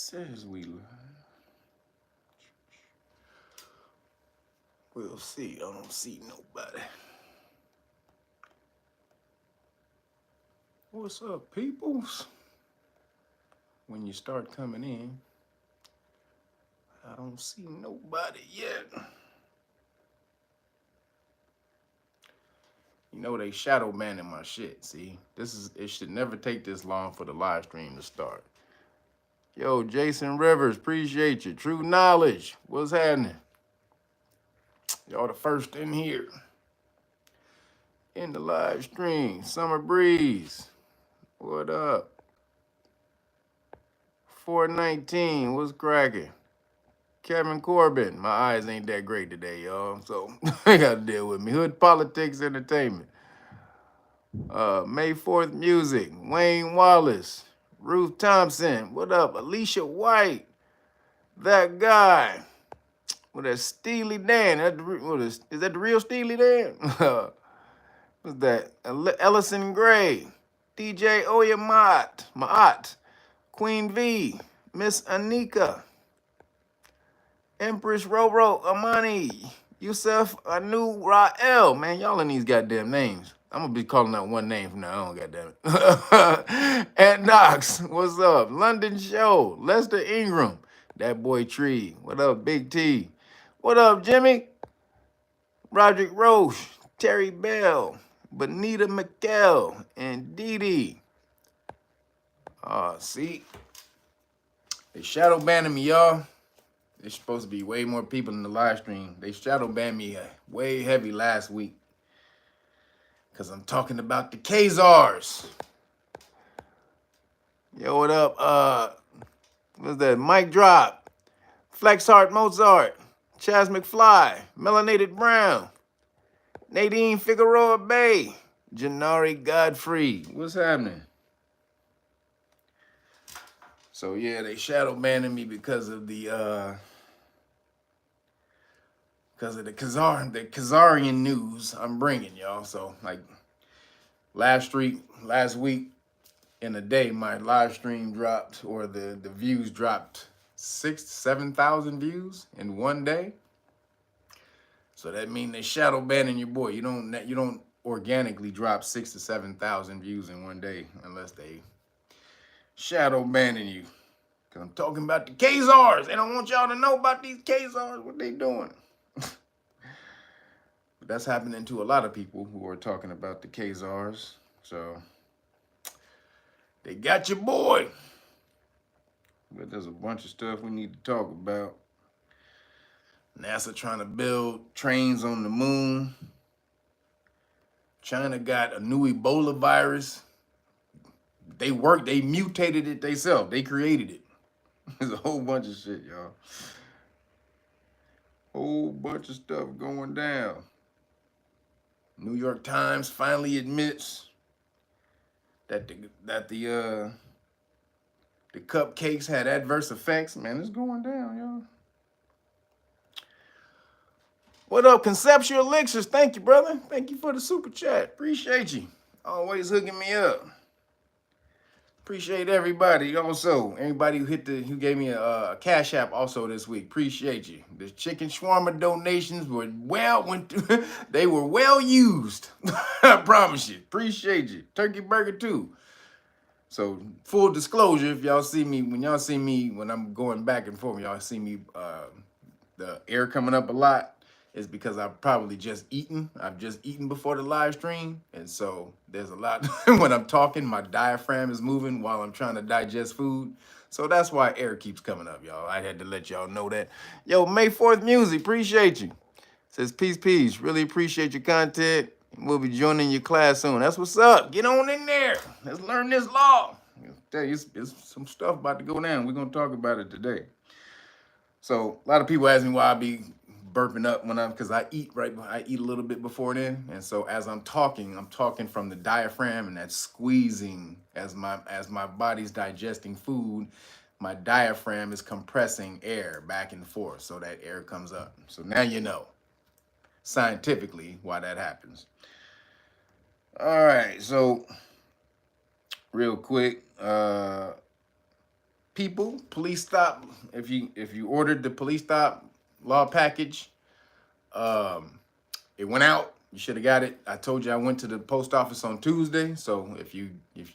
says we live. We'll see. I don't see nobody. What's up, peoples? When you start coming in, I don't see nobody yet. You know they shadow banning my shit. See, it should never take this long for the live stream to start. Yo, Jason Rivers, appreciate you. True Knowledge, what's happening? Y'all the first in here. In the live stream, Summer Breeze, what up? 419, what's cracking? Kevin Corbin, my eyes ain't that great today, y'all, so I gotta deal with me. Hood Politics Entertainment. May 4th Music, Wayne Wallace, Ruth Thompson, what up? Alicia White, that guy. What that Steely Dan? Is that the real Steely Dan? What's that? Ellison Gray, DJ Oya Maat, Queen V, Miss Anika, Empress Roro Amani, Yusuf Anu Rael. Man, y'all in these goddamn names. I'm gonna be calling out one name from now on, goddamn it. Ant Knox, what's up? London Show, Lester Ingram, that boy Tree. What up, Big T? What up, Jimmy? Roderick Roche, Terry Bell, Benita McKell, and Dee Dee. See? They shadow banning me, y'all. There's supposed to be way more people in the live stream. They shadow banned me way heavy last week. Because I'm talking about the Kazars. Yo, what up? What's that? Mike Drop, Flexheart Mozart, Chaz McFly, Melanated Brown, Nadine Figueroa Bay, Janari Godfrey. What's happening? So yeah, they shadow banning me because of the Kazarian news I'm bringing y'all. So like last week in a day, my live stream dropped, or the views dropped 6,000 to 7,000 views in one day. So that means they shadow banning your boy. You don't organically drop 6,000 to 7,000 views in one day unless they shadow banning you. Cause I'm talking about the Kazars. They don't want y'all to know about these Kazars, what they doing. But that's happening to a lot of people who are talking about the Kazars. So they got your boy. But there's a bunch of stuff we need to talk about. NASA trying to build trains on the moon. China got a new Ebola virus. They mutated it themselves. They created it. There's a whole bunch of shit, y'all. Whole bunch of stuff going down. New York Times finally admits that the cupcakes had adverse effects. Man, it's going down, y'all. What up, Conceptual Elixirs? Thank you, brother. Thank you for the super chat. Appreciate you. Always hooking me up. Appreciate everybody. Also, anybody who gave me a Cash App also this week. Appreciate you. The chicken shawarma donations were they were well used. I promise you. Appreciate you. Turkey burger too. So full disclosure, if y'all see me, when I'm going back and forth, y'all see me the air coming up a lot, is because I've probably just eaten. I've just eaten before the live stream. And so there's a lot, when I'm talking, my diaphragm is moving while I'm trying to digest food. So that's why air keeps coming up, y'all. I had to let y'all know that. Yo, May 4th Music, appreciate you. Says, peace. Really appreciate your content. We'll be joining your class soon. That's what's up. Get on in there. Let's learn this law. I'll tell you, it's some stuff about to go down. We're going to talk about it today. So a lot of people ask me why I be burping up because I eat a little bit before then. And so as I'm talking from the diaphragm, and that's squeezing as my body's digesting food. My diaphragm is compressing air back and forth so that air comes up. So now you know scientifically why that happens. All right, so real quick, people, police stop. If you ordered the police stop law package, it went out. You should have got it. I told you I went to the post office on Tuesday. So if you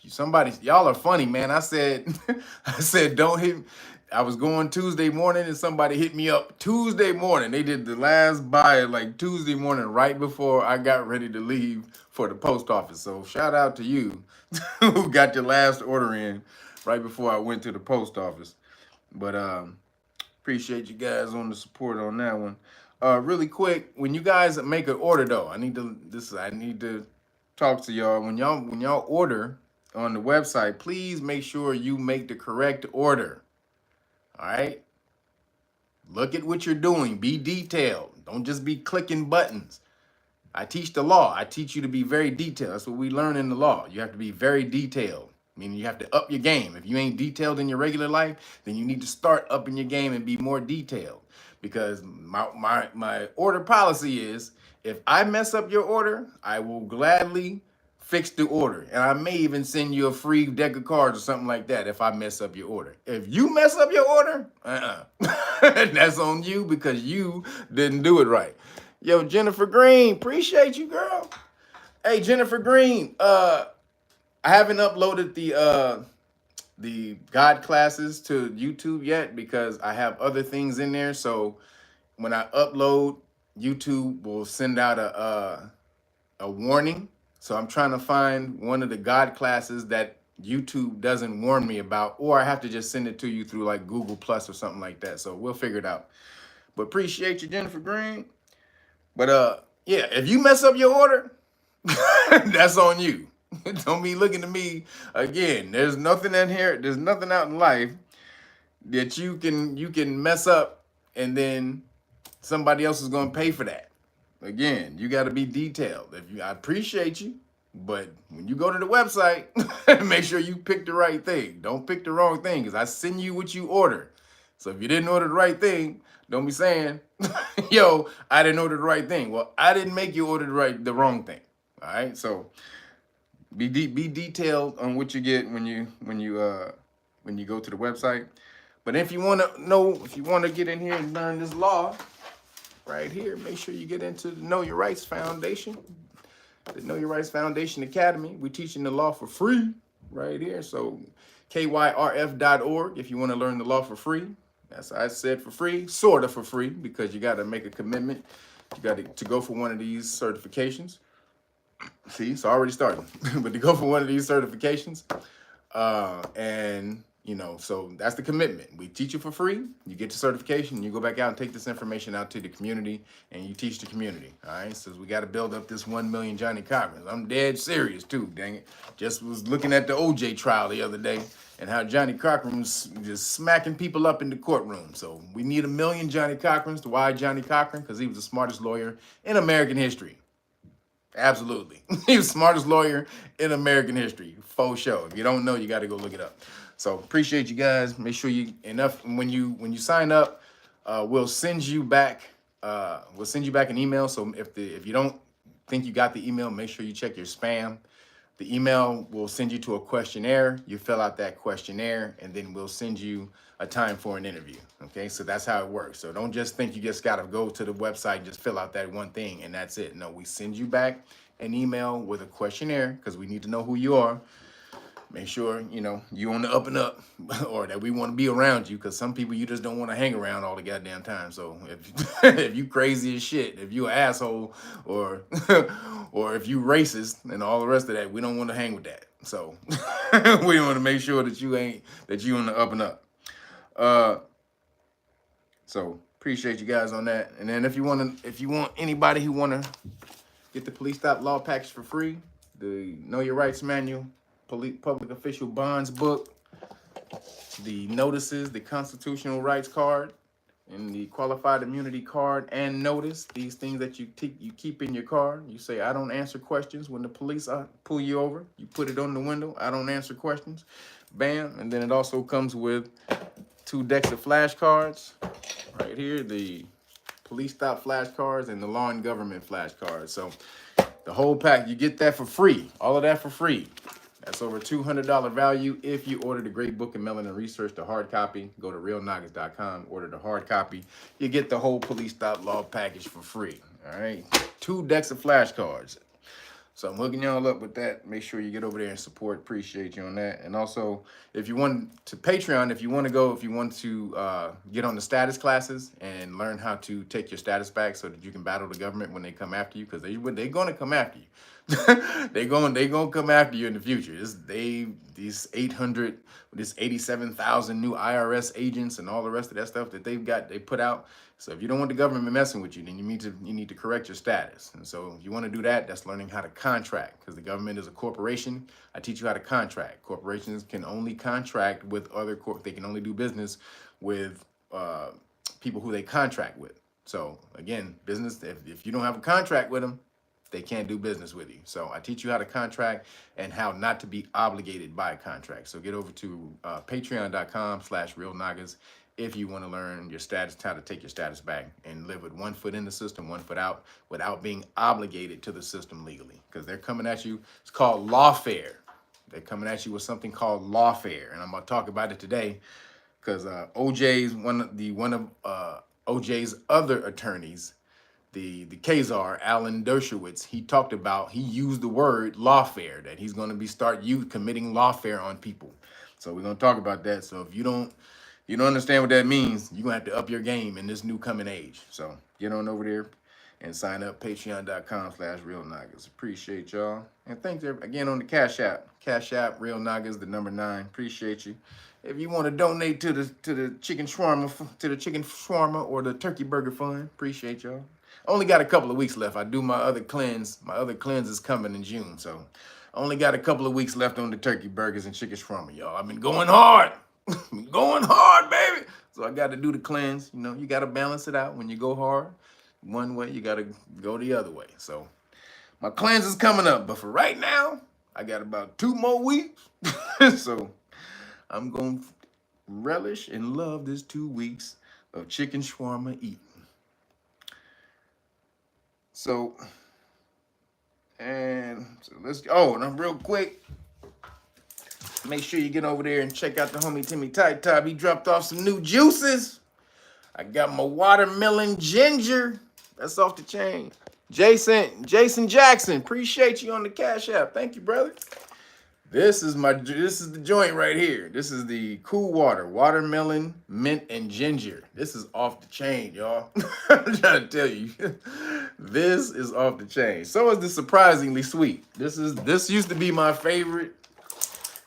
somebody, y'all are funny, man. I said I said don't hit. I was going Tuesday morning and somebody hit me up Tuesday morning. They did the last buy like Tuesday morning, right before I got ready to leave for the post office. So shout out to you who got your last order in right before I went to the post office. But appreciate you guys on the support on that one. Really quick, when you guys make an order though, I need to talk to y'all. When y'all order on the website, please make sure you make the correct order. All right? Look at what you're doing. Be detailed. Don't just be clicking buttons. I teach the law. I teach you to be very detailed. That's what we learn in the law. You have to be very detailed. Meaning you have to up your game. If you ain't detailed in your regular life, then you need to start upping your game and be more detailed. Because my order policy is, if I mess up your order, I will gladly fix the order. And I may even send you a free deck of cards or something like that if I mess up your order. If you mess up your order, that's on you because you didn't do it right. Yo, Jennifer Green, appreciate you, girl. Hey, Jennifer Green, I haven't uploaded the God classes to YouTube yet because I have other things in there. So when I upload, YouTube will send out a warning. So I'm trying to find one of the God classes that YouTube doesn't warn me about, or I have to just send it to you through like Google Plus or something like that. So we'll figure it out. But appreciate you, Jennifer Green. But yeah, if you mess up your order, that's on you. Don't be looking to me again. There's nothing in here. There's nothing out in life that you can mess up and then somebody else is going to pay for that. Again, you got to be detailed. I appreciate you, but when you go to the website, make sure you pick the right thing. Don't pick the wrong thing because I send you what you order. So if you didn't order the right thing, don't be saying, yo, I didn't order the right thing. Well, I didn't make you order the wrong thing. All right, so be detailed on what you get when you go to the website. But if you want to get in here and learn this law right here, make sure you get into the Know Your Rights Foundation, the Know Your Rights Foundation Academy. We're teaching the law for free right here. So kyrf.org if you want to learn the law for free. That's I said for free, sort of for free, because you got to make a commitment. You got to go for one of these certifications. See, it's already starting. But to go for one of these certifications, and so that's the commitment. We teach you for free. You get the certification. You go back out and take this information out to the community, and you teach the community. All right. So we got to build up this 1 million Johnny Cochrans. I'm dead serious too. Dang it. Just was looking at the OJ trial the other day and how Johnny Cochran was just smacking people up in the courtroom. So we need 1 million Johnny Cochrans. Why Johnny Cochran? Because he was the smartest lawyer in American history. Absolutely. He was the smartest lawyer in American history. Faux show. If you don't know, you got to go look it up. So appreciate you guys. Make sure when you sign up, we'll send you back an email. So if you don't think you got the email, make sure you check your spam. The email will send you to a questionnaire. You fill out that questionnaire, and then we'll send you a time for an interview. Okay, so that's how it works. So don't just think you just got to go to the website and just fill out that one thing and that's it. No, we send you back an email with a questionnaire because we need to know who you are. Make sure, you on the up and up or that we want to be around you, because some people you just don't want to hang around all the goddamn time. So if you crazy as shit, if you an asshole or or if you racist and all the rest of that, we don't want to hang with that. So we want to make sure that you on the up and up. So appreciate you guys on that. And then if you want anybody who want to get the police stop law package for free, the Know Your Rights manual, public official bonds book, the notices, the constitutional rights card, and the qualified immunity card and notice, these things that you keep in your car. You say, I don't answer questions when the police pull you over. You put it on the window, I don't answer questions. Bam. And then it also comes with 2 decks of flashcards right here, the police stop flashcards and the law and government flashcards. So the whole pack, you get that for free. All of that for free. plus over $200 value if you order the Great Book of Melanin Research, the hard copy. Go to realnoggins.com, order the hard copy. You get the whole police stop law package for free. All right, 2 decks of flashcards. So I'm hooking y'all up with that. Make sure you get over there and support. Appreciate you on that. And also, if you want to Patreon, if you want to get on the status classes and learn how to take your status back so that you can battle the government when they come after you, because they're going to come after you. they're going to come after you in the future. These 87,000 new IRS agents and all the rest of that stuff that they put out. So if you don't want the government messing with you, then you need to correct your status. And so if you want to do that, that's learning how to contract, because the government is a corporation. I teach you how to contract. Corporations can only contract with other they can only do business with people who they contract with. So again, business, if you don't have a contract with them, they can't do business with you. So I teach you how to contract and how not to be obligated by a contract. So get over to patreon.com/realnoggins if you want to learn your status, how to take your status back and live with 1 foot in the system, 1 foot out, without being obligated to the system legally. Because they're coming at you, it's called lawfare. They're coming at you with something called lawfare. And I'm going to talk about it today because OJ's one of OJ's other attorneys, the Kazar, Alan Dershowitz, he used the word lawfare, that he's going to start committing lawfare on people. So we're going to talk about that. So if you don't understand what that means, you're going to have to up your game in this new coming age. So get on over there and sign up, patreon.com/realnoggins. Appreciate y'all. And thanks again on the Cash App. Cash App, Real Noggins, the number 9. Appreciate you. If you want to donate to the chicken shawarma, or the turkey burger fund, appreciate y'all. Only got a couple of weeks left. I do my other cleanse. My other cleanse is coming in June. So only got a couple of weeks left on the turkey burgers and chicken shawarma, y'all. I've been going hard. Going hard, baby. So I got to do the cleanse. You know, you got to balance it out. When you go hard one way, you got to go the other way. So my cleanse is coming up. But for right now, I got about 2 more weeks. So I'm going to relish and love this 2 weeks of chicken shawarma eating. So let's go. And I'm real quick. Make sure you get over there and check out the homie Timmy Tai Tai. He dropped off some new juices. I got my watermelon ginger. That's off the chain. Jason Jackson, appreciate you on the Cash App. Thank you, brother. This is the joint right here. This is the Cool Water, watermelon, mint, and ginger. This is off the chain, y'all. I'm trying to tell you. This is off the chain. So is the surprisingly sweet. This used to be my favorite.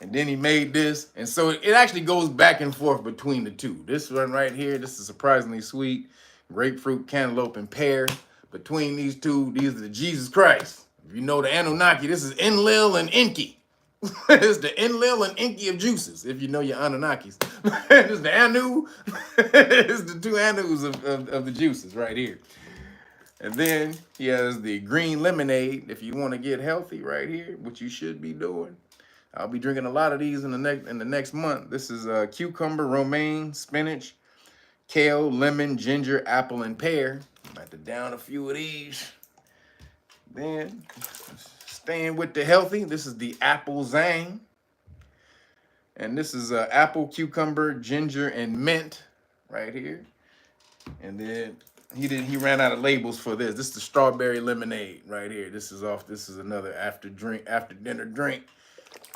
And then he made this. And so it actually goes back and forth between the two. This one right here, this is surprisingly sweet. Grapefruit, cantaloupe, and pear. Between these two, these are the Jesus Christ. If you know the Anunnaki, this is Enlil and Enki. It's the Enlil and Enki of juices, if you know your Anunnakis. It's the Anu. It's the 2 Anus of the juices right here. And then he has the green lemonade, if you want to get healthy right here, which you should be doing. I'll be drinking a lot of these in the next month. This is cucumber, romaine, spinach, kale, lemon, ginger, apple, and pear. I'm about to down a few of these. Then, staying with the healthy, this is the apple zang. And this is apple, cucumber, ginger, and mint right here. And then he ran out of labels for this. This is the strawberry lemonade right here. This is another after dinner drink.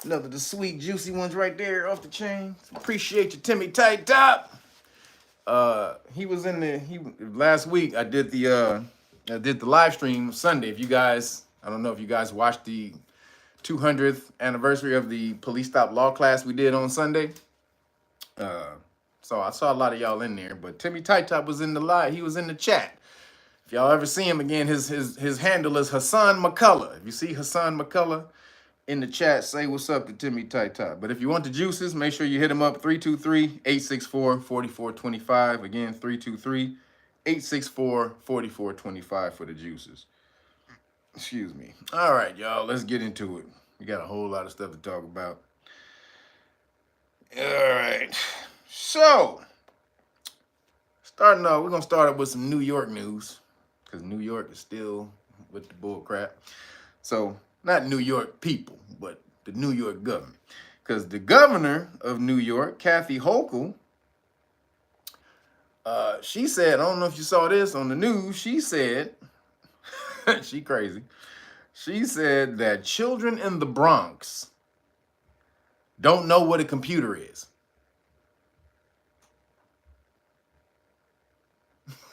Another the sweet, juicy ones right there off the chain. Appreciate you, Timmy Tai Tai. He was last week. I did the live stream Sunday. If you guys, I don't know if you guys watched the 200th anniversary of the police stop law class we did on Sunday. So I saw a lot of y'all in there, but Timmy Tai Tai was in the live. He was in the chat. If y'all ever see him again, his handle is Hassan McCullough. If you see Hassan McCullough in the chat, say what's up to Timmy Tai Tai. But if you want the juices, make sure you hit him up, 323-864-4425. Again, 323-864-4425 for the juices. Excuse me. All right, y'all, let's get into it. We got a whole lot of stuff to talk about. All right. So, starting off, we're going to start up with some New York news, because New York is still with the bull crap. So, not New York people, but the New York government. Because the governor of New York, Kathy Hochul, she said, I don't know if you saw this on the news, she said, she crazy. She said that children in the Bronx don't know what a computer is.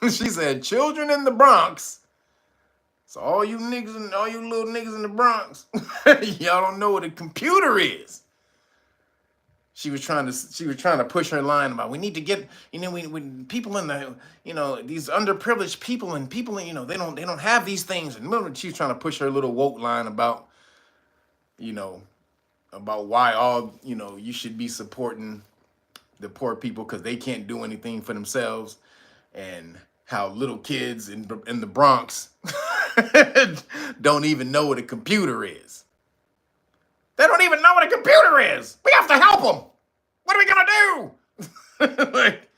She said, children in the Bronx, so all you niggas and all you little niggas in the Bronx, y'all don't know what a computer is. She was trying to push her line about we need to get, you know, when people in the, you know, these underprivileged people and people, you know, they don't have these things. And she's trying to push her little woke line about, you know, about why all, you know, you should be supporting the poor people because they can't do anything for themselves, and how little kids in the Bronx don't even know what a computer is. They don't even know what a computer is. We have to help them. What are we gonna do? Like,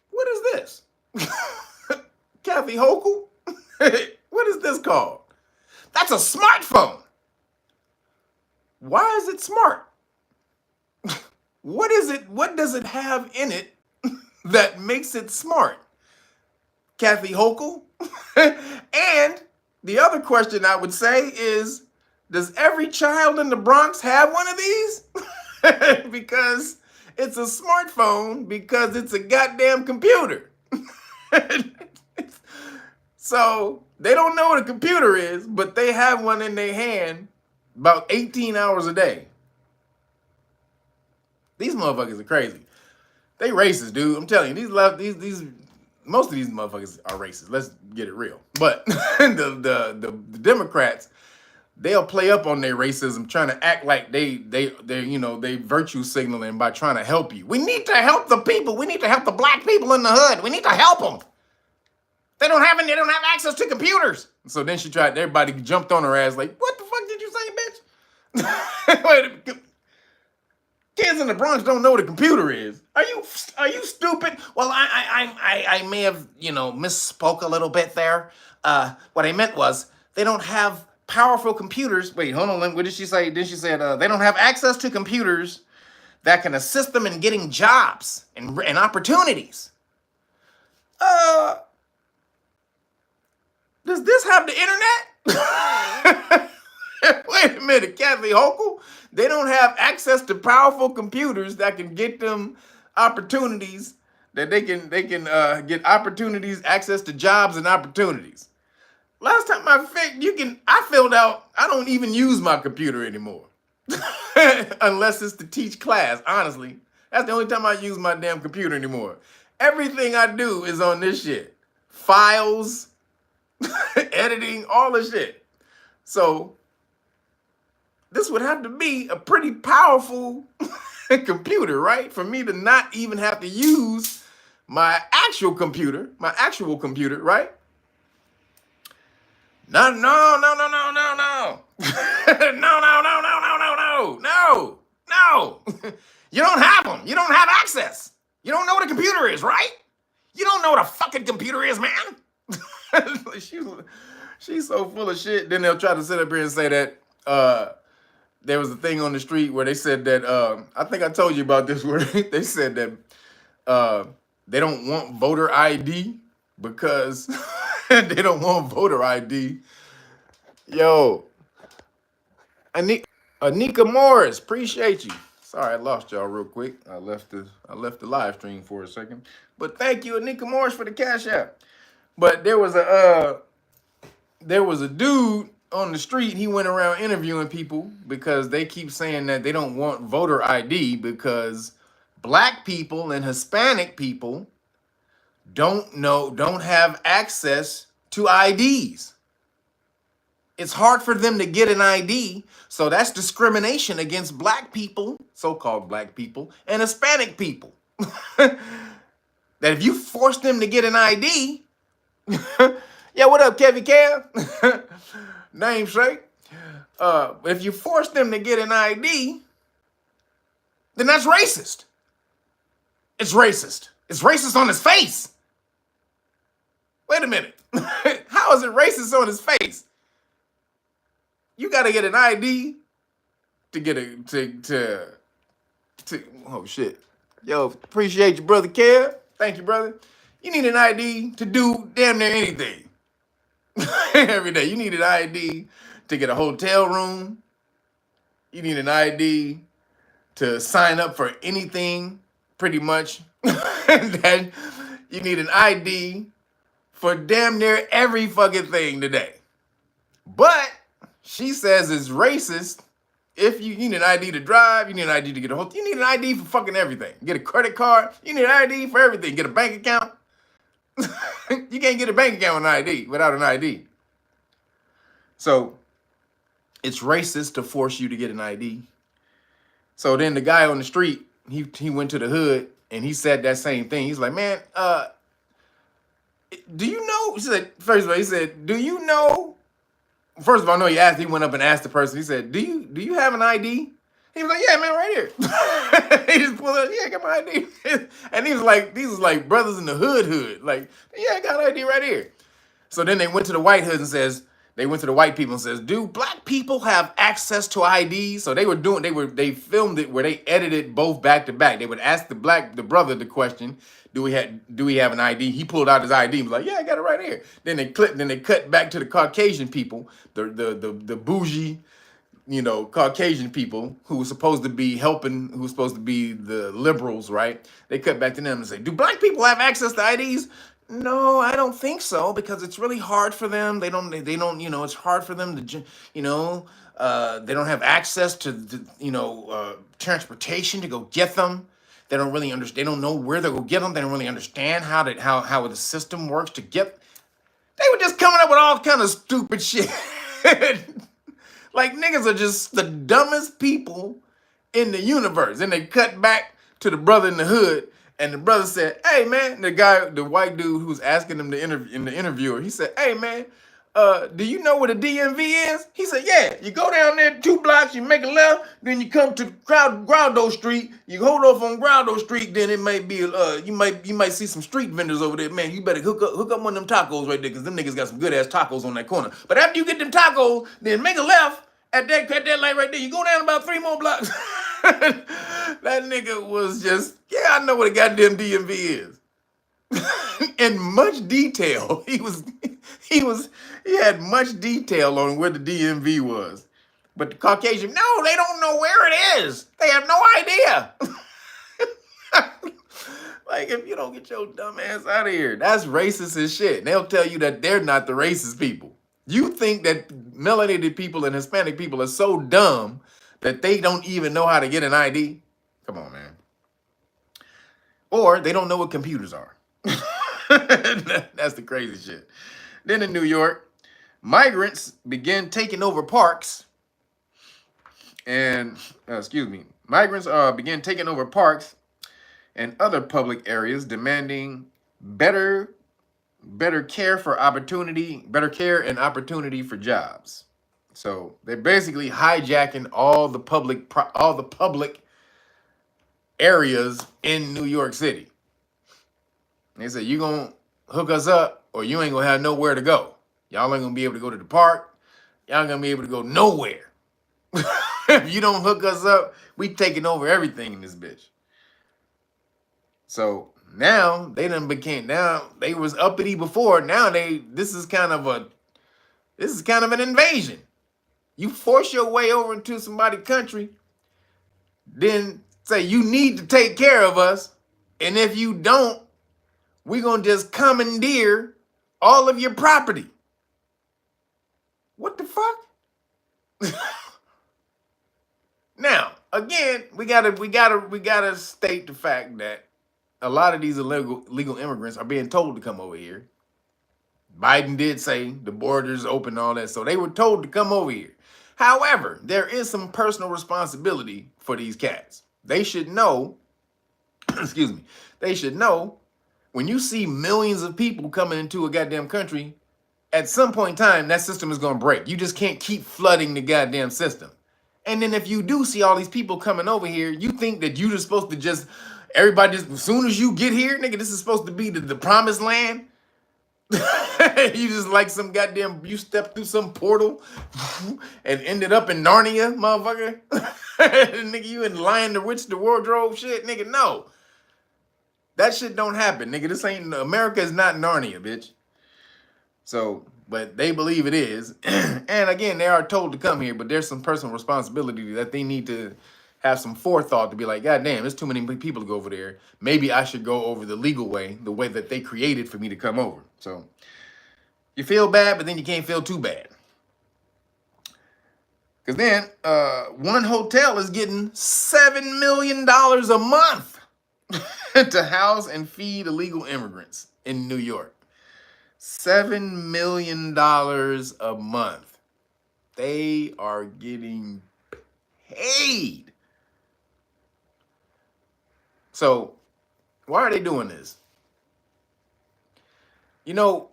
what is this? Kathy Hochul? What is this called? That's a smartphone. Why is it smart? What is it? What does it have in it that makes it smart? Kathy Hochul? And the other question I would say is, does every child in the Bronx have one of these? Because it's a smartphone, because it's a goddamn computer. So they don't know what a computer is, but they have one in their hand about 18 hours a day. These motherfuckers are crazy. They racist, dude. I'm telling you, these most of these motherfuckers are racist. Let's get it real. But the Democrats, they'll play up on their racism, trying to act like they you know, they virtue signaling by trying to help you. We need to help the people. We need to help the black people in the hood. We need to help them. They don't have access to computers. So then everybody jumped on her ass like, what the fuck did you say, bitch? Wait a minute. Kids in the Bronx don't know what a computer is. Are you stupid? Well, I may have, you know, misspoke a little bit there. What I meant was they don't have powerful computers. Wait, hold on. What did she say? Then she said they don't have access to computers that can assist them in getting jobs and opportunities. Does this have the internet? Wait a minute, Kathy Hochul. They don't have access to powerful computers that can get them opportunities, that they can get opportunities, access to jobs and opportunities. Last time I filled out, I don't even use my computer anymore. Unless it's to teach class, honestly. That's the only time I use my damn computer anymore. Everything I do is on this shit. Files, editing, all the shit. So this would have to be a pretty powerful computer, right? For me to not even have to use my actual computer, right? No. No. You don't have them. You don't have access. You don't know what a computer is, right? You don't know what a fucking computer is, man. She's so full of shit. Then they'll try to sit up here and say that there was a thing on the street where they said that, I think I told you about this, where they said that they don't want voter ID because they don't want voter ID. Yo, Anika Morris, appreciate you. Sorry, I lost y'all real quick. I left the live stream for a second. But thank you, Anika Morris, for the Cash App. But there was a dude on the street. He went around interviewing people because they keep saying that they don't want voter ID because black people and Hispanic people don't have access to IDs. It's hard for them to get an ID, so that's discrimination against black people, so-called black people, and Hispanic people. That if you force them to get an ID, yeah, what up, Kevy Kev? Namesake. If you force them to get an ID, then that's racist. It's racist. It's racist on his face. Wait a minute. How is it racist on his face? You got to get an ID to get a to oh shit. Yo, appreciate you, brother Kev. Thank you, brother. You need an ID to do damn near anything. Every day. You need an ID to get a hotel room. You need an ID to sign up for anything, pretty much. And then you need an ID for damn near every fucking thing today. But she says it's racist. If you need an ID to drive, you need an ID to get a hotel, you need an ID for fucking everything. Get a credit card, you need an ID for everything. Get a bank account. You can't get a bank account with an ID without an ID. So it's racist to force you to get an ID. So then the guy on the street, he went to the hood and he said that same thing. He's like, man, do you know? He said, first of all, he said, do you know? First of all, no, he went up and asked the person, he said, do you have an ID? He was like, yeah, man, right here. He just pulled up, yeah, I got my ID. And these was like brothers in the hood. Like, yeah, I got an ID right here. So then they went to the white hood and they went to the white people and says, do black people have access to IDs? So they filmed it where they edited both back to back. They would ask the brother the question, do we have an ID? He pulled out his ID and was like, yeah, I got it right here. Then they cut back to the Caucasian people, the bougie, Caucasian people who were supposed to be helping, who were supposed to be the liberals, right? They cut back to them and say, do black people have access to IDs? No, I don't think so, because it's really hard for them. They don't, it's hard for them to, they don't have access to transportation to go get them. They don't really understand. They don't know where to go get them. They don't really understand how the system works to get. They were just coming up with all kind of stupid shit. Like, niggas are just the dumbest people in the universe. And they cut back to the brother in the hood. And the brother said, hey, man, the white dude who was asking him in the interviewer, he said, hey, man, do you know where the DMV is? He said, yeah, you go down there 2 blocks, you make a left, then you come to Graudo Street, you hold off on Graudo Street, then it might be, you might see some street vendors over there. Man, you better hook up one of them tacos right there, because them niggas got some good-ass tacos on that corner. But after you get them tacos, then make a left at that light right there. You go down about 3 more blocks. That nigga was just, yeah, I know what a goddamn DMV is. In much detail. He had much detail on where the DMV was. But the Caucasian, no, they don't know where it is. They have no idea. Like, if you don't get your dumb ass out of here, that's racist as shit. And they'll tell you that they're not the racist people. You think that melanated people and Hispanic people are so dumb that they don't even know how to get an ID? Come on, man. Or they don't know what computers are. That's the crazy shit. Then in New York, migrants began taking over parks. And, migrants began taking over parks and other public areas, demanding better care and opportunity for jobs. So they're basically hijacking all the public areas in New York City. They said, you gonna hook us up or you ain't gonna have nowhere to go. Y'all ain't gonna be able to go to the park. Y'all ain't gonna be able to go nowhere. If you don't hook us up, we taking over everything in this bitch. So now they was uppity before. Now this is kind of an invasion. You force your way over into somebody's country, then say you need to take care of us, and if you don't, we're gonna just commandeer all of your property. What the fuck? Now, again, we gotta state the fact that a lot of these illegal immigrants are being told to come over here. Biden did say the borders open and all that, so they were told to come over here. However, there is some personal responsibility for these cats. They should know, they should know when you see millions of people coming into a goddamn country, at some point in time, that system is going to break. You just can't keep flooding the goddamn system. And then if you do see all these people coming over here, you think that you're just supposed to as soon as you get here, nigga, this is supposed to be the promised land. You just like some goddamn, you stepped through some portal and ended up in Narnia, motherfucker. Nigga, you in Lion the Witch, the Wardrobe shit, nigga, no. That shit don't happen, nigga. This ain't, America is not Narnia, bitch. So, but they believe it is. And again, they are told to come here, but there's some personal responsibility that they need to have some forethought to be like, God damn, there's too many people to go over there. Maybe I should go over the legal way, the way that they created for me to come over. So you feel bad, but then you can't feel too bad. Because then one hotel is getting $7 million a month to house and feed illegal immigrants in New York. $7 million a month. They are getting paid. So why are they doing this? You know,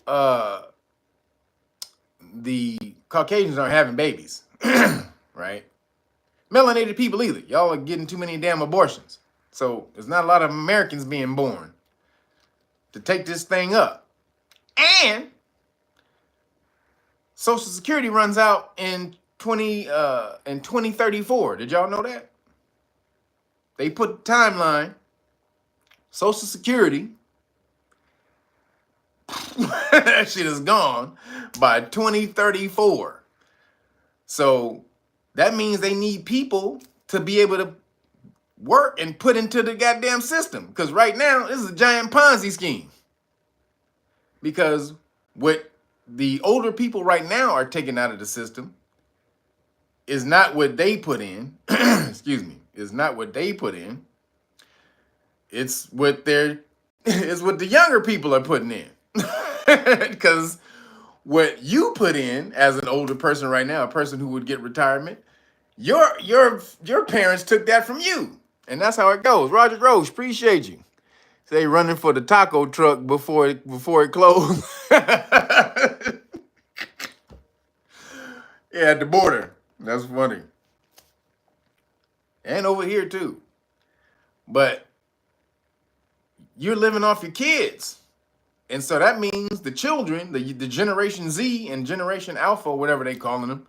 the Caucasians aren't having babies, right? Melanated people either. Y'all are getting too many damn abortions. So there's not a lot of Americans being born to take this thing up. And Social Security runs out in 2034. Did y'all know that? They put the timeline. Social Security, that shit is gone by 2034. So that means they need people to be able to work and put into the goddamn system. Because right now, this is a giant Ponzi scheme. Because what the older people right now are taking out of the system is not what they put in. Excuse me. Is not what they put in. It's what the younger people are putting in. Because what you put in as an older person right now, a person who would get retirement, your parents took that from you. And that's how it goes. Roger Roche, appreciate you. They running for the taco truck before it closed. Yeah, at the border. That's funny. And over here too. But you're living off your kids. And so that means the children, the Generation Z and Generation Alpha, whatever they calling them,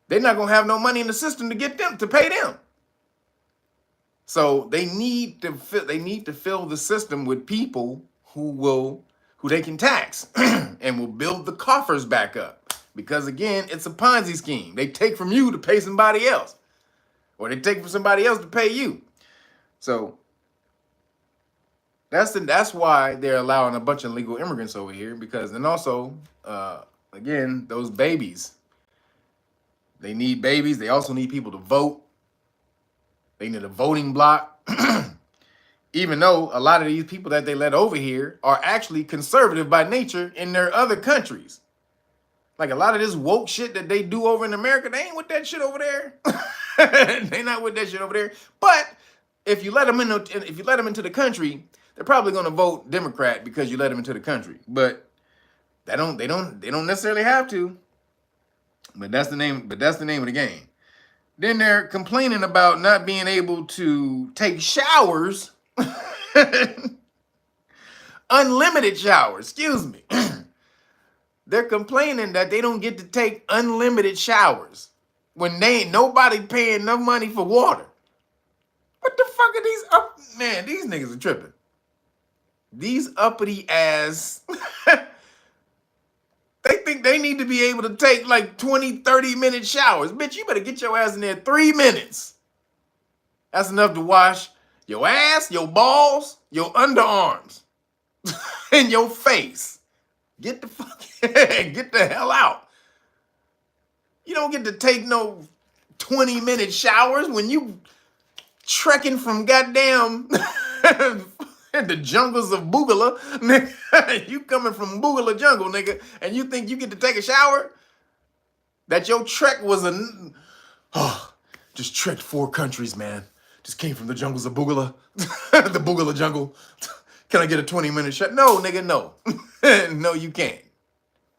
they're not going to have no money in the system to get them, to pay them. So they need to fill the system with people who they can tax and will build the coffers back up. Because again, it's a Ponzi scheme. They take from you to pay somebody else. Or they take from somebody else to pay you. So that's why they're allowing a bunch of illegal immigrants over here, because then also, again, those babies, they need babies. They also need people to vote. They need a voting block. Even though a lot of these people that they let over here are actually conservative by nature in their other countries. Like a lot of this woke shit that they do over in America, they ain't with that shit over there. They not with that shit over there. But if you let them into the country, they're probably going to vote Democrat because you let them into the country. But they don't necessarily have to. But that's the name of the game. Then they're complaining about not being able to take showers. Unlimited showers, excuse me. They're complaining that they don't get to take unlimited showers when they ain't nobody paying no money for water. What the fuck are these man, these niggas are tripping. These uppity ass they think they need to be able to take like 20, 30-minute showers. Bitch, you better get your ass in there 3 minutes. That's enough to wash your ass, your balls, your underarms, and your face. Get the hell out. You don't get to take no 20-minute showers when you trekking from goddamn the jungles of Boogala. Nigga, you coming from Boogala jungle, nigga, and you think you get to take a shower? That your trek was just trekked 4 countries, man. Just came from the jungles of Boogala. The Boogala jungle. Can I get a 20-minute shot? No, nigga, no. No, you can't.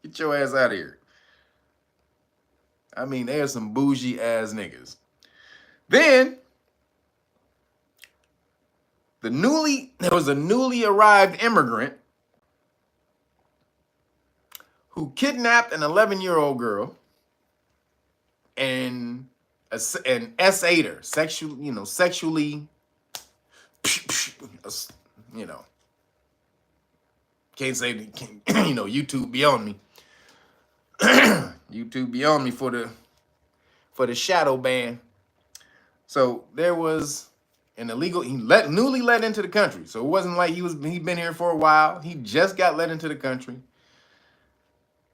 Get your ass out of here. I mean, they are some bougie ass niggas. Then there was a newly arrived immigrant who kidnapped an 11-year-old girl and an S8 her, sexually, can't say, YouTube be on me. YouTube be on me for the shadow ban. So there was an illegal, newly let into the country. So it wasn't like he'd been here for a while. He just got let into the country.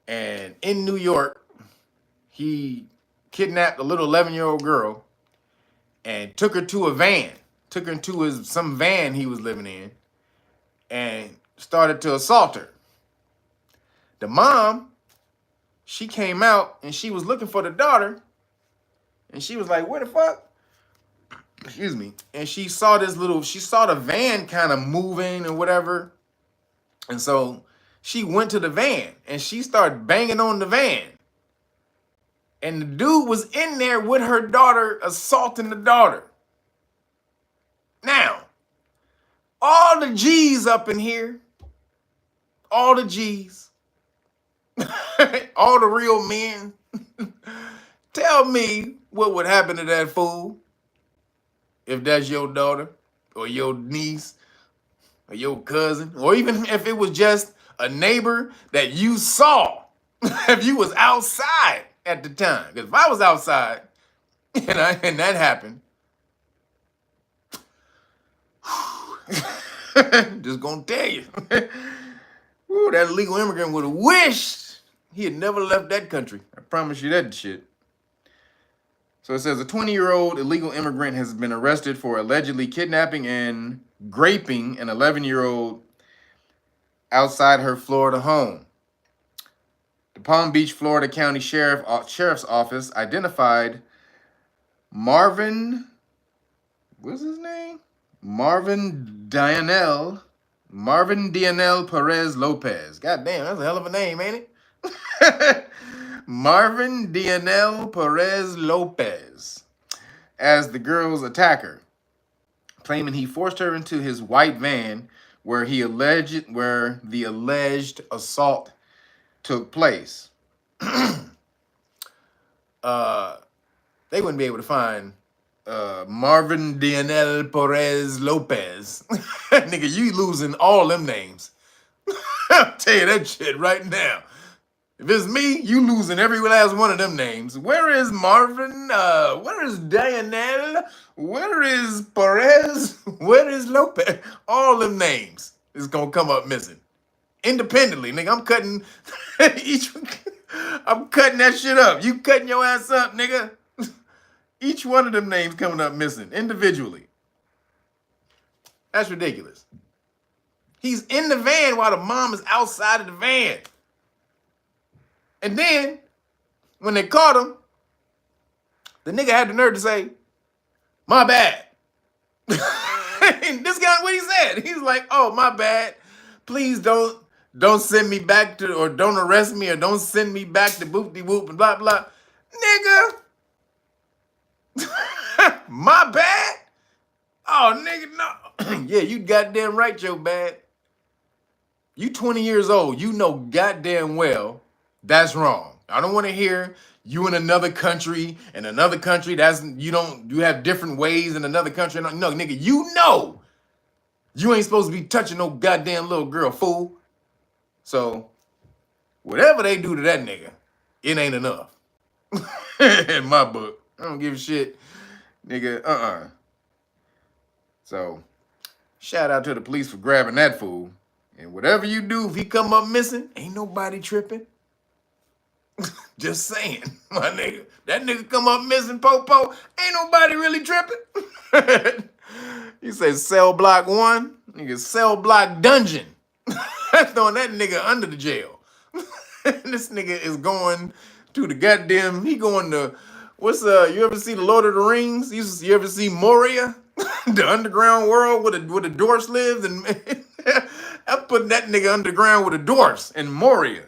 And in New York, he kidnapped a little 11-year-old girl and took her to a van. Took her into some van he was living in and started to assault her. The mom, she came out and she was looking for the daughter. And she was like, where the fuck? Excuse me. And she saw the van kind of moving and whatever. And so she went to the van and she started banging on the van. And the dude was in there with her daughter, assaulting the daughter. Now, all the G's up in here, all the G's, all the real men, tell me what would happen to that fool if that's your daughter or your niece or your cousin, or even if it was just a neighbor that you saw, if you was outside at the time. Because if I was outside and that happened, just gonna tell you, ooh, that illegal immigrant would have wished he had never left that country. I promise you that shit. So it says a 20-year-old illegal immigrant has been arrested for allegedly kidnapping and raping an 11-year-old outside her Florida home. The Palm Beach, Florida County Sheriff's Office identified Marvin, what's his name? Marvin Dionel Perez Lopez. God damn, that's a hell of a name, ain't it? Marvin Dionel Perez Lopez as the girl's attacker, claiming he forced her into his white van where the alleged assault took place. They wouldn't be able to find Marvin Dionel Perez Lopez. Nigga, you losing all them names. I'll tell you that shit right now. If it's me, you losing every last one of them names. Where is Marvin? Where is Dionel? Where is Perez? Where is Lopez? All them names is gonna come up missing. Independently, nigga. I'm cutting I'm cutting that shit up. You cutting your ass up, nigga. Each one of them names coming up missing individually. That's ridiculous. He's in the van while the mom is outside of the van. And then, when they caught him, the nigga had the nerve to say, my bad. And this guy, what he said, he's like, oh, my bad. Please don't send me back to, or don't arrest me, or don't send me back to boop-de-whoop and blah, blah. Nigga. My bad? Oh, nigga, no. Yeah, you goddamn right, your bad. You 20 years old. You know goddamn well that's wrong. I don't want to hear you in another country, you have different ways in another country. No, nigga, you know you ain't supposed to be touching no goddamn little girl, fool. So, whatever they do to that nigga, it ain't enough. In my book. I don't give a shit, nigga, So, shout out to the police for grabbing that fool. And whatever you do, if he come up missing, ain't nobody tripping. Just saying, my nigga. That nigga come up missing, Popo, ain't nobody really tripping. You say cell block 1, nigga, cell block dungeon. That's throwing that nigga under the jail. This nigga is going to the goddamn, he going to, you ever see the Lord of the Rings? You ever see Moria? The underground world where the dwarfs lives? And I'm putting that nigga underground with the dwarfs in Moria.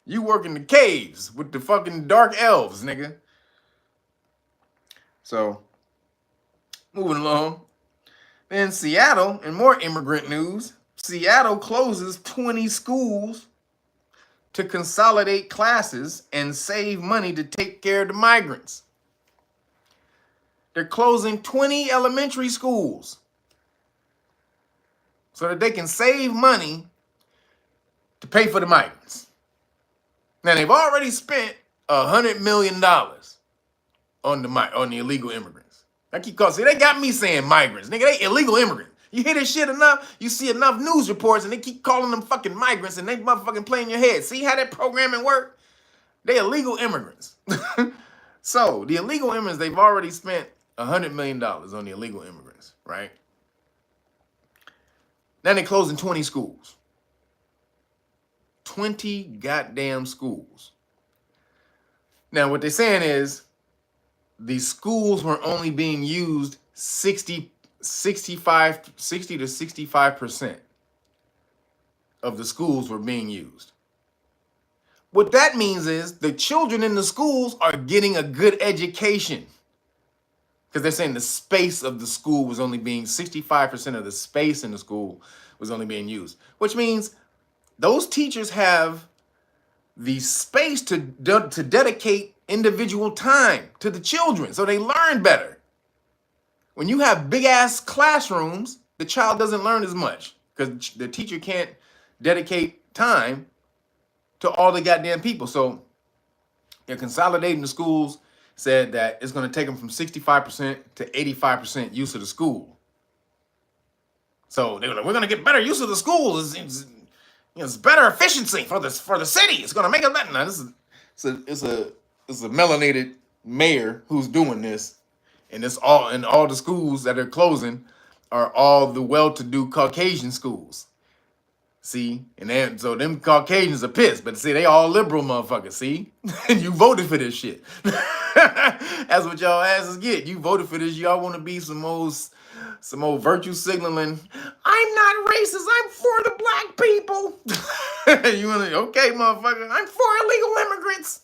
You work in the caves with the fucking dark elves, nigga. So, moving along. Then Seattle, and more immigrant news. Seattle closes 20 schools to consolidate classes and save money to take care of the migrants. They're closing 20 elementary schools so that they can save money to pay for the migrants. Now, they've already spent $100 million on the illegal immigrants. I keep calling, see, they got me saying migrants. Nigga, they illegal immigrants. You hear this shit enough, you see enough news reports, and they keep calling them fucking migrants, and they motherfucking play in your head. See how that programming work? They illegal immigrants. So, the illegal immigrants, they've already spent $100 million on the illegal immigrants, right? Now they're closing 20 schools. 20 goddamn schools. Now, what they're saying is these schools were only being used 60 to 65% of the schools were being used. What that means is the children in the schools are getting a good education. Because they're saying the space of the school was only being 65% of the space in the school was only being used, which means those teachers have the space to dedicate individual time to the children so they learn better. When you have big ass classrooms, the child doesn't learn as much because the teacher can't dedicate time to all the goddamn people. So they're consolidating the schools, said that it's going to take them from 65% to 85% use of the school. So they're like, we're going to get better use of the schools. It's better efficiency for the city. It's going to make it better. Now, it's a melanated mayor who's doing this, and all the schools that are closing are all the well-to-do Caucasian schools. See, and so them Caucasians are pissed, but see, they all liberal motherfuckers. See, and you voted for this shit. That's what y'all asses get. You voted for this. Y'all want to be some old virtue signaling. I'm not racist. I'm for the black people. You want to? Okay, motherfucker. I'm for illegal immigrants.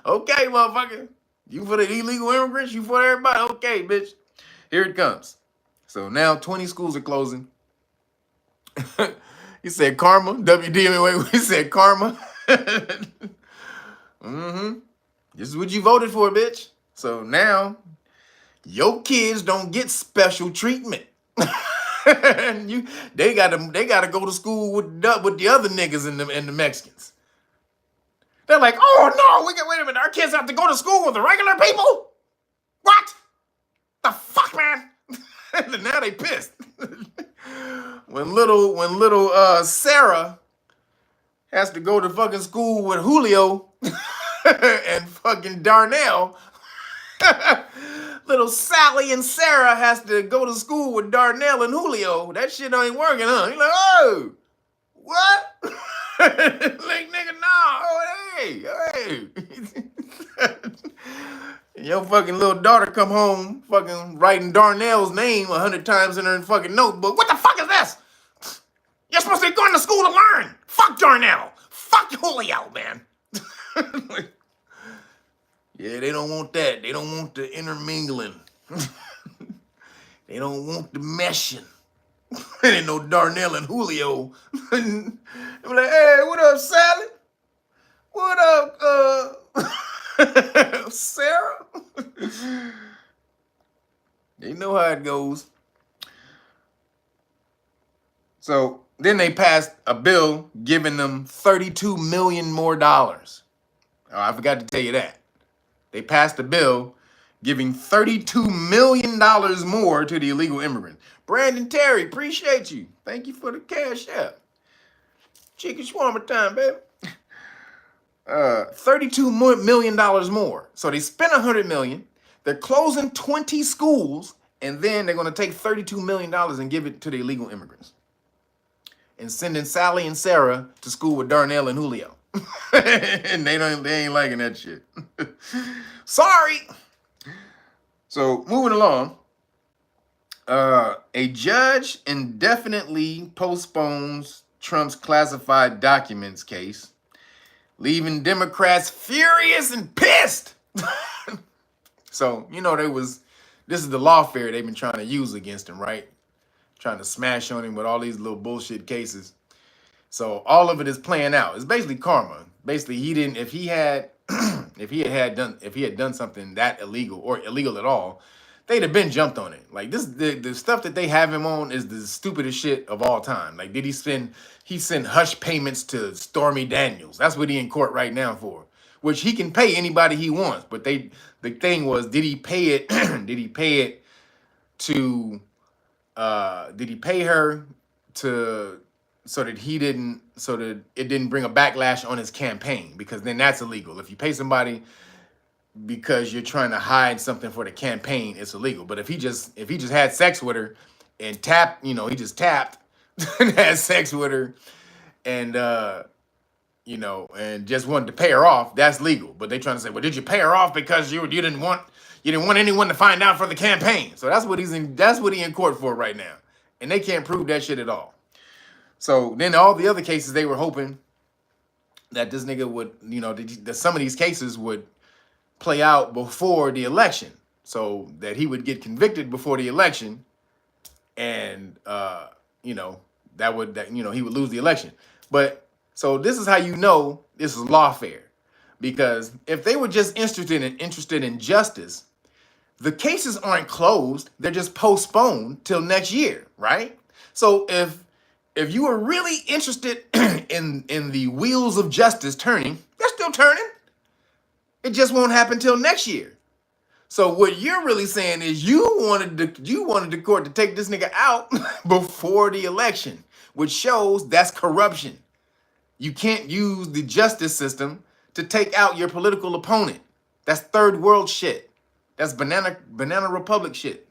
Okay, motherfucker. You for the illegal immigrants? You for everybody? Okay, bitch. Here it comes. So now 20 schools are closing. He said karma. WD, he said karma. This is what you voted for, bitch. So now your kids don't get special treatment. They gotta go to school with the other niggas and the Mexicans. They're like, oh no, wait a minute, our kids have to go to school with the regular people? What? The fuck, man? Now they pissed. When little Sarah has to go to fucking school with Julio and fucking Darnell, little Sally and Sarah has to go to school with Darnell and Julio. That shit ain't working, huh? You're like, oh, what? Like, nigga, no. Oh, hey. Your fucking little daughter come home fucking writing Darnell's name 100 times in her fucking notebook. What the fuck is this? You're supposed to be going to school to learn. Fuck Darnell. Fuck Julio, man. Yeah, they don't want that. They don't want the intermingling. They don't want the meshing. Ain't no Darnell and Julio. I'm like, hey, what up, Sally? What up, Sarah? They know how it goes. So then they passed a bill giving them $32 million more. Oh, I forgot to tell you that. They passed a bill giving $32 million more to the illegal immigrants. Brandon Terry, appreciate you. Thank you for the cash app. Chicken shawarma time, baby. $32 million more. So they spent $100 million. They're closing 20 schools, and then they're going to take $32 million and give it to the illegal immigrants. And sending Sally and Sarah to school with Darnell and Julio. And they ain't liking that shit. Sorry. So moving along, a judge indefinitely postpones Trump's classified documents case, leaving Democrats furious and pissed. So, this is the lawfare they've been trying to use against him, right? Trying to smash on him with all these little bullshit cases. So all of it is playing out. It's basically karma. Basically, he didn't. If he had, if he had done something that illegal or illegal at all, they'd have been jumped on it. Like this, the stuff that they have him on is the stupidest shit of all time. Like, did he spend? He sent hush payments to Stormy Daniels. That's what he in court right now for. Which he can pay anybody he wants. But the thing was, did he pay it? Did he pay it to? Did he pay her to? So that it didn't bring a backlash on his campaign, because then that's illegal. If you pay somebody because you're trying to hide something for the campaign, it's illegal. But if he just had sex with her and tapped, he just tapped and had sex with her and and just wanted to pay her off, that's legal. But they trying to say, well, did you pay her off because you didn't want anyone to find out for the campaign? So that's what he in court for right now. And they can't prove that shit at all. So then all the other cases, they were hoping that this nigga would, that some of these cases would play out before the election, so that he would get convicted before the election, and he would lose the election. But so this is how this is lawfare, because if they were just interested in justice, the cases aren't closed; they're just postponed till next year, right? So if you are really interested in the wheels of justice turning, they're still turning. It just won't happen till next year. So what you're really saying is you wanted the court to take this nigga out before the election, which shows that's corruption. You can't use the justice system to take out your political opponent. That's third world shit. That's banana republic shit.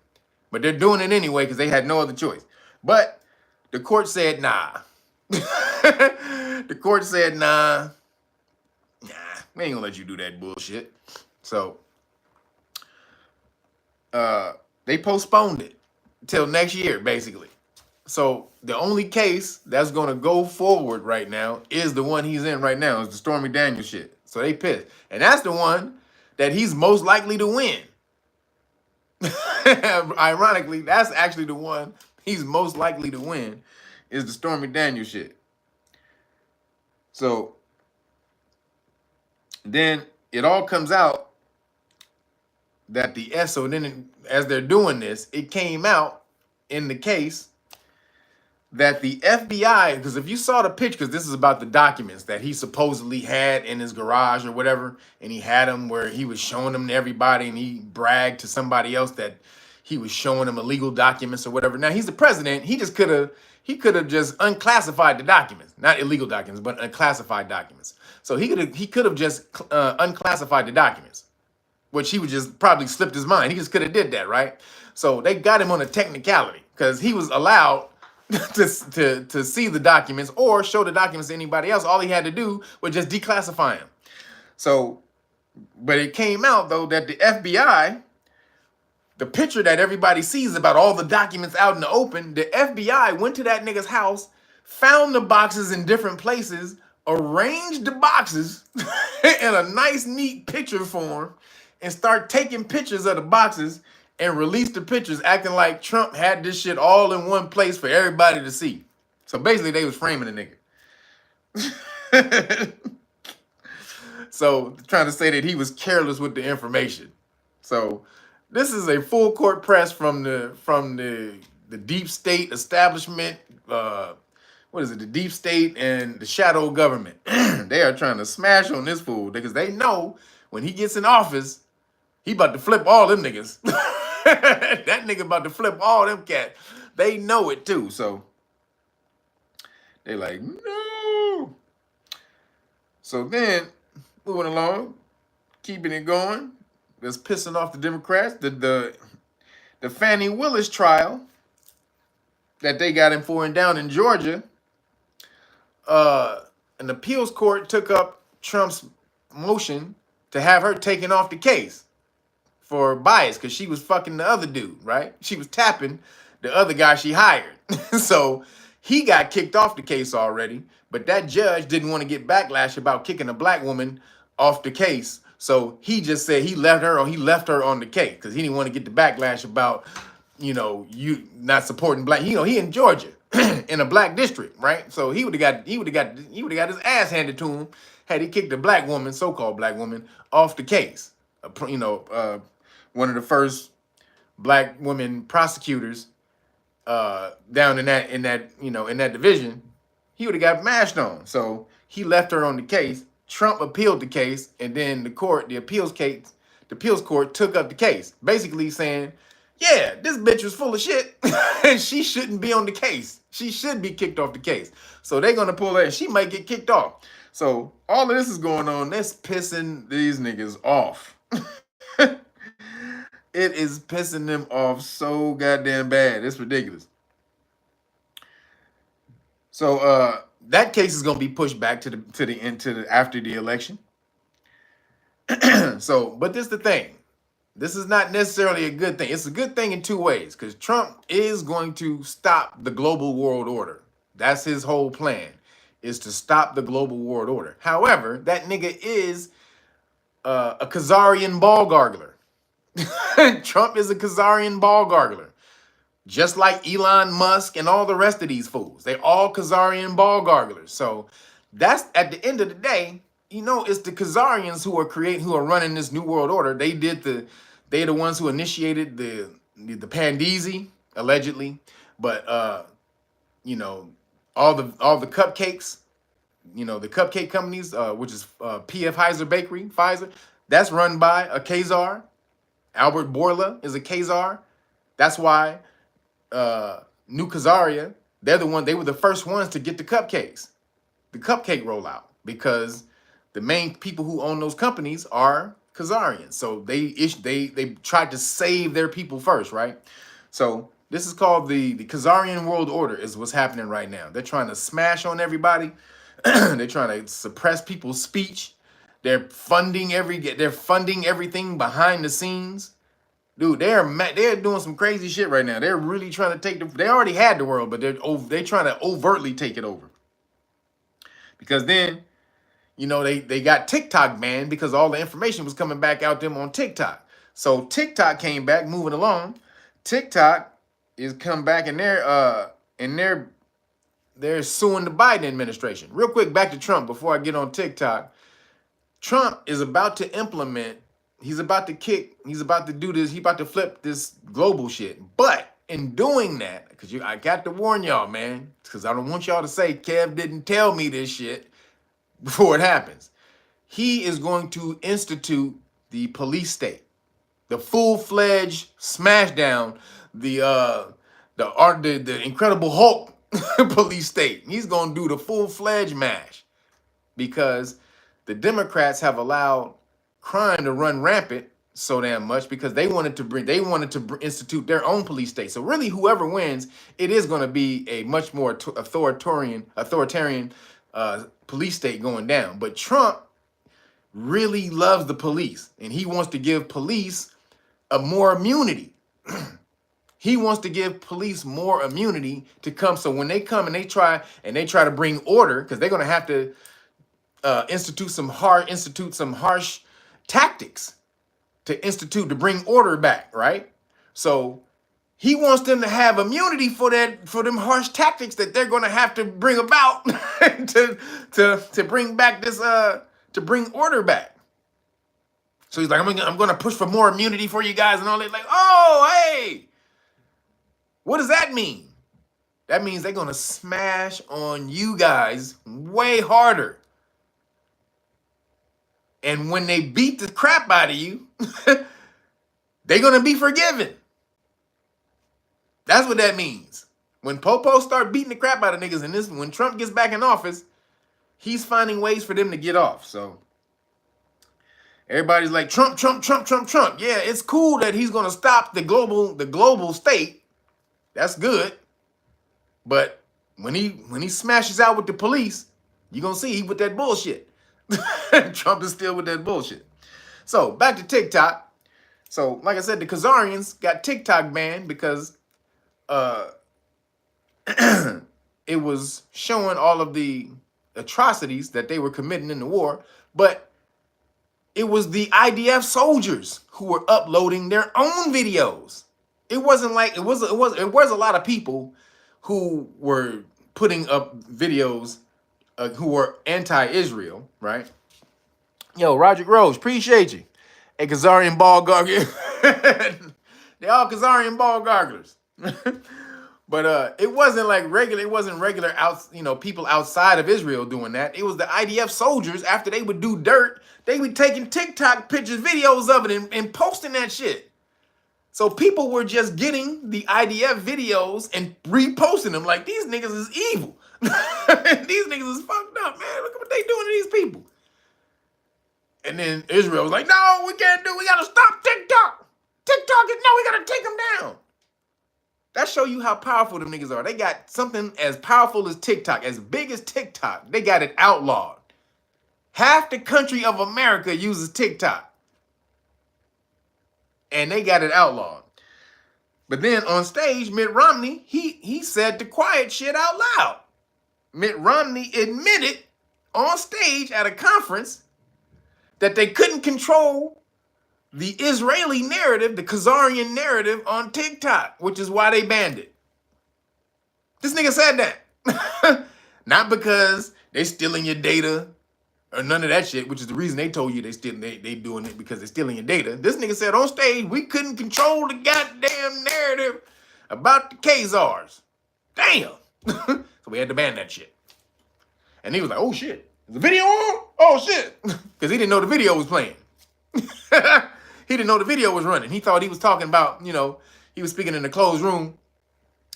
But they're doing it anyway because they had no other choice. But the court said, nah. The court said, nah, we ain't gonna let you do that bullshit. So they postponed it till next year, basically. So the only case that's gonna go forward right now is the one he's in right now, is the Stormy Daniels shit. So they pissed. And that's the one that he's most likely to win. Ironically, that's actually the one he's most likely to win, is the Stormy Daniels shit. So then it all comes out that as they're doing this, it came out in the case that the FBI, because if you saw the picture, because this is about the documents that he supposedly had in his garage or whatever, and he had them where he was showing them to everybody, and he bragged to somebody else that he was showing them illegal documents or whatever. Now, he's the president. He could have just unclassified the documents, not illegal documents, but unclassified documents. So he could have just unclassified the documents, which he would just probably slipped his mind. He just could have did that, right? So they got him on a technicality because he was allowed to see the documents or show the documents to anybody else. All he had to do was just declassify them. So, but it came out though that the FBI, the picture that everybody sees about all the documents out in the open, the FBI went to that nigga's house, found the boxes in different places, arranged the boxes in a nice, neat picture form, and start taking pictures of the boxes and released the pictures acting like Trump had this shit all in one place for everybody to see. So basically they was framing the nigga. So trying to say that he was careless with the information. So this is a full court press from the deep state establishment. What is it? The deep state and the shadow government. They are trying to smash on this fool because they know when he gets in office, he about to flip all them niggas. That nigga about to flip all them cats. They know it too. So they like, no. So then moving along, keeping it going. That's pissing off the Democrats. The Fannie Willis trial that they got him for down in Georgia. An appeals court took up Trump's motion to have her taken off the case for bias because she was fucking the other dude, right? She was tapping the other guy she hired. So he got kicked off the case already, but that judge didn't want to get backlash about kicking a black woman off the case. So he just said he left her on the case because he didn't want to get the backlash about, you not supporting black. He in Georgia. in a black district, right? So he would have got his ass handed to him had he kicked a black woman, so-called black woman, off the case. One of the first black women prosecutors down in that division, he would have got mashed on. So he left her on the case. Trump appealed the case, and then the appeals court took up the case, basically saying, yeah, this bitch was full of shit and she shouldn't be on the case. She should be kicked off the case. So they're gonna pull her and she might get kicked off. So all of this is going on. That's pissing these niggas off. It is pissing them off so goddamn bad. It's ridiculous. So that case is gonna be pushed back to the end after the election. So, but this is the thing. This is not necessarily a good thing. It's a good thing in two ways, because Trump is going to stop the global world order. That's his whole plan, is to stop the global world order. However, that nigga is a Kazarian ball gargler. Trump is a Kazarian ball gargler. Just like Elon Musk and all the rest of these fools. They all Kazarian ball garglers. So that's, at the end of the day, it's the Kazarians who are running this new world order. They're the ones who initiated the Pandeezy, allegedly. But all the cupcakes, the cupcake companies, which is Pfizer Bakery, Pfizer, that's run by a Khazar. Albert Bourla is a Khazar. That's why New Khazaria, they were the first ones to get the cupcake rollout, because the main people who own those companies are Kazarians. So they tried to save their people first, right? So this is called the Kazarian world order, is what's happening right now. They're trying to smash on everybody. They're trying to suppress people's speech. They're funding everything behind the scenes. Dude, they're doing some crazy shit right now. They're really trying to they already had the world, but they're trying to overtly take it over. Because then, they got TikTok banned because all the information was coming back out them on TikTok. So TikTok came back, moving along. TikTok is come back and they're suing the Biden administration. Real quick, back to Trump before I get on TikTok. Trump is about to implement, he's about to do this, he's about to flip this global shit. But in doing that, because I got to warn y'all, man, because I don't want y'all to say Kev didn't tell me this shit before it happens. He is going to institute the police state, the full-fledged smash down, the Incredible Hulk police state. He's going to do the full-fledged mash, because the Democrats have allowed crime to run rampant so damn much, because they wanted to institute their own police state. So really, whoever wins, it is going to be a much more authoritarian police state going down. But Trump really loves the police, and he wants to give police more immunity. He wants to give police more immunity to come. So when they come and they try to bring order, because they're going to have to institute some harsh tactics to bring order back, right? So he wants them to have immunity for them harsh tactics that they're going to have to bring about to bring back this to bring order back. So he's like, I'm going to push for more immunity for you guys and all that. Like, oh, hey, what does that mean? That means they're going to smash on you guys way harder. And when they beat the crap out of you, they're going to be forgiven. That's what that means. When Popo start beating the crap out of niggas, and when Trump gets back in office, he's finding ways for them to get off. So everybody's like, Trump. Yeah, it's cool that he's going to stop the global state. That's good. But when he smashes out with the police, you're going to see he with that bullshit. Trump is still with that bullshit. So back to TikTok. So like I said, the Kazarians got TikTok banned because it was showing all of the atrocities that they were committing in the war, but it was the IDF soldiers who were uploading their own videos. It wasn't like it was a lot of people who were putting up videos who were anti-Israel, right? Yo, Roger Rose, appreciate you. A Kazarian ball gargler. They all Kazarian ball garglers. But it wasn't like regular, it wasn't regular people outside of Israel doing that. It was the IDF soldiers. After they would do dirt, they would taking TikTok pictures, videos of it, and posting that shit. So people were just getting the IDF videos and reposting them like, these niggas is evil. These niggas is fucked up, man. Look at what they doing to these people. And then Israel was like, no, we gotta stop TikTok. We gotta take them down. That show you how powerful them niggas are. They got something as powerful as TikTok, as big as TikTok. They got it outlawed. Half the country of America uses TikTok. And they got it outlawed. But then on stage, Mitt Romney, he said the quiet shit out loud. Mitt Romney admitted on stage at a conference that they couldn't control the Israeli narrative, the Kazarian narrative on TikTok, which is why they banned it. This nigga said that. Not because they stealing your data or none of that shit, which is the reason they told you they doing it because they're stealing your data. This nigga said on stage, we couldn't control the goddamn narrative about the Khazars. Damn. So we had to ban that shit. And he was like, oh shit, is the video on? Oh shit. Because he didn't know the video was playing. He didn't know the video was running. He thought he was talking about, he was speaking in a closed room.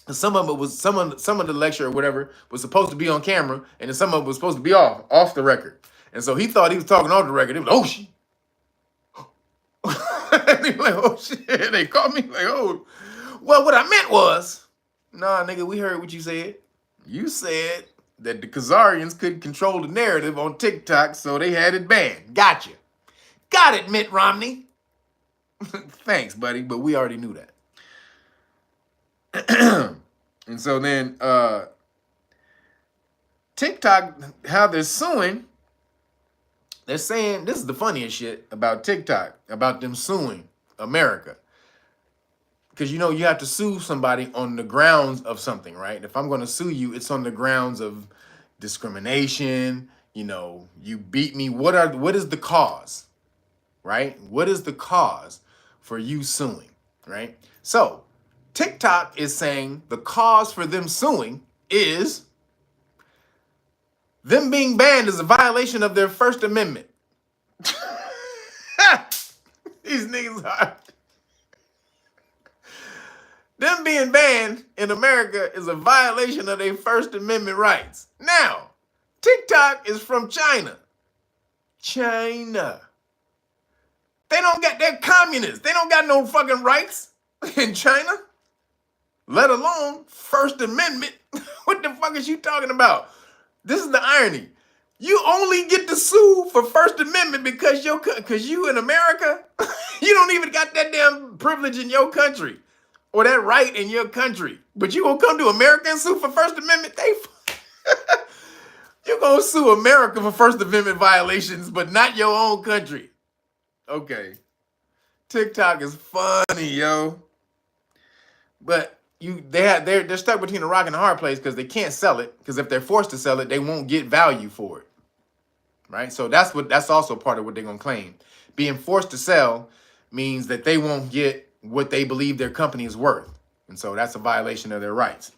Some of it was some of the lecture or whatever was supposed to be on camera, and then some of it was supposed to be off the record. And so he thought he was talking off the record. He was like, oh shit. And he was like, oh shit. They caught me like, oh. Well, what I meant was, nah, nigga, we heard what you said. You said that the Kazarians couldn't control the narrative on TikTok, so they had it banned. Gotcha. Got it, Mitt Romney. Thanks, buddy, but we already knew that. And so then TikTok, how they're suing, they're saying, this is the funniest shit about TikTok, about them suing America. Because, you have to sue somebody on the grounds of something, right? If I'm going to sue you, it's on the grounds of discrimination. You beat me. What is the cause, right? What is the cause for you suing, right? So TikTok is saying the cause for them suing is them being banned is a violation of their First Amendment. These niggas are. Them being banned in America is a violation of their First Amendment rights. Now, TikTok is from China. China. They're communists. They don't got no fucking rights in China, let alone First Amendment. What the fuck is you talking about? This is the irony. You only get to sue for First Amendment because you in America, you don't even got that damn privilege in your country or that right in your country. But you gonna come to America and sue for First Amendment? You gonna sue America for First Amendment violations, but not your own country. Okay. TikTok is funny, yo. But they're stuck between a rock and a hard place because they can't sell it. Because if they're forced to sell it, they won't get value for it. Right? So that's also part of what they're gonna claim. Being forced to sell means that they won't get what they believe their company is worth. And so that's a violation of their rights.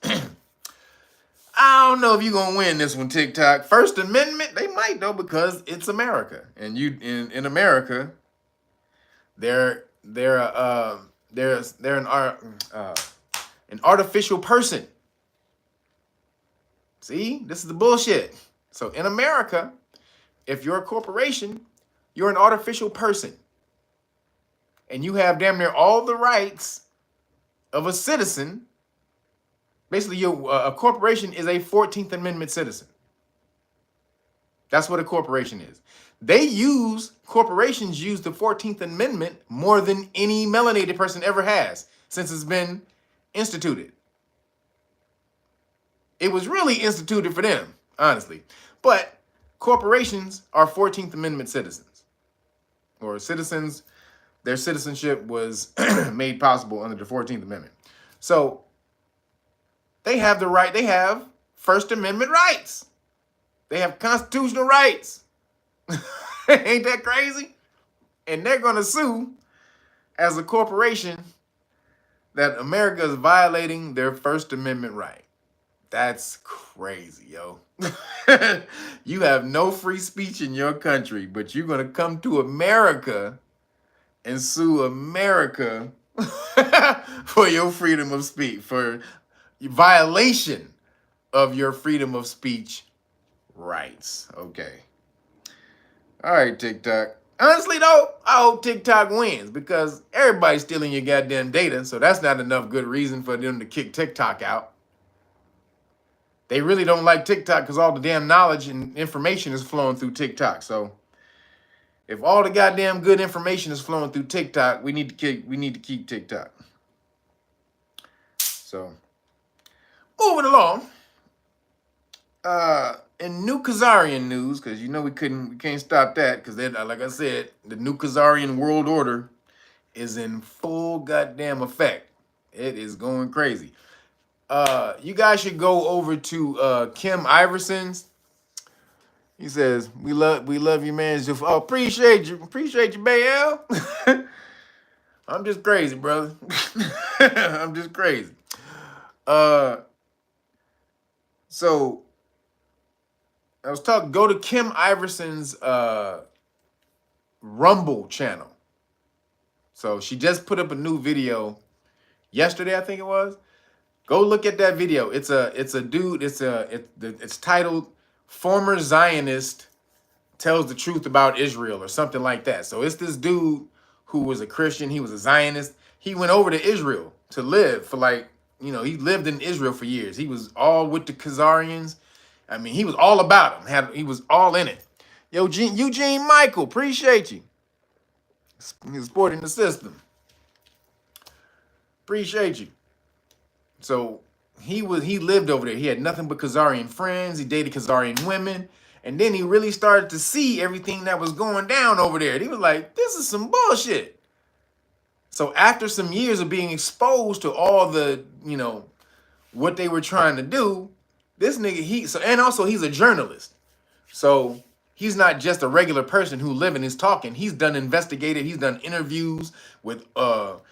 I don't know if you're gonna win this one, TikTok. First Amendment, they might though, because it's America. And in America, they're an artificial person. See, this is the bullshit. So in America, if you're a corporation, you're an artificial person. And you have damn near all the rights of a citizen. Basically, a corporation is a 14th Amendment citizen. That's what a corporation is. Corporations use the 14th Amendment more than any melanated person ever has since it's been instituted. It was really instituted for them, honestly. But corporations are 14th Amendment citizens. Or citizens, their citizenship was made possible under the 14th Amendment. So they have the right, they have First Amendment rights. They have constitutional rights. Ain't that crazy? And they're going to sue as a corporation that America is violating their First Amendment right. That's crazy, yo. You have no free speech in your country, but you're going to come to America and sue America for your freedom of speech, for violation of your freedom of speech rights. Okay. All right, TikTok. Honestly, though, I hope TikTok wins because everybody's stealing your goddamn data, so that's not enough good reason for them to kick TikTok out. They really don't like TikTok because all the damn knowledge and information is flowing through TikTok. So if all the goddamn good information is flowing through TikTok, we need to keep TikTok. So moving along. In new Kazarian news, because you know we can't stop that, because like I said, the new Kazarian world order is in full goddamn effect. It is going crazy. You guys should go over to Kim Iverson's. He says, we love you, man. Oh, appreciate you, Bael. I'm just crazy, brother. I'm just crazy. So I was talking, go to Kim Iverson's Rumble channel. So she just put up a new video yesterday, I think it was. Go look at that video. It's a dude, it's titled Former Zionist Tells the Truth About Israel or something like that. So it's this dude who was a Christian, he was a Zionist. He went over to Israel to live for he lived in Israel for years. He was all with the Kazarians. I mean, he was all about them. He was all in it. Yo, Eugene Michael, appreciate you. He's supporting the system. Appreciate you. So he lived over there. He had nothing but Kazarian friends. He dated Kazarian women. And then he really started to see everything that was going down over there. And he was like, this is some bullshit. So after some years of being exposed to all the, what they were trying to do, this nigga, and also he's a journalist. So he's not just a regular person who living is talking. He's done he's done interviews with the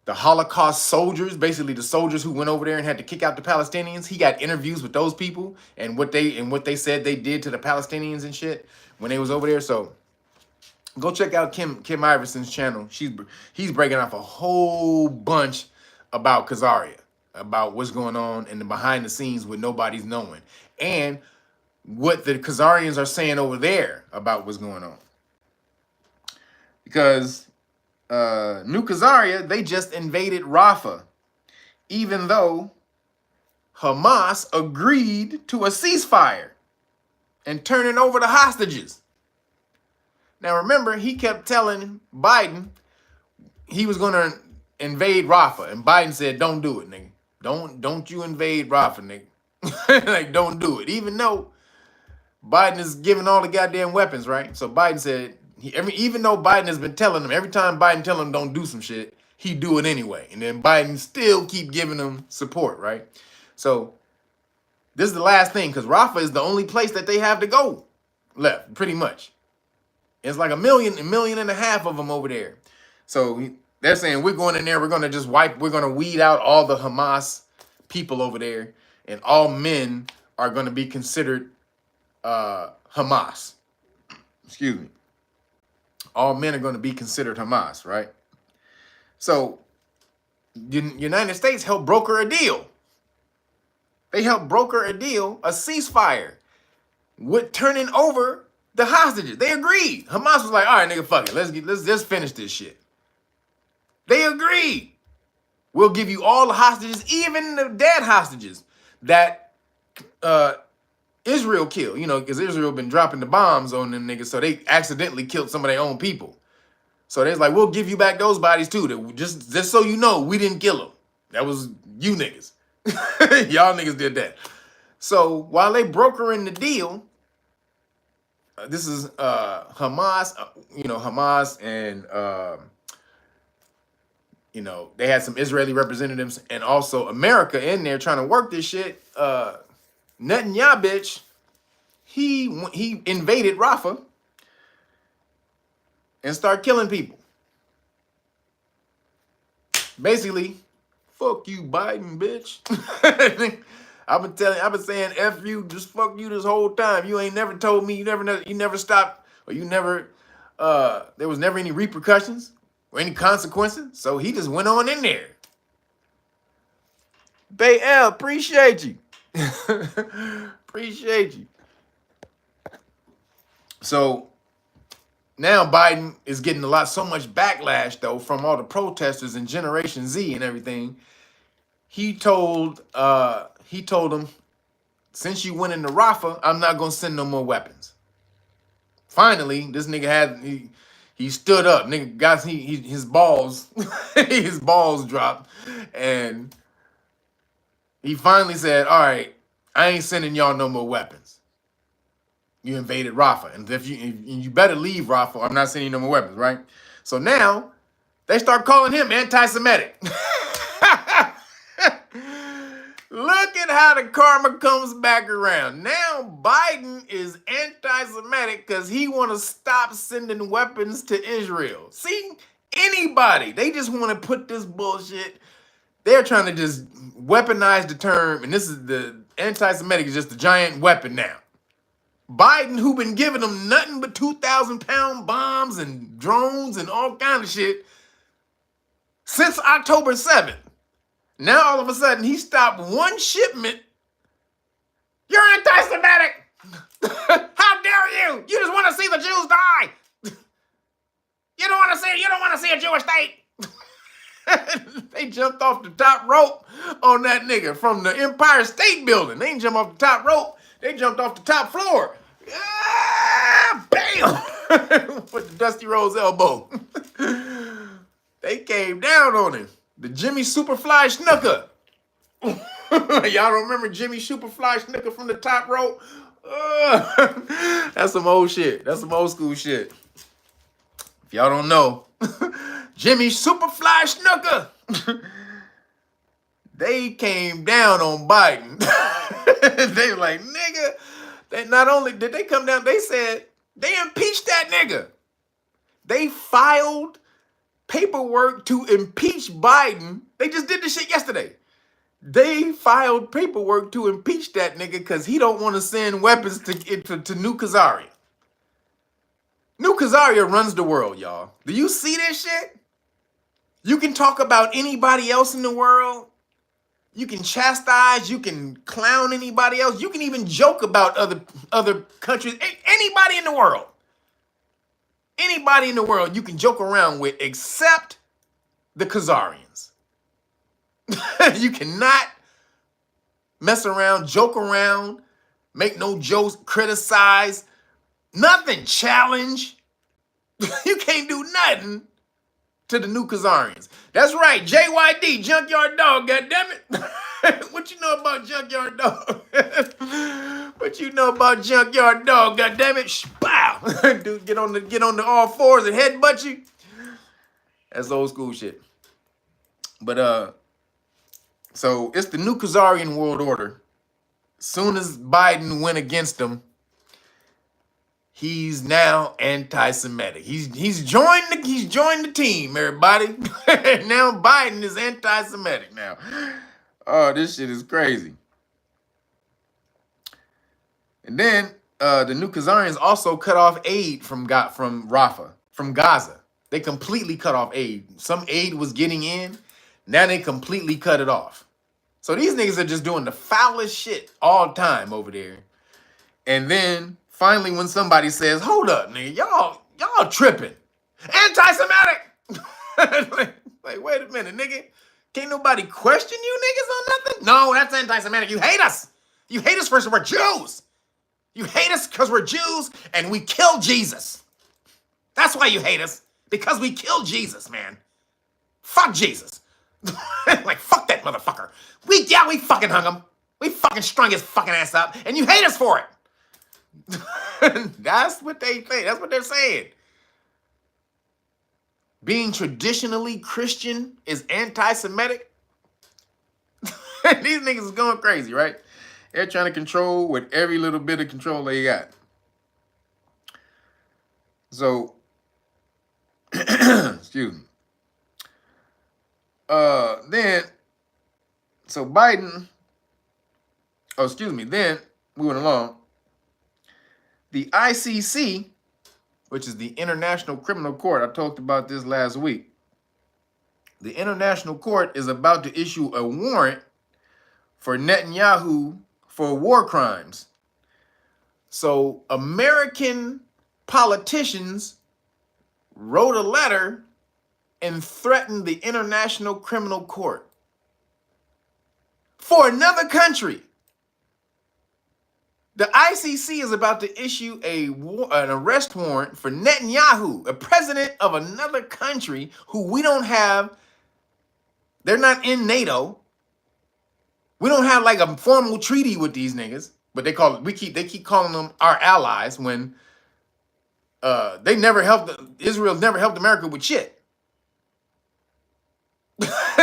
Holocaust soldiers, basically the soldiers who went over there and had to kick out the Palestinians. He got interviews with those people and what they said they did to the Palestinians and shit when they was over there. So go check out Kim Iverson's channel. He's breaking off a whole bunch about Khazaria, about what's going on in the behind the scenes with nobody's knowing, and what the Khazarians are saying over there about what's going on. Because New Khazaria, they just invaded Rafah, even though Hamas agreed to a ceasefire and turning over the hostages. Now remember, he kept telling Biden he was going to invade Rafah, and Biden said, "Don't do it, nigga. Don't you invade Rafah, nigga. Like, don't do it." Even though Biden is giving all the goddamn weapons, right? So Biden said, even though Biden has been telling him, every time Biden tell him don't do some shit, he do it anyway. And then Biden still keep giving him support, right? So this is the last thing, because Rafah is the only place that they have to go left, pretty much. It's like a million and a half of them over there. So they're saying, we're going in there, we're going to weed out all the Hamas people over there, and all men are going to be considered Hamas. Excuse me. All men are going to be considered Hamas, right? So the United States helped broker a deal. They helped broker a deal, a ceasefire, with turning over the hostages. They agreed. Hamas was like, all right, nigga, fuck it. Let's just finish this shit. They agreed. We'll give you all the hostages, even the dead hostages that Israel killed, because Israel been dropping the bombs on them niggas, so they accidentally killed some of their own people. So they're like, we'll give you back those bodies too. Just so you know, we didn't kill them. That was you niggas. Y'all niggas did that. So while they brokering the deal, this is Hamas, Hamas and you know, they had some Israeli representatives and also America in there trying to work this shit. Netanyahu, bitch, he invaded Rafah and started killing people. Basically, fuck you, Biden, bitch. I've been saying F you, just fuck you this whole time. You ain't never told me, you never stopped, or you never, there was never any repercussions or any consequences. So he just went on in there. Bay L, appreciate you. Appreciate you. So now Biden is getting so much backlash though from all the protesters and Generation Z and everything. He told them, since you went into Rafah, I'm not gonna send no more weapons. Finally, this nigga he stood up. Nigga got his balls his balls dropped, and he finally said, all right, I ain't sending y'all no more weapons. You invaded Rafah, and if you better leave Rafah, I'm not sending you no more weapons, right? So now they start calling him anti-Semitic. Look at how the karma comes back around. Now Biden is anti-Semitic because he want to stop sending weapons to Israel. See, anybody, they just want to put this bullshit. They're trying to just weaponize the term, and this is the anti-Semitic is just a giant weapon now. Biden, who been giving them nothing but 2,000-pound bombs and drones and all kind of shit since October 7th. Now all of a sudden he stopped one shipment. You're anti-Semitic. How dare you? You just want to see the Jews die. You don't want to see a Jewish state. They jumped off the top rope on that nigga from the Empire State Building. They didn't jump off the top rope. They jumped off the top floor. Ah, bam! With the Dusty Rose elbow. They came down on him. The Jimmy Superfly Snooker. Y'all don't remember Jimmy Superfly Snooker from the top rope? That's some old shit. That's some old school shit. If y'all don't know, Jimmy Superfly Snooker. They came down on Biden. They were like, nigga, they not only did they come down, they said they impeached that nigga. They filed paperwork to impeach Biden. They just did this shit yesterday. They filed paperwork to impeach that nigga because he don't want to send weapons to New Kazarian. New Kazarian runs the world, y'all. Do you see this shit? You can talk about anybody else in the world. You can chastise, you can clown anybody else. You can even joke about other countries. Anybody in the world. Anybody in the world you can joke around with except the Kazarians. You cannot mess around, joke around, make no jokes, criticize, nothing, challenge. You can't do nothing to the New Kazarians. That's right, JYD, Junkyard Dog, goddammit. What you know about Junkyard Dog? What you know about Junkyard Dog, goddammit? Wow. Dude, get on the all fours and headbutt you. That's old school shit. But so it's the New Kazarian world order. Soon as Biden went against them, he's now anti-Semitic. He's joined the team, everybody. Now Biden is anti-Semitic now. Oh, this shit is crazy. And then the New Kazarians also cut off aid from Rafah, from Gaza. They completely cut off aid. Some aid was getting in. Now they completely cut it off. So these niggas are just doing the foulest shit all the time over there. And then finally when somebody says, hold up, nigga, y'all tripping. Anti-Semitic. like, wait a minute, nigga. Can't nobody question you niggas on nothing? No, that's anti-Semitic. You hate us. You hate us because we're Jews. You hate us because we're Jews and we killed Jesus. That's why you hate us. Because we killed Jesus, man. Fuck Jesus. Like, fuck that motherfucker. We fucking hung him. We fucking strung his fucking ass up. And you hate us for it. That's what they think. That's what they're saying. being traditionally Christian is anti-Semitic. These niggas is going crazy, right? They're trying to control with every little bit of control they got. So, excuse me. So Biden, then moving along, the ICC, which is the International Criminal Court, I talked about this last week. The International Court is about to issue a warrant for Netanyahu for war crimes. So American politicians wrote a letter and threatened the International Criminal Court for another country. The ICC is about to issue an arrest warrant for Netanyahu, a president of another country who we don't have. They're not in NATO. We don't have like a formal treaty with these niggas, but they keep calling them our allies when Israel's never helped America with shit.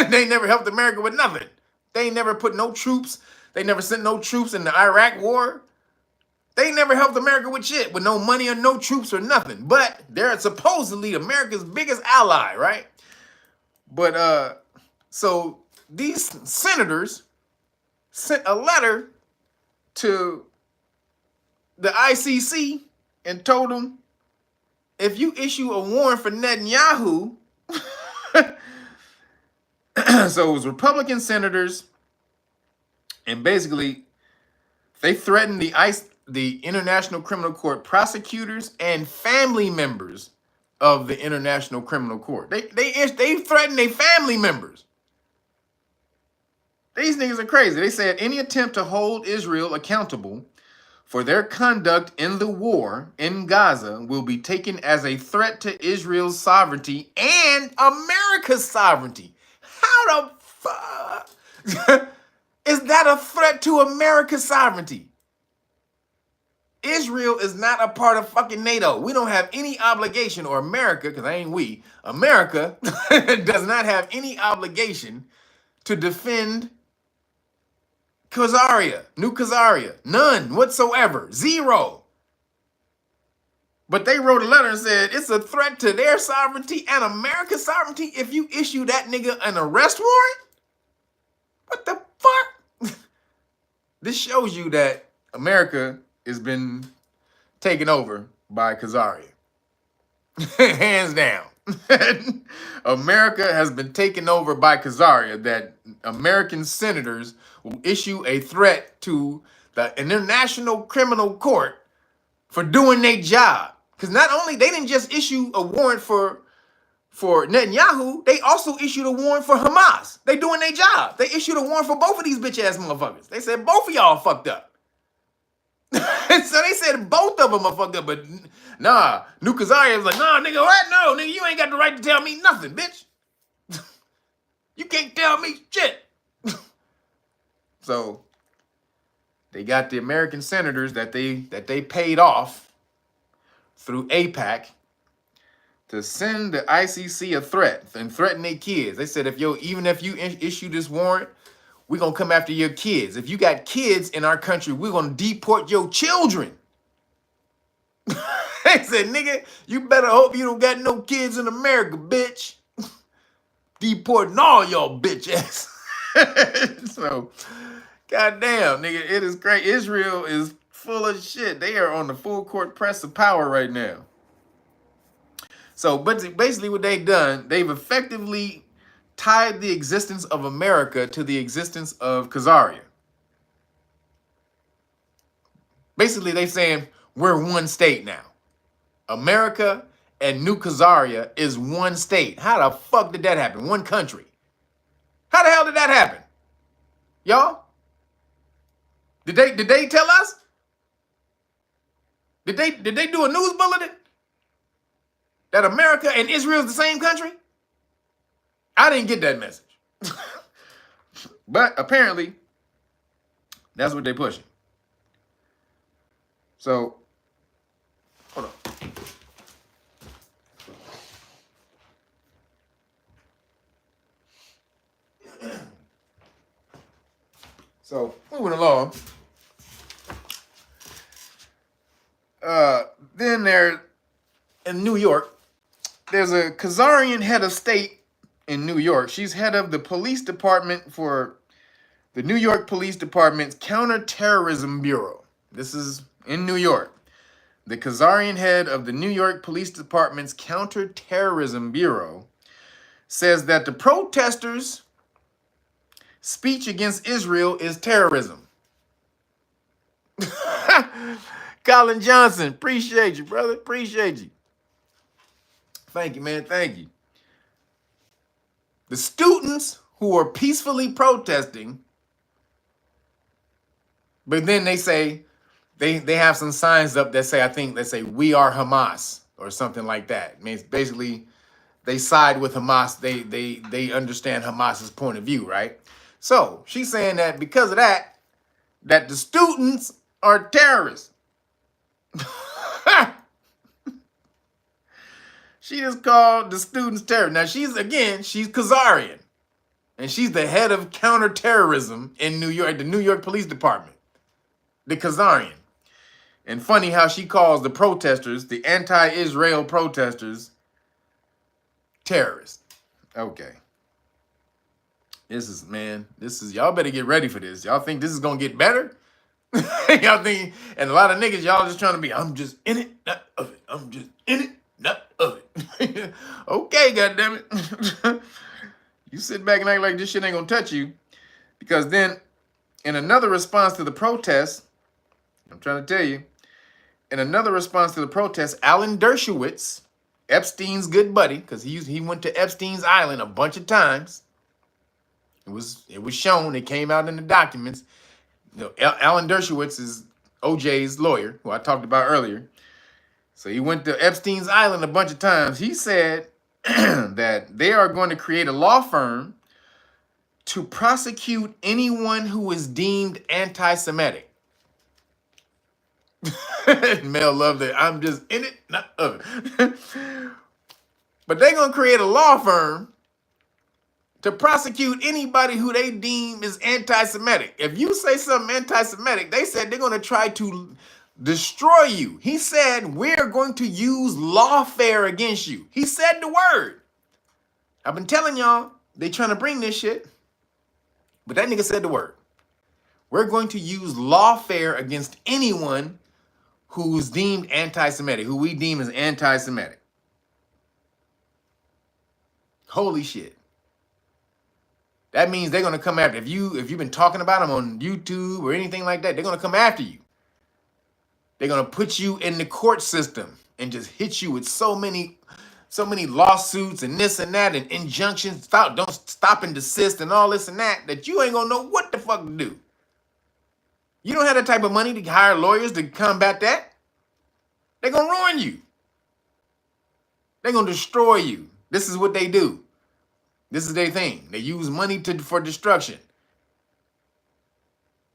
They never helped America with nothing. They never put no troops. They never sent no troops in the Iraq war. They never helped America with shit, with no money or no troops or nothing. But they're supposedly America's biggest ally, right? But so these senators sent a letter to the ICC and told them, if you issue a warrant for Netanyahu, so it was Republican senators, and basically they threatened the International Criminal Court prosecutors and family members of the International Criminal Court. They threatened their family members. These niggas are crazy. They said any attempt to hold Israel accountable for their conduct in the war in Gaza will be taken as a threat to Israel's sovereignty and America's sovereignty. How the fuck is that a threat to America's sovereignty? Israel is not a part of fucking NATO. We don't have any obligation, or America, because I ain't we, America does not have any obligation to defend Kazarian, New Kazarian. None whatsoever. Zero. But they wrote a letter and said it's a threat to their sovereignty and America's sovereignty if you issue that nigga an arrest warrant? What the fuck? This shows you that America has been taken over by Kazarian. Hands down. America has been taken over by Kazarian, that American senators will issue a threat to the International Criminal Court for doing their job. Because not only they didn't just issue a warrant for Netanyahu, they also issued a warrant for Hamas. They doing their job. They issued a warrant for both of these bitch ass motherfuckers. They said both of y'all fucked up. So they said both of them are fucked up, but nah, New Kazarian was like, nah, nigga, what? No, nigga, you ain't got the right to tell me nothing, bitch. You can't tell me shit. So they got the American senators that they paid off through AIPAC to send the ICC a threat and threaten their kids. They said, even if you issue this warrant, we're going to come after your kids. If you got kids in our country, we're going to deport your children. They said, nigga, you better hope you don't got no kids in America, bitch. Deporting all y'all bitch ass. So, goddamn, nigga, it is great. Israel is full of shit. They are on the full court press of power right now. So, but basically what they've done, they've effectively tied the existence of America to the existence of Kazarian. Basically, they're saying we're one state now. America and New Kazarian is one state. How the fuck did that happen? One country. How the hell did that happen? Y'all? Did they tell us? Did they do a news bulletin that America and Israel is the same country? I didn't get that message. But apparently, that's what they're pushing. So, hold on. So moving along. Then there in New York, there's a Kazarian head of state in New York. She's head of the police department for the New York Police Department's Counterterrorism Bureau. This is in New York. The Kazarian head of the New York Police Department's Counterterrorism Bureau says that the protesters' speech against Israel is terrorism. Colin Johnson, appreciate you, brother. Appreciate you. Thank you, man. Thank you. The students who are peacefully protesting, but then they say, they have some signs up that say, I think they say, we are Hamas or something like that. I mean, it's basically, they side with Hamas. They understand Hamas's point of view, right? So she's saying that because of that, that the students are terrorists. She just called the students terrorists. Now she's Kazarian, and she's the head of counterterrorism in New York, the New York Police Department, the Kazarian. And funny how she calls the protesters, the anti-Israel protesters, terrorists. Okay. This is, y'all better get ready for this. Y'all think this is going to get better? Y'all think, and a lot of niggas, y'all just trying to be, I'm just in it, not of it. I'm just in it, not of it. Okay, goddammit. You sit back and act like this shit ain't going to touch you. Because then, in another response to the protest, I'm trying to tell you, in another response to the protest, Alan Dershowitz, Epstein's good buddy, because he went to Epstein's Island a bunch of times. It was shown. It came out in the documents. You know, Alan Dershowitz is OJ's lawyer, who I talked about earlier. So he went to Epstein's Island a bunch of times. He said that they are going to create a law firm to prosecute anyone who is deemed anti-Semitic. Mel loved it. I'm just in it, not of it. But they're going to create a law firm to prosecute anybody who they deem is anti-Semitic. If you say something anti-Semitic, they said they're going to try to destroy you. He said, we're going to use lawfare against you. He said the word. I've been telling y'all, they trying to bring this shit. But that nigga said the word. We're going to use lawfare against anyone who's deemed anti-Semitic, who we deem as anti-Semitic. Holy shit. That means they're going to come after, if you've been talking about them on YouTube or anything like that, they're going to come after you. They're going to put you in the court system and just hit you with so many lawsuits and this and that and injunctions, don't stop and desist and all this and that you ain't going to know what the fuck to do. You don't have that type of money to hire lawyers to combat that. They're going to ruin you. They're going to destroy you. This is what they do. This is their thing. They use money for destruction.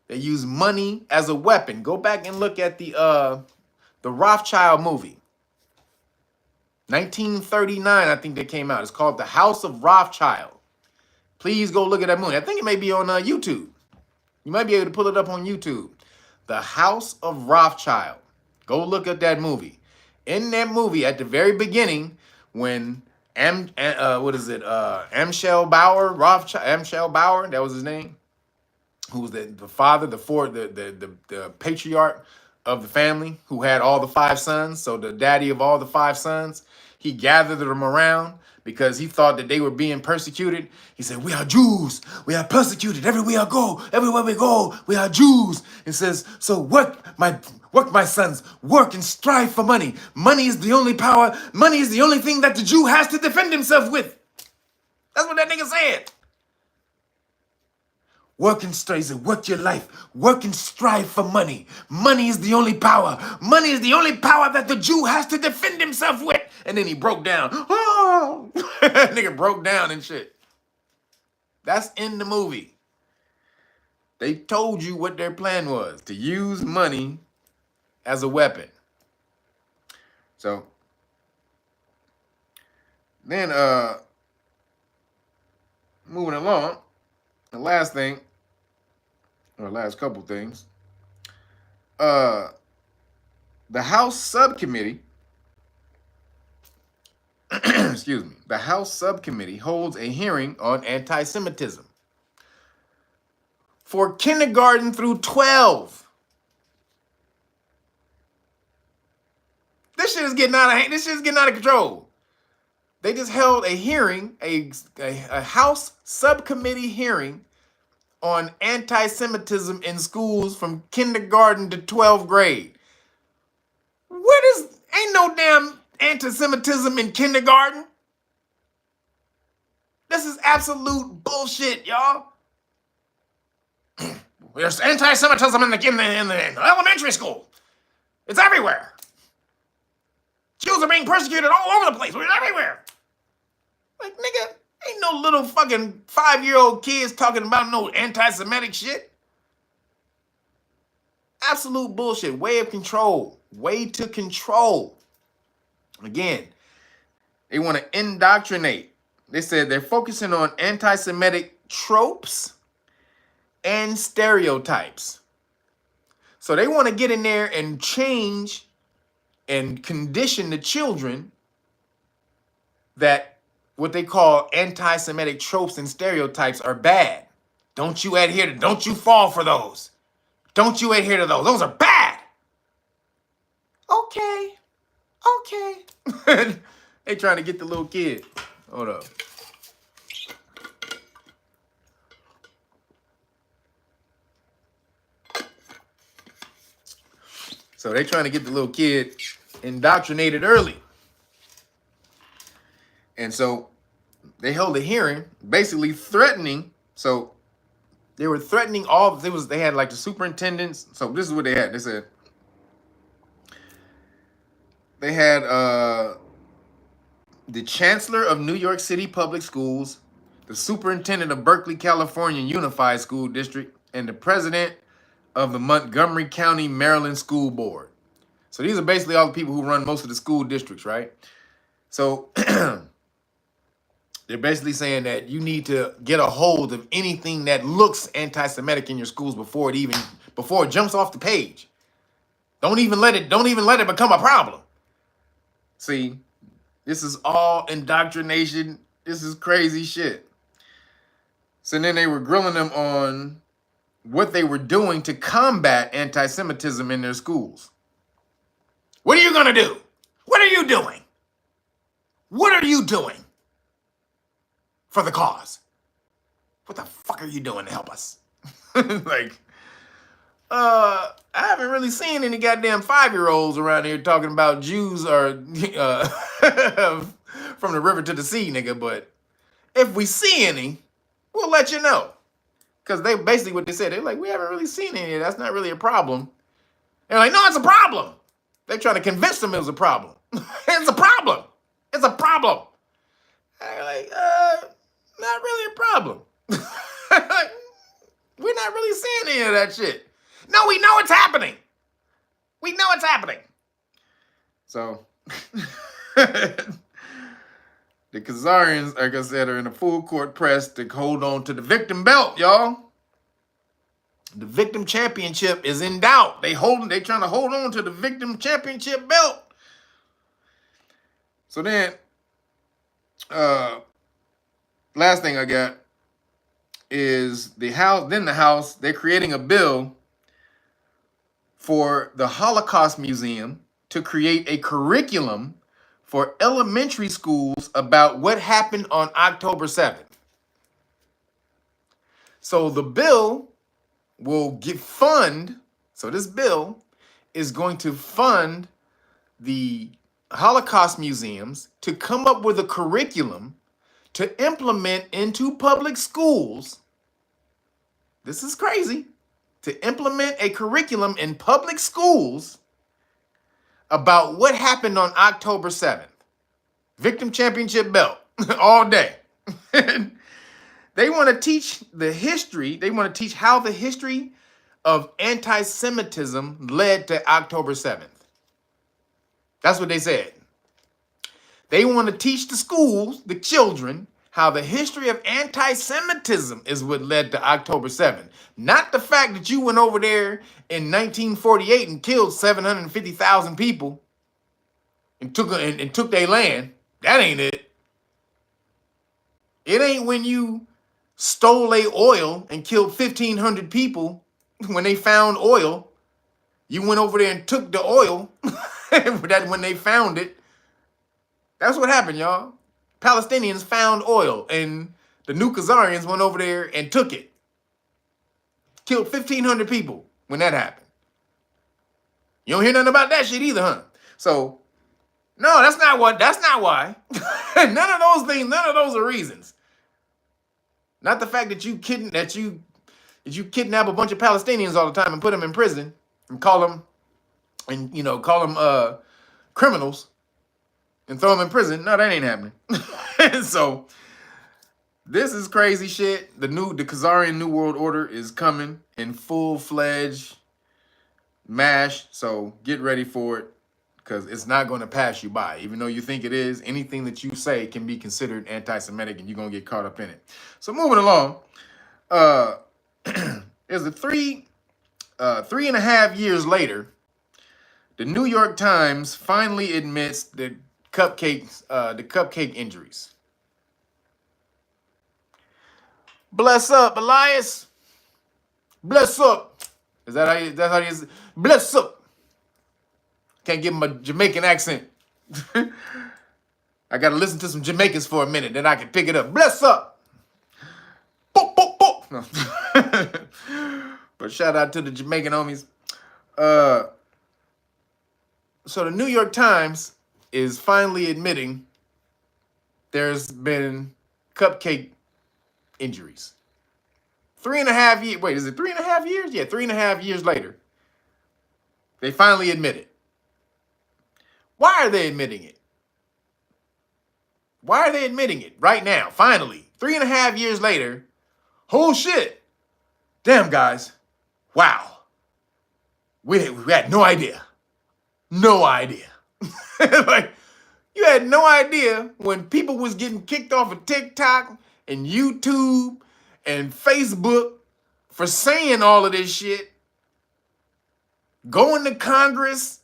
They use money as a weapon. Go back and look at the Rothschild movie. 1939, I think they came out. It's called The House of Rothschild. Please go look at that movie. I think it may be on YouTube. You might be able to pull it up on YouTube. The House of Rothschild. Go look at that movie. In that movie, at the very beginning, when Amschel Bauer, Amschel Bauer, that was his name, who was the father, the patriarch of the family, who had all the 5 sons, so the daddy of all the 5 sons, he gathered them around because he thought that they were being persecuted. He said, we are Jews. We are persecuted. Everywhere we go, we are Jews. He says, so work, my sons, work and strive for money. Money is the only power. Money is the only thing that the Jew has to defend himself with. That's what that nigga said. Work and strive. He said, work your life. Work and strive for money. Money is the only power. Money is the only power that the Jew has to defend himself with. And then he broke down. Oh, nigga broke down and shit. That's in the movie. They told you what their plan was, to use money as a weapon. So then moving along, the last thing, or last couple things. The House subcommittee, excuse me, the House subcommittee holds a hearing on anti-Semitism for kindergarten through 12. This shit is getting out of hand. This shit is getting out of control. They just held a hearing, a House subcommittee hearing on anti-Semitism in schools from kindergarten to 12th grade. Ain't no damn anti-Semitism in kindergarten. This is absolute bullshit, y'all. There's anti-Semitism in the elementary school. It's everywhere. Jews are being persecuted all over the place. We're everywhere. Like, nigga, ain't no little fucking 5-year-old kids talking about no anti-Semitic shit. Absolute bullshit. Way of control. Way to control. Again, they want to indoctrinate. They said they're focusing on anti-Semitic tropes and stereotypes. So they want to get in there and change and condition the children that what they call anti-Semitic tropes and stereotypes are bad. Don't you fall for those. Don't you adhere to those. Those are bad. Okay. They trying to get the little kid. Hold up. So they trying to get the little kid indoctrinated early. And so they held a hearing basically threatening. So they were threatening they had like the superintendents. So this is what they had. They said they had the chancellor of New York City Public Schools, the superintendent of Berkeley, California Unified School District, and the president of the Montgomery County, Maryland School Board. So these are basically all the people who run most of the school districts, right? So they're basically saying that you need to get a hold of anything that looks anti-Semitic in your schools before it jumps off the page. Don't even let it become a problem. See, this is all indoctrination. This is crazy shit. So then they were grilling them on what they were doing to combat anti-Semitism in their schools. What are you gonna do? What are you doing? What are you doing for the cause? What the fuck are you doing to help us? Like, I haven't really seen any goddamn 5-year-olds around here talking about Jews or from the river to the sea, nigga. But if we see any, we'll let you know. Because they basically what they said, they're like, we haven't really seen any. That's not really a problem. They're like, no, it's a problem. They're trying to convince them it was a problem. It's a problem. It's a problem. They're like, not really a problem. We're not really seeing any of that shit. No, we know it's happening. We know it's happening. So, the Kazarians, like I said, are in a full court press to hold on to the victim belt, y'all. The victim championship is in doubt. They trying to hold on to the victim championship belt. So then, last thing I got is the House, they're creating a bill for the Holocaust Museum to create a curriculum for elementary schools about what happened on October 7th. So the bill will so this bill is going to fund the Holocaust museums to come up with a curriculum to implement into public schools. This is crazy. To implement a curriculum in public schools about what happened on October 7th. Victim championship belt all day. They want to teach the history. They want to teach how the history of anti-Semitism led to October 7th. That's what they said. They want to teach the schools, the children, how the history of anti-Semitism is what led to October 7th. Not the fact that you went over there in 1948 and killed 750,000 people and took their land. That ain't it. It ain't when you stole their oil and killed 1,500 people when they found oil. You went over there and took the oil that when they found it. That's what happened, y'all. Palestinians found oil, and the new Kazarians went over there and took it. Killed 1,500 people when that happened. You don't hear nothing about that shit either, huh? So, no, that's not why. None of those things, none of those are reasons. Not the fact that you kidnap a bunch of Palestinians all the time and put them in prison and call them criminals and throw them in prison. No, that ain't happening. So this is crazy shit. The Kazarian New World Order is coming in full-fledged mash. So get ready for it, because it's not going to pass you by. Even though you think it is, anything that you say can be considered anti-Semitic, and you're going to get caught up in it. So moving along, there's a 3.5 years later, the New York Times finally admits the cupcake injuries. Bless up, Elias. Bless up. That's how you bless up. Can't give him a Jamaican accent. I got to listen to some Jamaicans for a minute, then I can pick it up. Bless up. Boop, boop, boop. No. But shout out to the Jamaican homies. So the New York Times is finally admitting there's been cupcake injuries. 3.5 years. Wait, is it 3.5 years? Yeah, 3.5 years later. They finally admit it. Why are they admitting it? Why are they admitting it right now? Finally, 3.5 years later. Oh shit. Damn, guys. Wow. We had no idea. No idea. Like, you had no idea when people was getting kicked off of TikTok and YouTube and Facebook for saying all of this shit, going to Congress,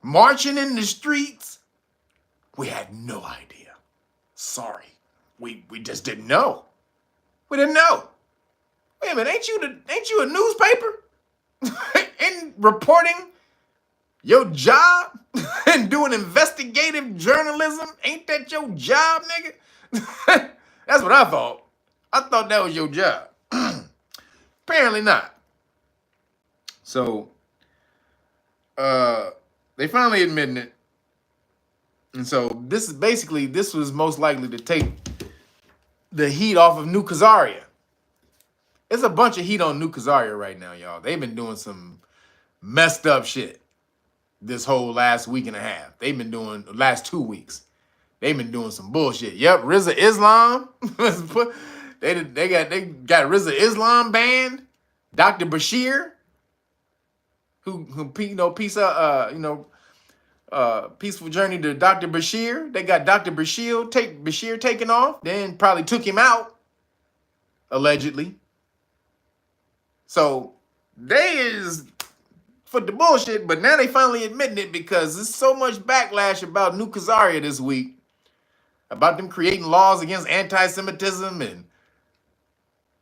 marching in the streets. We had no idea. Sorry. We just didn't know. We didn't know. Wait a minute, ain't you a newspaper? And reporting your job and doing investigative journalism? Ain't that your job, nigga? That's what I thought. I thought that was your job. Apparently not. So, they finally admitting it. And so this was most likely to take the heat off of New Kazaria. There's a bunch of heat on New Kazaria right now, y'all. They've been doing some messed up shit this whole last week and a half. They've been doing the last 2 weeks. They've been doing some bullshit. Yep, Rizza Islam. they got Rizza Islam banned. Dr. Bashir, who peaceful journey to Dr. Bashir. They got Dr. Bashir taken off. Then probably took him out, allegedly. So they is for the bullshit, but now they finally admitting it because there's so much backlash about New Kazaria this week, about them creating laws against anti-Semitism and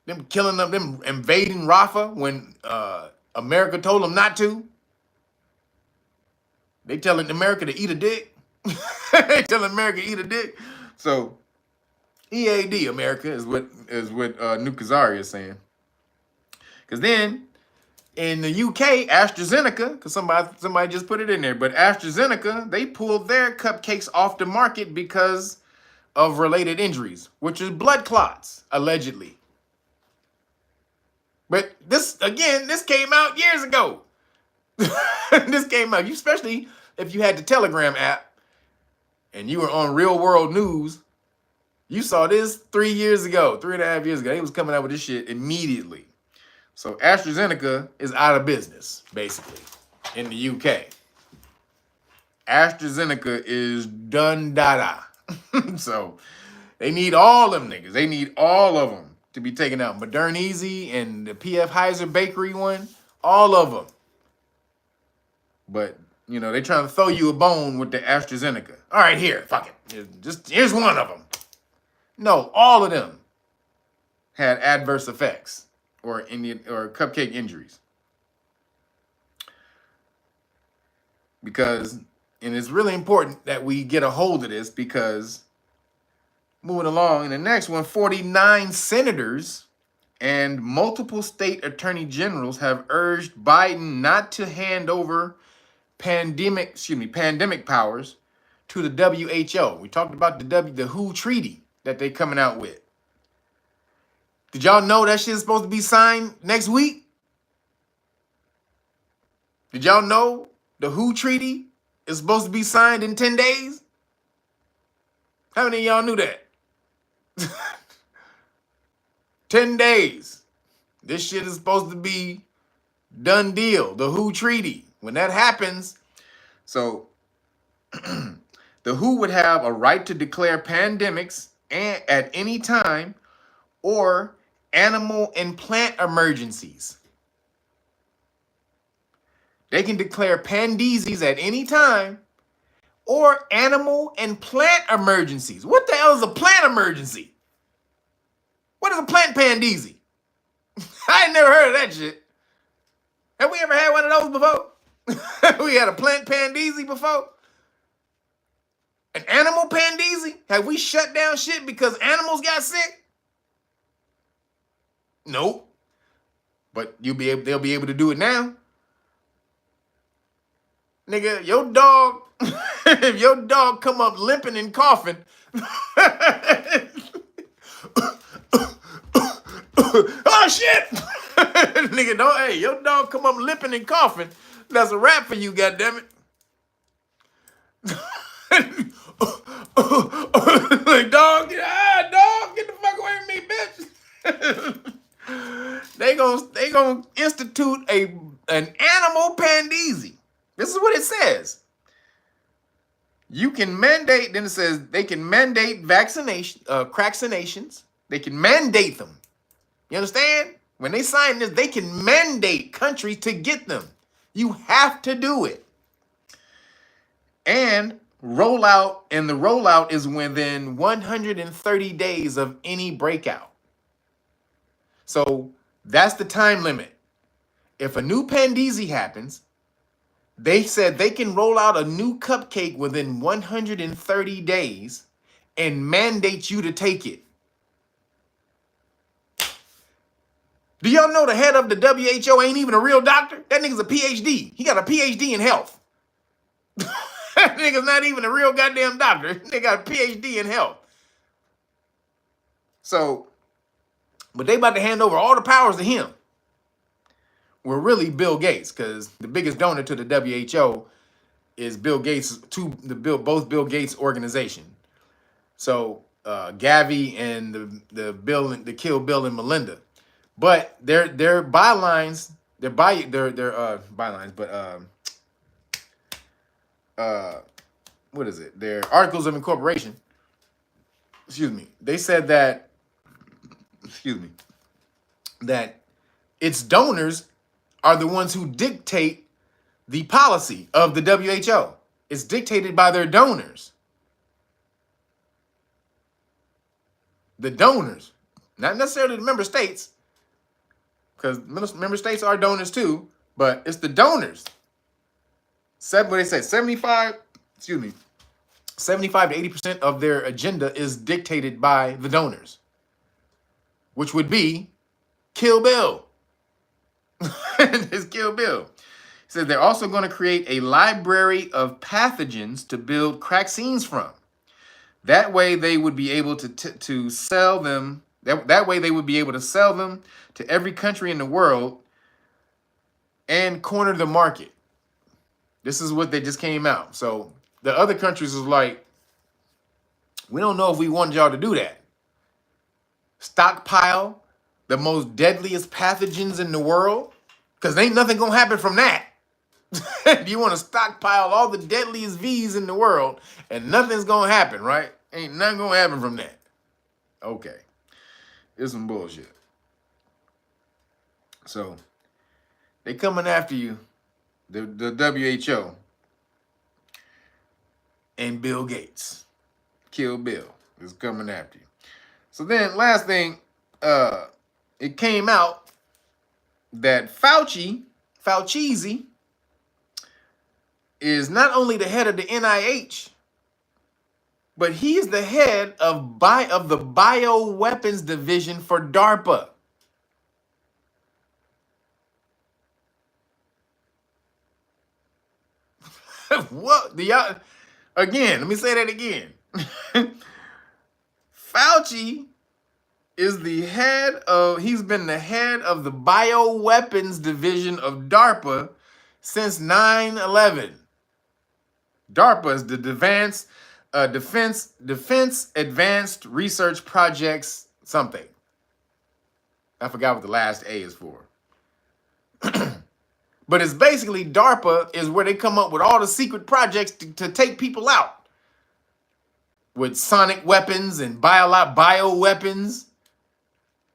them killing them, them invading Rafah when America told them not to. They telling America to eat a dick. They telling America to eat a dick. So EAD America is what New Kazaria is saying. Because then in the UK, AstraZeneca, because somebody just put it in there, but AstraZeneca, they pulled their cupcakes off the market because of related injuries, which is blood clots, allegedly. But this came out years ago. This came out, especially if you had the Telegram app and you were on Real World News. You saw this 3 years ago, 3.5 years ago. They was coming out with this shit immediately. So AstraZeneca is out of business, basically, in the UK. AstraZeneca is done dada. So They need all them niggas. They need all of them to be taken out. Modern Easy and the PF Heiser Bakery one, all of them. But, you know, they trying to throw you a bone with the AstraZeneca. All right, here, fuck it. Here's one of them. No, all of them had adverse effects or cupcake injuries. Because, and it's really important that we get a hold of this, because moving along, in the next one, 49 senators and multiple state attorney generals have urged Biden not to hand over pandemic powers to the WHO. We talked about the WHO treaty that they coming out with. Did y'all know that shit's supposed to be signed next week? Did y'all know the WHO treaty is supposed to be signed in 10 days? How many of y'all knew that? 10 days. This shit is supposed to be done deal. The WHO treaty. When that happens, so the WHO would have a right to declare pandemics at any time or animal and plant emergencies. They can declare pandemies at any time or animal and plant emergencies. What the hell is a plant emergency? What is a plant pandemie? I ain't never heard of that shit. Have we ever had one of those before? We had a plant pandemie before? An animal pandemie? Have we shut down shit because animals got sick? Nope. But they'll be able to do it now. Nigga, your dog, if your dog come up limping and coughing, oh shit! Nigga, hey, your dog come up limping and coughing, that's a wrap for you, goddammit. Like, dog, get the fuck away from me, bitch. They gonna institute an animal pandemie. This is what it says. You can mandate, then it says they can mandate vaccinations. They can mandate them. You understand? When they sign this, they can mandate countries to get them. You have to do it. And the rollout is within 130 days of any breakout. So that's the time limit. If a new pandemia happens, they said they can roll out a new cupcake within 130 days and mandate you to take it. Do y'all know the head of the WHO ain't even a real doctor? That nigga's a PhD. He got a PhD in health. That nigga's not even a real goddamn doctor. They got a PhD in health. So, but they about to hand over all the powers to him. Well, really Bill Gates, because the biggest donor to the WHO is Bill Gates, both Bill Gates organization. So Gavi and the Kill Bill and Melinda. But their bylines, what is it? Their articles of incorporation. Excuse me. They said that, that its donors are the ones who dictate the policy of the WHO. It's dictated by their donors. The donors, not necessarily the member states, because member states are donors too, but it's the donors. What they say, 75 to 80% of their agenda is dictated by the donors, which would be Kill Bill. It's Kill Bill. He said they're also going to create a library of pathogens to build vaccines from. That way they would be able to sell them. That way they would be able to sell them to every country in the world and corner the market. This is what they just came out. So the other countries is like, we don't know if we want y'all to do that. Stockpile the most deadliest pathogens in the world, because ain't nothing gonna happen from that. You want to stockpile all the deadliest V's in the world and nothing's gonna happen, right? Ain't nothing gonna happen from that. Okay. It's some bullshit. So they coming after you, the WHO and Bill Gates. Kill Bill is coming after you. So then last thing, it came out that Fauci is not only the head of the NIH, but he's the head of the bioweapons division for DARPA. What? Again, let me say that again. Fauci is he's been the head of the bioweapons division of DARPA since 9/11. DARPA is the Defense Advanced Research Projects something. I forgot what the last A is for. But it's basically DARPA is where they come up with all the secret projects to take people out. With sonic weapons and bioweapons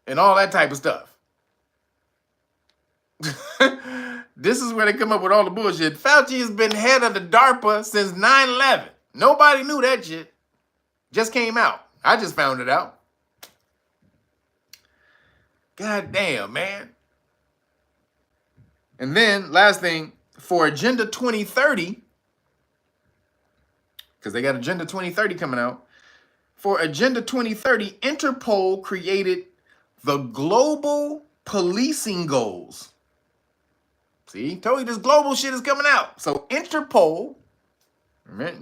and all that type of stuff. This is where they come up with all the bullshit. Fauci has been head of the DARPA since 9/11. Nobody knew that shit. Just came out. I just found it out. God damn, man. And then, last thing, for Agenda 2030, because they got Agenda 2030 coming out, for Agenda 2030, Interpol created the Global Policing Goals. See, told you this global shit is coming out. So Interpol,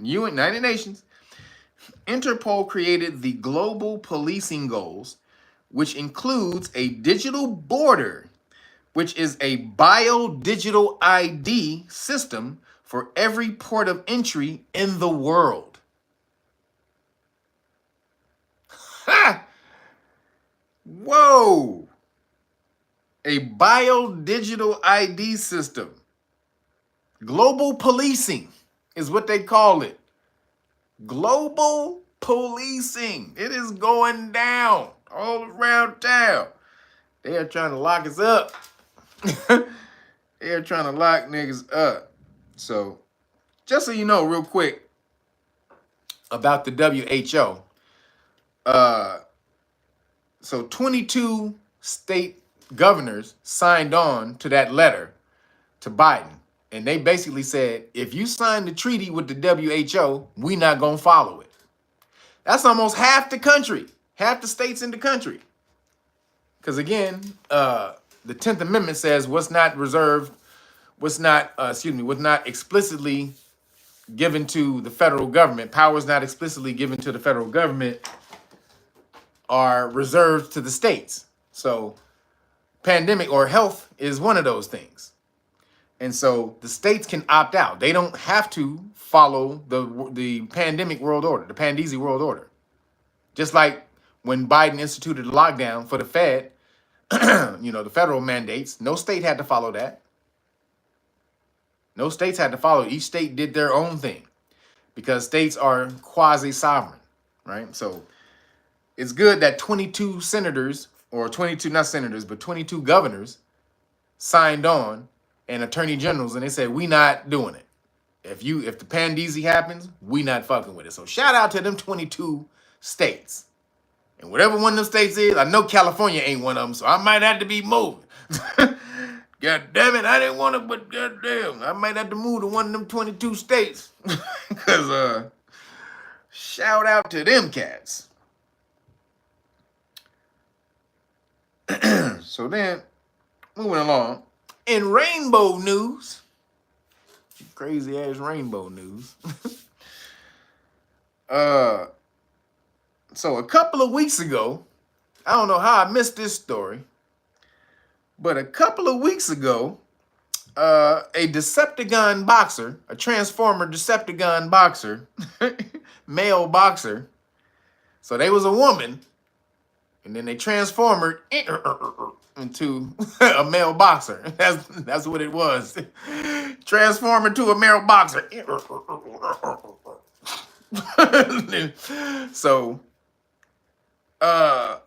United Nations, Interpol created the Global Policing Goals, which includes a digital border, which is a bio-digital ID system for every port of entry in the world. Ha! Whoa! A bio-digital ID system. Global policing is what they call it. Global policing. It is going down all around town. They are trying to lock us up. They are trying to lock niggas up. So, just so you know, real quick, about the WHO. So 22 state governors signed on to that letter to Biden. And they basically said, if you sign the treaty with the WHO, we're not going to follow it. That's almost half the country, half the states in the country. Because again, the 10th Amendment says what's not explicitly given to the federal government, powers not explicitly given to the federal government are reserved to the states. So pandemic or health is one of those things. And so the states can opt out. They don't have to follow the pandemic world order, the Pandisi world order. Just like when Biden instituted a lockdown for the Fed, the federal mandates, no state had to follow that. No states had to follow. Each state did their own thing because states are quasi-sovereign, right? So it's good that 22 senators, or 22, not senators, but 22 governors signed on, and attorney generals, and they said, we not doing it. If the Pandisi happens, we not fucking with it. So shout out to them 22 states. And whatever one of them states is, I know California ain't one of them, so I might have to be moving. God damn it, I didn't want to, but goddamn, I might have to move to one of them 22 states. Because shout out to them cats. So then, moving along, in rainbow news, crazy ass rainbow news. So a couple of weeks ago, I don't know how I missed this story, but a couple of weeks ago, a Decepticon boxer, a Transformer Decepticon boxer, male boxer. So they was a woman, and then they transformed into a male boxer. That's what it was. Transform into a male boxer. So They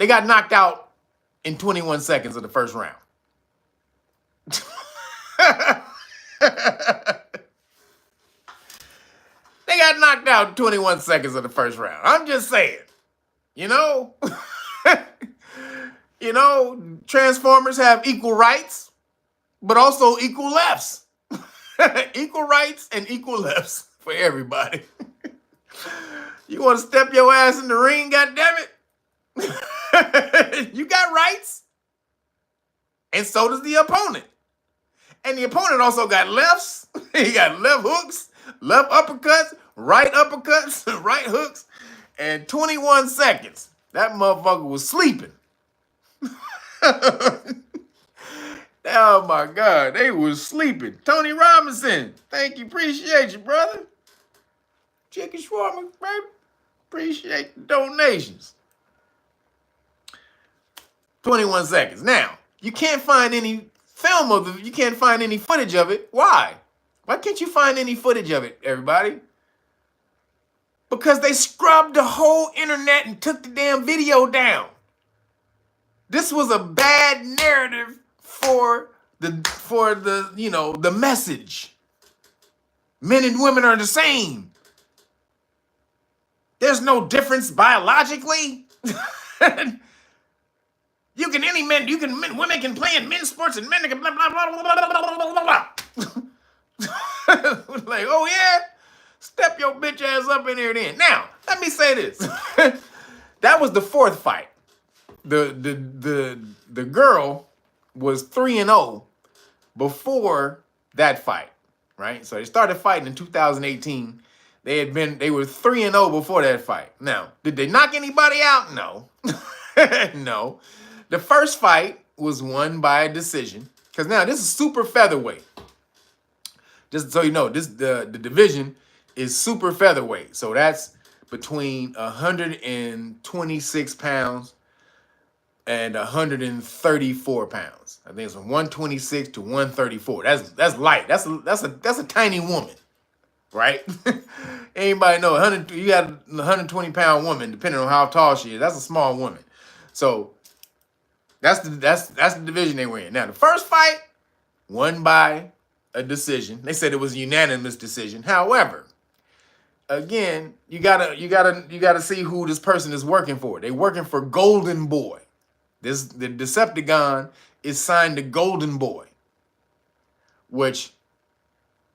got knocked out in 21 seconds of the first round. They got knocked out in 21 seconds of the first round. I'm just saying, you know, Transformers have equal rights, but also equal lefts. Equal rights and equal lefts for everybody. You want to step your ass in the ring, goddammit? You got rights. And so does the opponent. And the opponent also got lefts. He got left hooks, left uppercuts, right hooks, and 21 seconds. That motherfucker was sleeping. Oh my God, they was sleeping. Tony Robinson, thank you, appreciate you, brother. Chicken shawarma, baby. Appreciate the donations. 21 seconds. Now, you can't find any film of it. You can't find any footage of it. Why? Why can't you find any footage of it, everybody? Because they scrubbed the whole internet and took the damn video down. This was a bad narrative for the message. Men and women are the same. There's no difference biologically. Women can play in men's sports and men can blah blah blah blah blah blah blah blah. Like, oh yeah, step your bitch ass up in here then. Now, let me say this. That was the fourth fight. The girl was 3-0 before that fight, right? So they started fighting in 2018. They were 3-0 before that fight. Now, did they knock anybody out? No. No. The first fight was won by a decision. Because now this is super featherweight. Just so you know, the division is super featherweight. So that's between 126 pounds and 134 pounds. I think it's from 126 to 134. That's light. That's a tiny woman, right? Anybody know you got a 120-pound woman, depending on how tall she is. That's a small woman. So that's the division they were in. Now the first fight won by a decision. They said it was a unanimous decision. However, again, you gotta see who this person is working for. They working for Golden Boy. The Decepticon is signed to Golden Boy, which,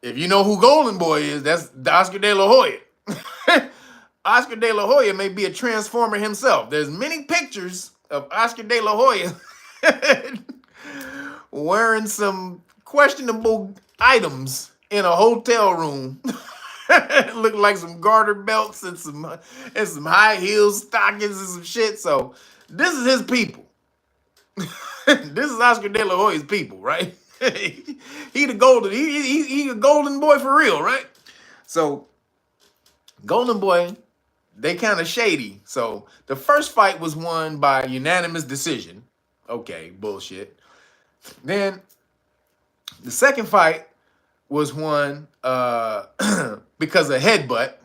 if you know who Golden Boy is, that's Oscar De La Hoya. Oscar De La Hoya may be a transformer himself. There's many pictures of Oscar De La Hoya wearing some questionable items in a hotel room. Look like some garter belts and some high heel stockings and some shit. So this is his people. This is Oscar De La Hoya's people, right? He a Golden Boy for real, right? So Golden Boy, they kind of shady. So the first fight was won by unanimous decision. Okay, bullshit. Then the second fight was won because of headbutt.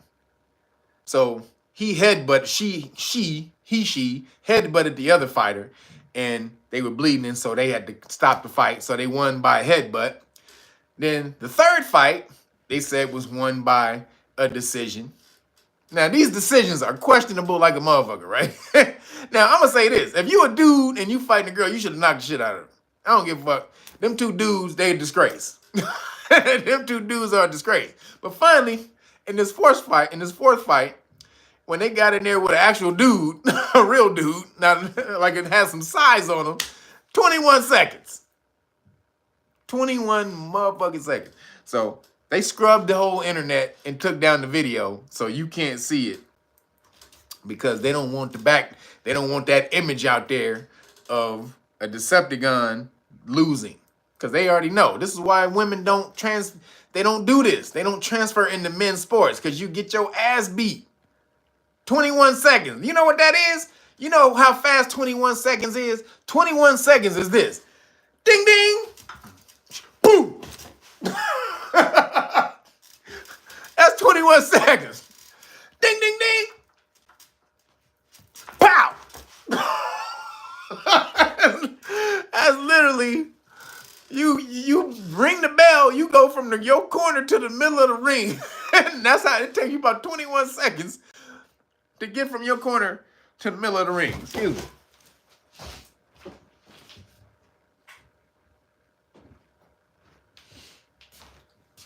So he headbutted the other fighter, and they were bleeding, and so they had to stop the fight. So they won by headbutt. Then the third fight, they said, was won by a decision. Now, these decisions are questionable like a motherfucker, right? Now, I'm going to say this. If you a dude and you fighting a girl, you should have knocked the shit out of her. I don't give a fuck. Them two dudes, they a disgrace. Them two dudes are a disgrace. But finally, in this fourth fight, when they got in there with an actual dude, a real dude, not like it has some size on him, 21 seconds. 21 motherfucking seconds. So they scrubbed the whole internet and took down the video so you can't see it, because they don't want that image out there of a Decepticon losing. Because they already know. This is why women don't do this. They don't transfer into men's sports, because you get your ass beat. 21 seconds. You know what that is? You know how fast 21 seconds is? 21 seconds is this. Ding, ding. Boom. That's 21 seconds. Ding, ding, ding. That's literally you ring the bell. You go from your corner to the middle of the ring. And that's how it takes you about 21 seconds to get from your corner to the middle of the ring. Excuse me.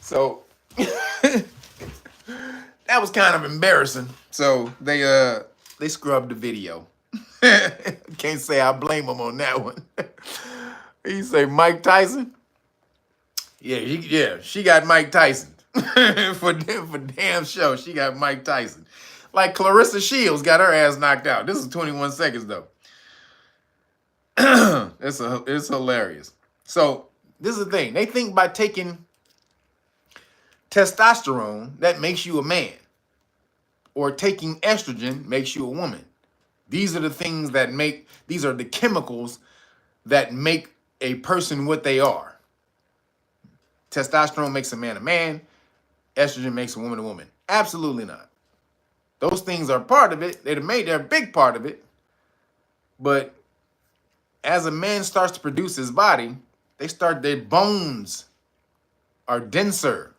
So that was kind of embarrassing. So they scrubbed the video. Can't say I blame them on that one. He say Mike Tyson. Yeah, she got Mike Tyson for damn show. She got Mike Tyson. Like Clarissa Shields got her ass knocked out. This is 21 seconds though. It's hilarious. So this is the thing. They think by taking testosterone that makes you a man, or taking estrogen makes you a woman. These are the things that make. These are the chemicals that make a person what they are. Testosterone makes a man. Estrogen makes a woman. Absolutely not. Those things are part of it. They're a big part of it. But as a man starts to produce his body, their bones are denser,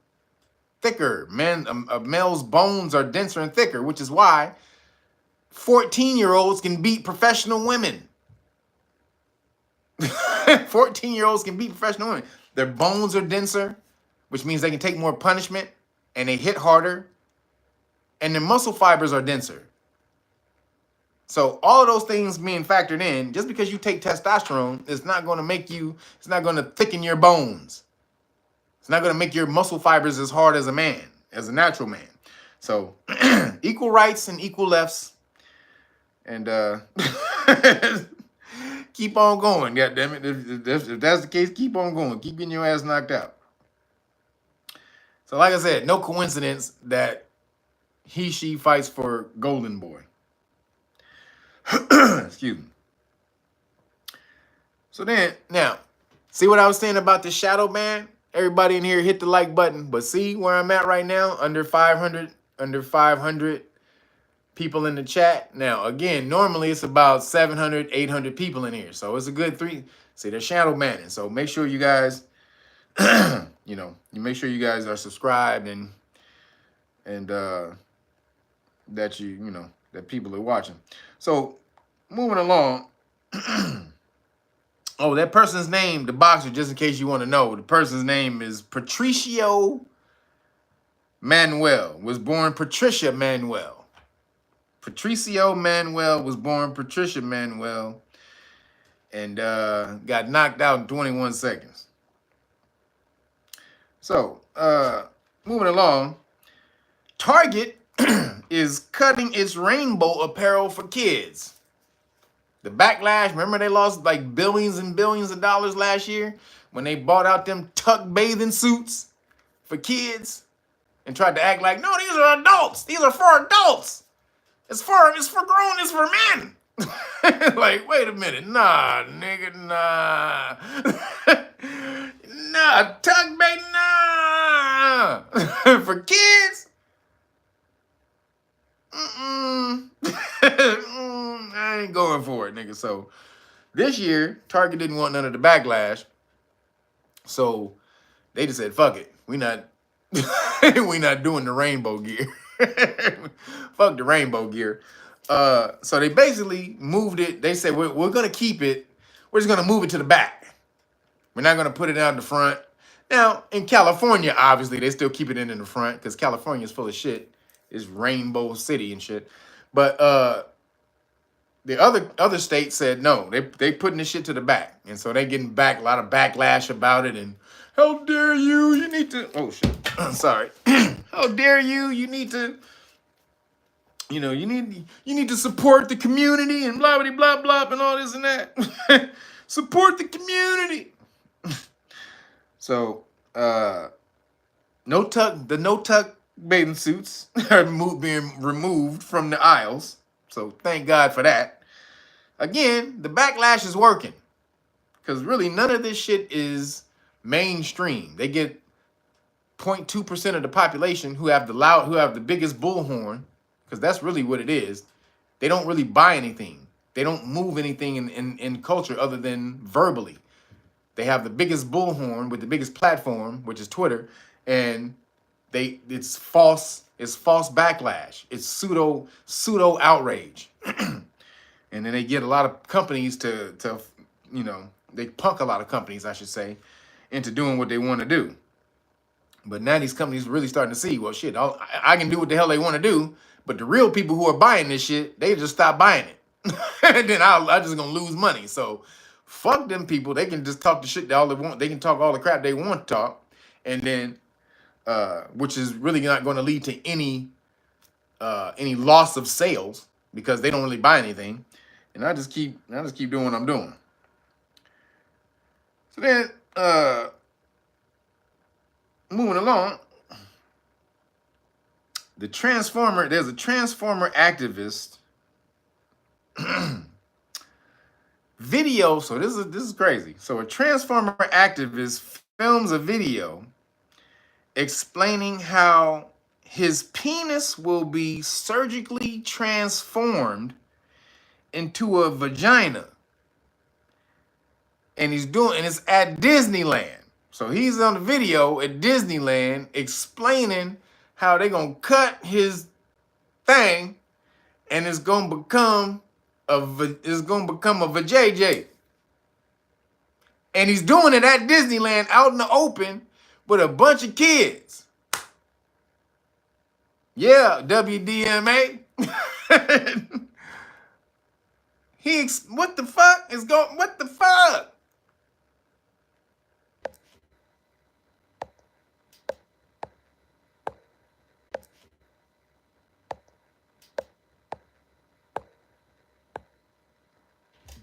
thicker. A male's bones are denser and thicker, which is why 14-year-olds can beat professional women. 14-year-olds can beat professional women. Their bones are denser, which means they can take more punishment and they hit harder. And their muscle fibers are denser. So all of those things being factored in, just because you take testosterone, it's not going to thicken your bones. It's not going to make your muscle fibers as hard as a natural man. So equal rights and equal lefts. And keep on going, goddammit. If that's the case, keep on going. Keep getting your ass knocked out. So like I said, no coincidence that she fights for Golden Boy. Excuse me. So then, now, see what I was saying about the shadow ban? Everybody in here hit the like button. But see where I'm at right now? Under 500 people in the chat. Now, again, normally it's about 700, 800 people in here. So it's a good three. See, they're shadow banning. So make sure you guys, you make sure you guys are subscribed and that that people are watching. So moving along. Oh, that person's name, the boxer, just in case you want to know, the person's name is Patricio Manuel. Was born Patricia Manuel. Patricio Manuel was born Patricia Manuel and got knocked out in 21 seconds. So, moving along, Target is cutting its rainbow apparel for kids. The backlash, remember they lost like billions and billions of dollars last year when they bought out them tuck bathing suits for kids and tried to act like, no, these are adults. These are for adults. It's for grown, it's for men. Like, wait a minute. Nah, nigga, nah. Nah, tuck bathing, nah. For kids? I ain't going for it, nigga. So this year, Target didn't want none of the backlash. So they just said, fuck it. We not doing the rainbow gear. Fuck the rainbow gear. So they basically moved it. They said, we're gonna keep it. We're just gonna move it to the back. We're not gonna put it out in the front. Now, in California, obviously, they still keep it in the front because California is full of shit. It's Rainbow City and shit. But the other states said no. They putting this shit to the back. And so they getting a lot of backlash about it. And how dare you? You need to. Oh shit. Sorry. How dare you? You need to. You need to support the community and blah blah blah blah and all this and that. Support the community. So no tuck bathing suits are being removed from the aisles. So thank God for that. Again, the backlash is working. Because really none of this shit is mainstream. They get 0.2% of the population who have the biggest bullhorn, because that's really what it is. They don't really buy anything. They don't move anything in culture other than verbally. They have the biggest bullhorn with the biggest platform, which is Twitter, and it's false backlash. It's pseudo outrage. And then they get a lot of companies to they punk a lot of companies, I should say, into doing what they want to do. But now these companies really starting to see, well, shit, I can do what the hell they want to do, but the real people who are buying this shit, they just stop buying it. And then I'm just going to lose money. So fuck them people. They can just talk the shit all they want. They can talk all the crap they want to talk. And then, which is really not going to lead to any loss of sales because they don't really buy anything. And I just keep doing what I'm doing. So then, moving along, there's a Transformer activist video. So this is crazy. So a Transformer activist films a video explaining how his penis will be surgically transformed into a vagina. And it's at Disneyland. So he's on the video at Disneyland explaining how they're going to cut his thing and it's going to become a vajayjay. And he's doing it at Disneyland out in the open with a bunch of kids. Yeah, WDMA. What the fuck?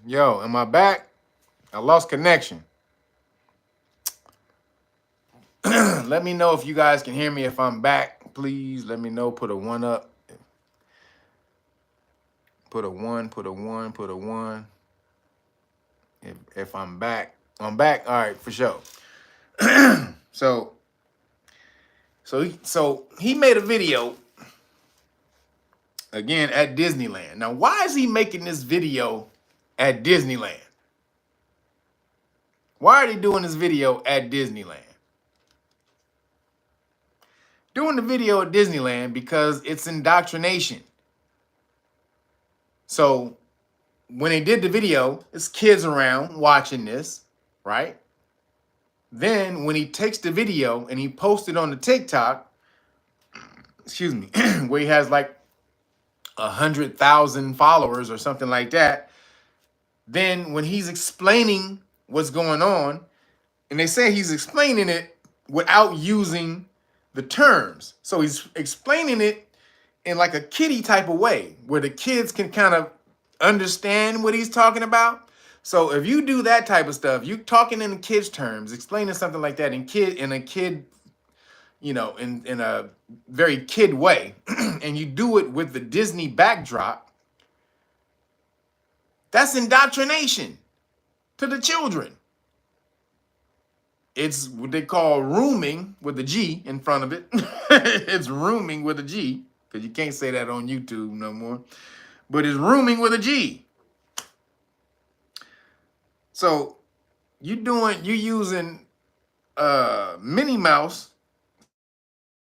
Yo, am I back? I lost connection. Let me know if you guys can hear me. If I'm back, please let me know. Put a 1 up. Put a 1, put a 1, put a 1. If I'm back. I'm back. All right, for sure. So he made a video again at Disneyland. Now, why is he making this video at Disneyland? Why are they doing this video at Disneyland? Doing the video at Disneyland because it's indoctrination. So when they did the video, there's kids around watching this, right? Then when he takes the video and he posts it on the TikTok, excuse me, where he has like 100,000 followers or something like that, then when he's explaining what's going on, and they say he's explaining it without using the terms. So he's explaining it in like a kiddie type of way where the kids can kind of understand what he's talking about. So if you do that type of stuff, you talking in the kids' terms, explaining something like that in a very kid way, and you do it with the Disney backdrop, that's indoctrination to the children. It's what they call rooming with a G in front of it. It's rooming with a G, because you can't say that on YouTube no more. But it's rooming with a G. So you using Minnie Mouse.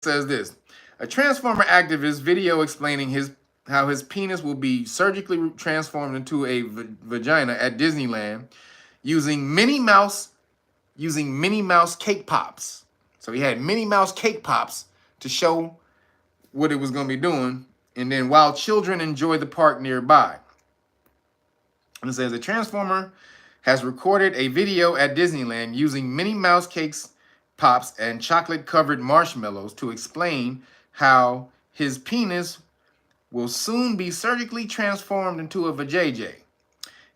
Says this: a Transformer activist video explaining how his penis will be surgically transformed into a vagina at Disneyland using Minnie Mouse cake pops. So he had Minnie Mouse cake pops to show what it was going to be doing, and then while children enjoy the park nearby. And it says the Transformer has recorded a video at Disneyland using Minnie Mouse cakes pops and chocolate-covered marshmallows to explain how his penis will soon be surgically transformed into a vajayjay.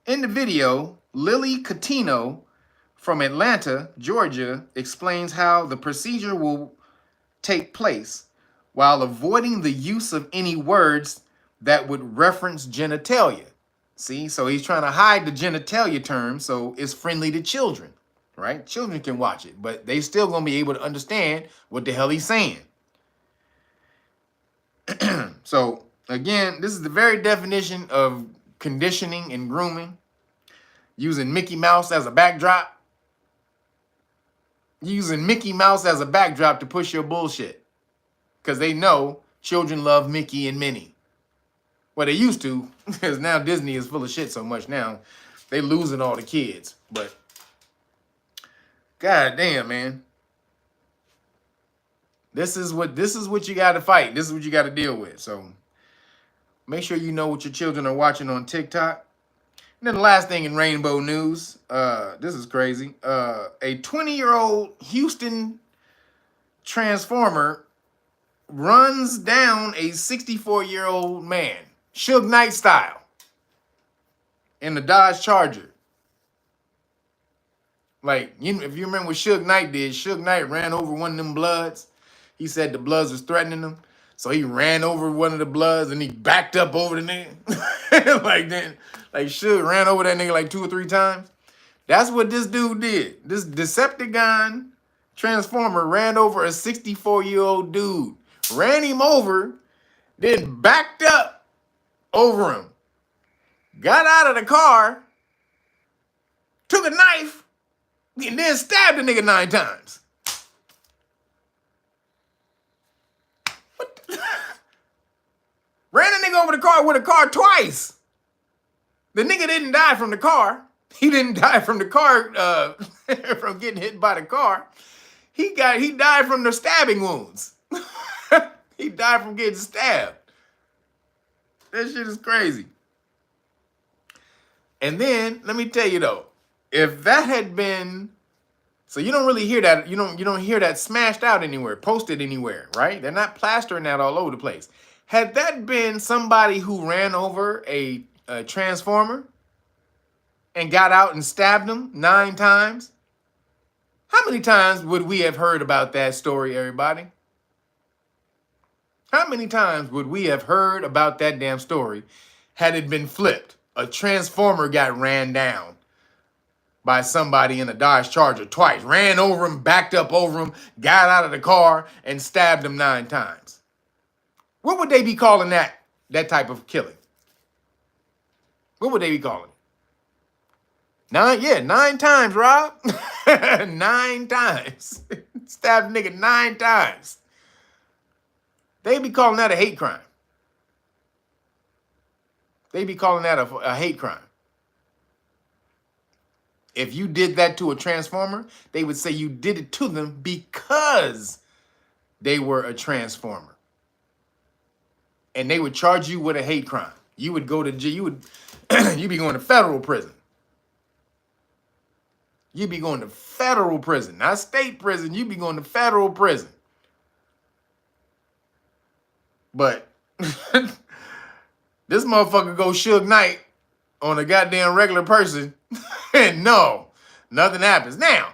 In the video, Lily Catino from Atlanta, Georgia, explains how the procedure will take place while avoiding the use of any words that would reference genitalia. See, so he's trying to hide the genitalia term so it's friendly to children, right? Children can watch it, but they still gonna be able to understand what the hell he's saying. So again, this is the very definition of conditioning and grooming, using Mickey Mouse as a backdrop. Using Mickey Mouse as a backdrop to push your bullshit. Because they know children love Mickey and Minnie. Well, they used to, because now Disney is full of shit so much now. They losing all the kids. But, god damn, man. This is what you got to fight. This is what you got to deal with. So, make sure you know what your children are watching on TikTok. And then the last thing in Rainbow News, this is crazy. A 20-year-old Houston transformer runs down a 64-year-old man, Suge Knight style, in the Dodge Charger. Like, if you remember what Suge Knight did, Suge Knight ran over one of them Bloods. He said the Bloods was threatening him. So he ran over one of the Bloods and he backed up over the nigga. Like Suge ran over that nigga like 2 or 3 times. That's what this dude did. This Decepticon transformer ran over a 64-year-old dude. Ran him over, then backed up over him. Got out of the car, took a knife, and then stabbed the nigga 9 times. Ran the nigga over the car with a car twice. The nigga didn't die from the car. He didn't die from the car, from getting hit by the car. He died from the stabbing wounds. He died from getting stabbed. That shit is crazy. And then, let me tell you though, if that had been, so you don't really hear that, you don't hear that smashed out anywhere, posted anywhere, right? They're not plastering that all over the place. Had that been somebody who ran over a transformer and got out and stabbed him 9 times, how many times would we have heard about that story, everybody? How many times would we have heard about that damn story had it been flipped? A transformer got ran down by somebody in a Dodge Charger twice. Ran over him, backed up over him, got out of the car, and stabbed him 9 times. What would they be calling that type of killing? What would they be calling it? 9 times, Rob. 9 times. Stabbed a nigga 9 times. They be calling that a hate crime. They be calling that a hate crime. If you did that to a transformer, they would say you did it to them because they were a transformer. And they would charge you with a hate crime. You would go to jail. You'd be going to federal prison. You'd be going to federal prison, not state prison. You'd be going to federal prison. But this motherfucker go Suge Knight on a goddamn regular person, and no, nothing happens. Now,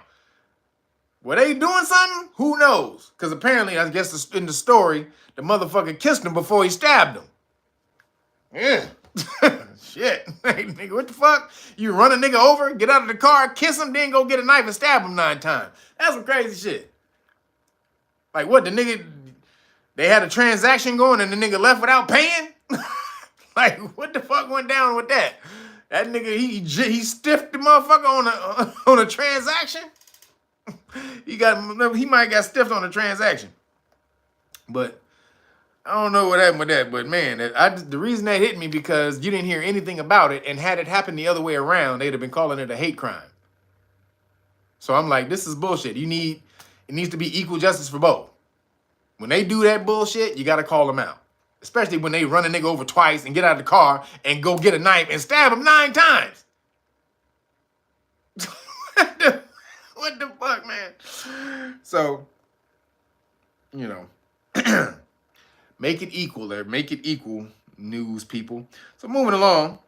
were they doing something? Who knows? Because apparently, I guess in the story, the motherfucker kissed him before he stabbed him. Yeah. Shit. Hey, nigga, what the fuck? You run a nigga over, get out of the car, kiss him, then go get a knife and stab him 9 times. That's some crazy shit. Like what, the nigga, they had a transaction going and the nigga left without paying? Like, what the fuck went down with that? That nigga, he stiffed the motherfucker on a transaction? He might have got stiffed on a transaction. But I don't know what happened with that. But man, the reason that hit me because you didn't hear anything about it. And had it happened the other way around, they'd have been calling it a hate crime. So I'm like, this is bullshit. It needs to be equal justice for both. When they do that bullshit, you got to call them out. Especially when they run a nigga over twice and get out of the car and go get a knife and stab him 9 times. What the fuck, man? So, you know, make it equal there. Make it equal, news people. So moving along,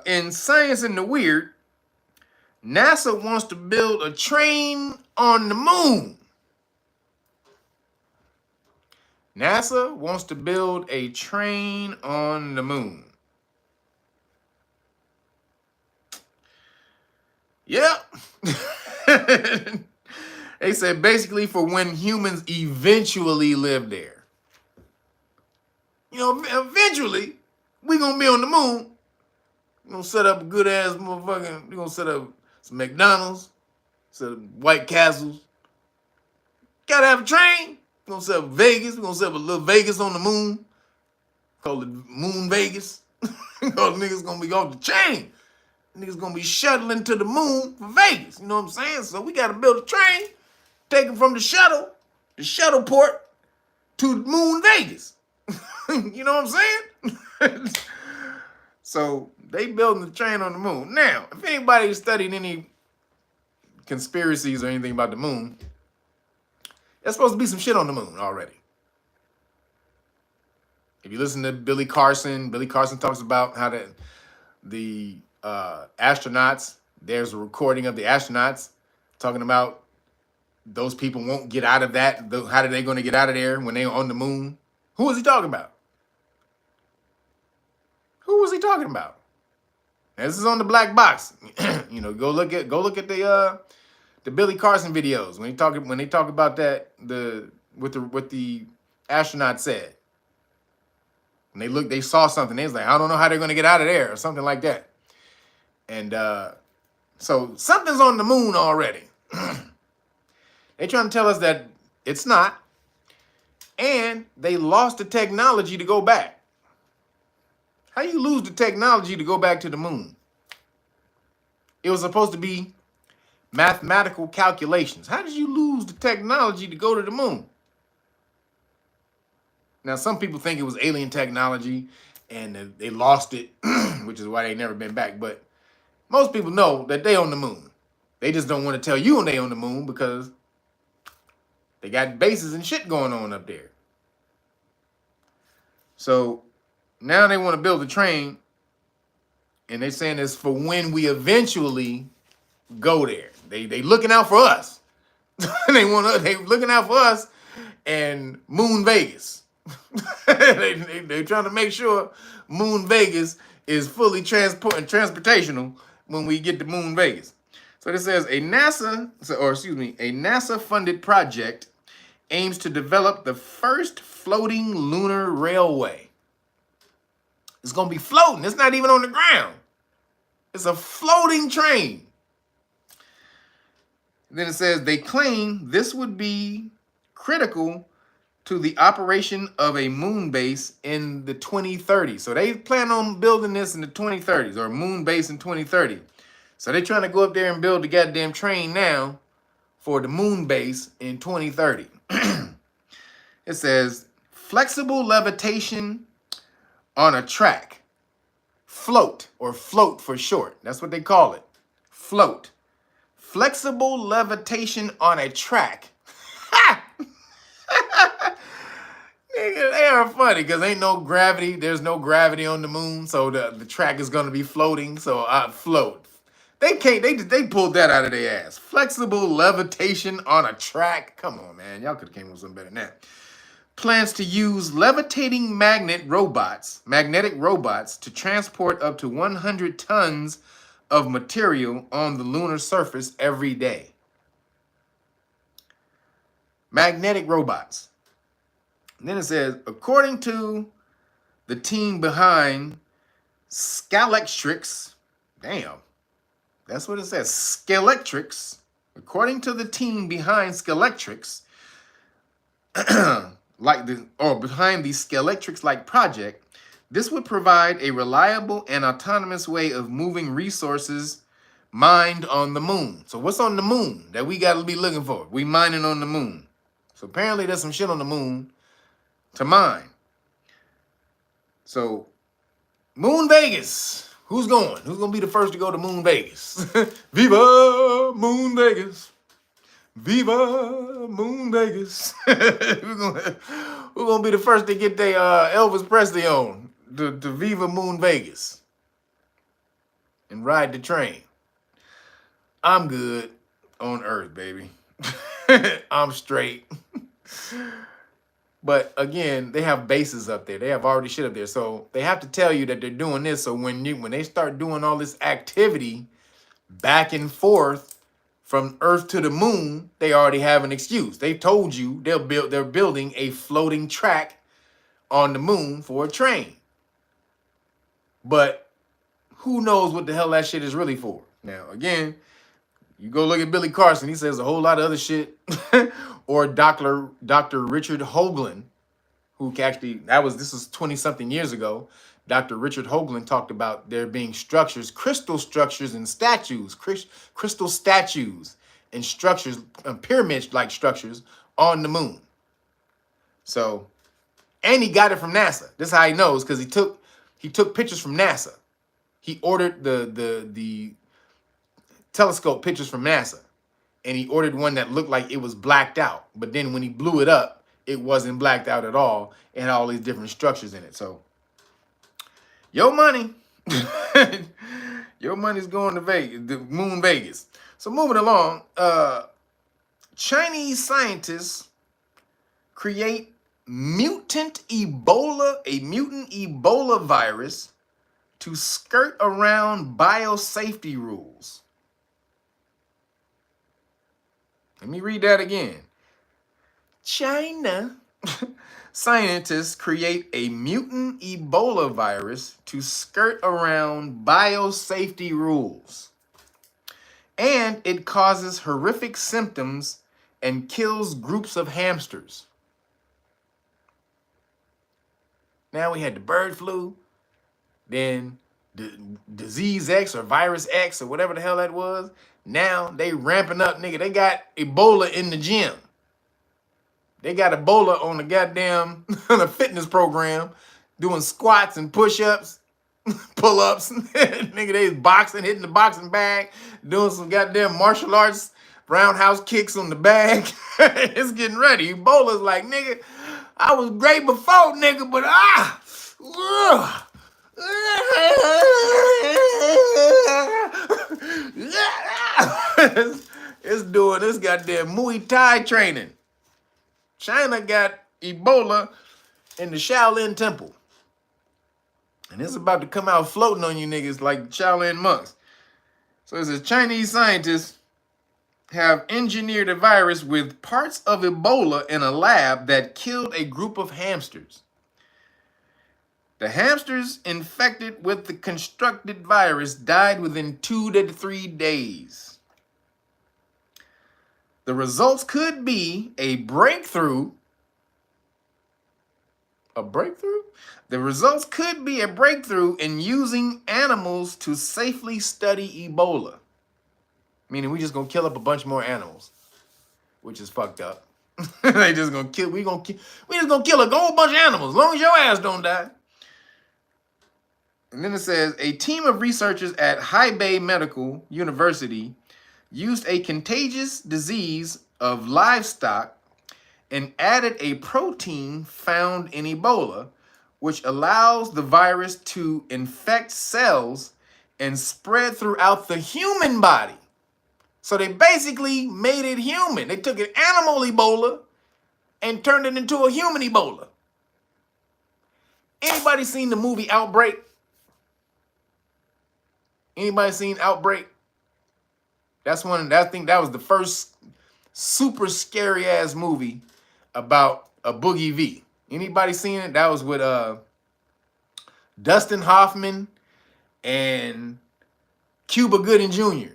in Science and the Weird, NASA wants to build a train on the moon. NASA wants to build a train on the moon. Yep. They said basically for when humans eventually live there. You know, eventually we're going to be on the moon. You gonna set up a good ass motherfucking. You gonna set up some McDonald's, set up White Castles. Gotta have a train. You gonna set up Vegas. We gonna set up a little Vegas on the moon. Call it Moon Vegas. Because niggas gonna be off the chain. Niggas gonna be shuttling to the moon for Vegas. You know what I'm saying? So we gotta build a train, take it from the shuttle port to Moon Vegas. You know what I'm saying? So they building the train on the moon. Now, if anybody's studied any conspiracies or anything about the moon, there's supposed to be some shit on the moon already. If you listen to Billy Carson talks about how the astronauts, there's a recording of the astronauts talking about those people won't get out of that. How are they going to get out of there when they're on the moon? Who was he talking about? Who was he talking about? Now, this is on the black box. You know, go look at the Billy Carson videos when they talk about that what the astronaut said. When they saw something. They was like, I don't know how they're going to get out of there or something like that. And so something's on the moon already. They're trying to tell us that it's not. And they lost the technology to go back. How you lose the technology to go back to the moon? It was supposed to be mathematical calculations. How did you lose the technology to go to the moon? Now, some people think it was alien technology and they lost it, which is why they never been back. But most people know that they on the moon. They just don't want to tell you when they on the moon because they got bases and shit going on up there. So now they want to build a train, and they're saying it's for when we eventually go there. They looking out for us. They looking out for us and Moon Vegas. They're trying to make sure Moon Vegas is fully transportational when we get to Moon Vegas. So it says a NASA-funded project aims to develop the first floating lunar railway. It's gonna be floating. It's not even on the ground. It's a floating train. Then it says they claim this would be critical to the operation of a moon base in the 2030s. So they plan on building this in the 2030s, or a moon base in 2030. So they're trying to go up there and build the goddamn train now for the moon base in 2030. It says flexible levitation on a track. Float, or float for short. That's what they call it. Float. Flexible levitation on a track. Nigga, they are funny because ain't no gravity. There's no gravity on the moon, so the track is gonna be floating. So I float. They pulled that out of their ass. Flexible levitation on a track. Come on, man. Y'all could have came up with something better than that. Plans to use levitating magnetic robots to transport up to 100 tons of material on the lunar surface every day. Magnetic robots. And then it says, according to the team behind Scalectrix, damn, that's what it says, Scalectrix. According to the team behind Scalectrix, behind the Scalectrix-like project, this would provide a reliable and autonomous way of moving resources mined on the moon. So what's on the moon that we got to be looking for? We mining on the moon. So apparently there's some shit on the moon to mine. So Moon Vegas. Who's going? Who's going to be the first to go to Moon Vegas? Viva Moon Vegas. Viva Moon Vegas. We're gonna be the first to get their Elvis Presley on to Viva Moon Vegas and ride the train. I'm good on Earth, baby. I'm straight. But again, they have bases up there. They have already shit up there. So they have to tell you that they're doing this. So when they start doing all this activity back and forth from Earth to the moon, they already have an excuse. They told you they're building a floating track on the moon for a train. But who knows what the hell that shit is really for. Now, again, you go look at Billy Carson, he says a whole lot of other shit. Or Dr. Richard Hoagland, who actually, this was 20-something years ago. Dr. Richard Hoagland talked about there being structures, crystal structures and statues, crystal statues and structures, pyramid-like structures on the moon. So, and he got it from NASA. This is how he knows, because he took pictures from NASA. He ordered the telescope pictures from NASA, and he ordered one that looked like it was blacked out. But then when he blew it up, it wasn't blacked out at all. It had all these different structures in it. So, your money, your money's going to Vegas, the moon Vegas. So moving along, Chinese scientists create a mutant Ebola virus to skirt around biosafety rules. Let me read that again. China scientists create a mutant Ebola virus to skirt around biosafety rules. And it causes horrific symptoms and kills groups of hamsters. Now we had the bird flu, then the disease X or virus X or whatever the hell that was. Now they ramping up, nigga. They got Ebola in the gym. They got Ebola on the goddamn on a fitness program, doing squats and push-ups, pull-ups. Nigga, they boxing, hitting the boxing bag, doing some goddamn martial arts, roundhouse kicks on the bag. It's getting ready. Ebola's like, nigga, I was great before, nigga, but it's doing this goddamn Muay Thai training. China got Ebola in the Shaolin Temple. And it's about to come out floating on you niggas like Shaolin monks. So it says Chinese scientists have engineered a virus with parts of Ebola in a lab that killed a group of hamsters. The hamsters infected with the constructed virus died within 2 to 3 days. The results could be a breakthrough. A breakthrough? The results could be a breakthrough in using animals to safely study Ebola. Meaning we just gonna kill up a bunch more animals, which is fucked up. They just gonna kill. We just gonna kill a whole bunch of animals, as long as your ass don't die. And then it says a team of researchers at Hebei Medical University used a contagious disease of livestock and added a protein found in Ebola, which allows the virus to infect cells and spread throughout the human body. So they basically made it human. They took an animal Ebola and turned it into a human Ebola. Anybody seen the movie Outbreak? Anybody seen Outbreak? I think that was the first super scary ass movie about a Boogie V. Anybody seen it? That was with Dustin Hoffman and Cuba Gooding Jr.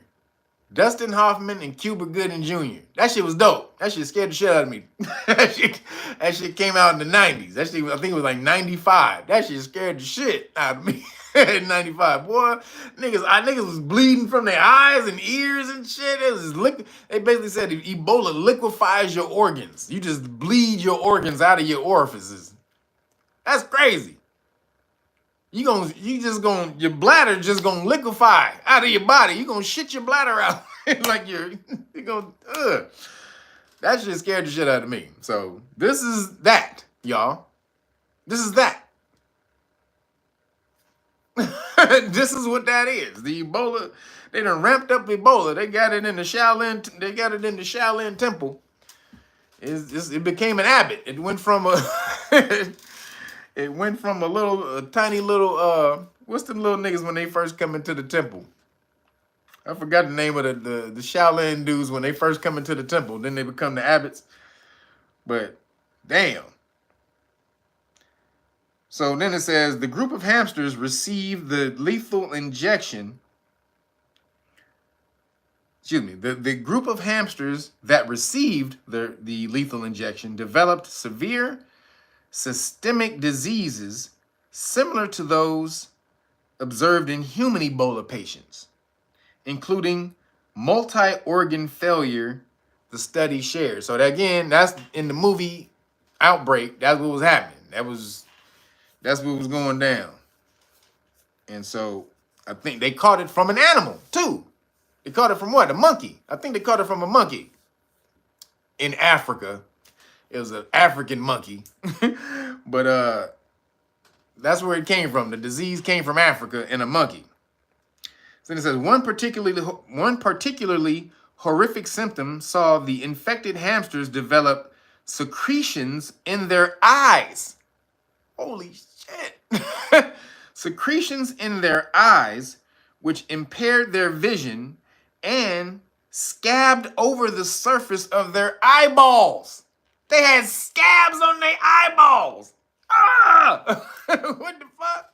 Dustin Hoffman and Cuba Gooding Jr. That shit was dope. That shit scared the shit out of me. that shit came out in the 90s. That shit, I think it was like 95. That shit scared the shit out of me. In 95, boy, niggas was bleeding from their eyes and ears and shit. It was they basically said Ebola liquefies your organs. You just bleed your organs out of your orifices. That's crazy. Your bladder just gonna liquefy out of your body. You gonna shit your bladder out like you gonna. That shit scared the shit out of me. So this is that, y'all. This is that. This is what that is. The Ebola, they done ramped up Ebola. They got it in the Shaolin. They got it in the Shaolin Temple. It became an abbot. It went from a tiny little what's the little niggas when they first come into the temple? I forgot the name of the Shaolin dudes when they first come into the temple. Then they become the abbots. But damn. So then it says the group of hamsters received the lethal injection. Excuse me. The group of hamsters that received the lethal injection developed severe systemic diseases similar to those observed in human Ebola patients, including multi-organ failure, the study shared. So that, again, that's in the movie Outbreak. That's what was happening. That's what was going down. And so I think they caught it from an animal too. They caught it from what? A monkey. I think they caught it from a monkey in Africa. It was an African monkey. But that's where it came from. The disease came from Africa in a monkey. So it says one particularly horrific symptom saw the infected hamsters develop secretions in their eyes. Holy shit. Secretions in their eyes, which impaired their vision and scabbed over the surface of their eyeballs. They had scabs on their eyeballs. Ah! What the fuck?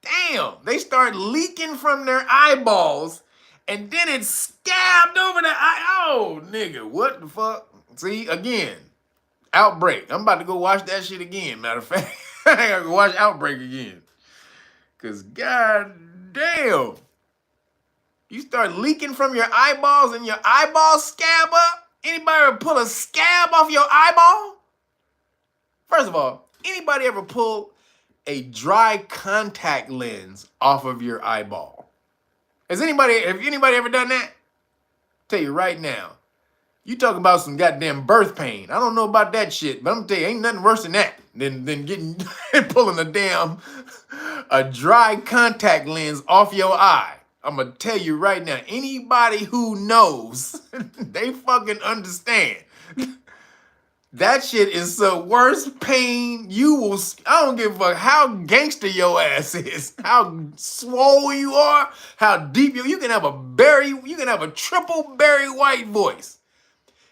Damn, they start leaking from their eyeballs, and then it scabbed over the eye. Oh, nigga, what the fuck? See, again, Outbreak. I'm about to go watch that shit again, matter of fact. I gotta go watch Outbreak again. Because, god damn, you start leaking from your eyeballs and your eyeballs scab up? Anybody ever pull a scab off your eyeball? First of all, anybody ever pull a dry contact lens off of your eyeball? Have anybody ever done that? Tell you right now, you talking about some goddamn birth pain. I don't know about that shit, but I'm gonna tell you, ain't nothing worse than that than getting pulling a dry contact lens off your eye. I'm gonna tell you right now, anybody who knows, they fucking understand. That shit is the worst pain you will. I don't give a fuck how gangster your ass is, how swole you are, how deep you can have a triple Barry White voice.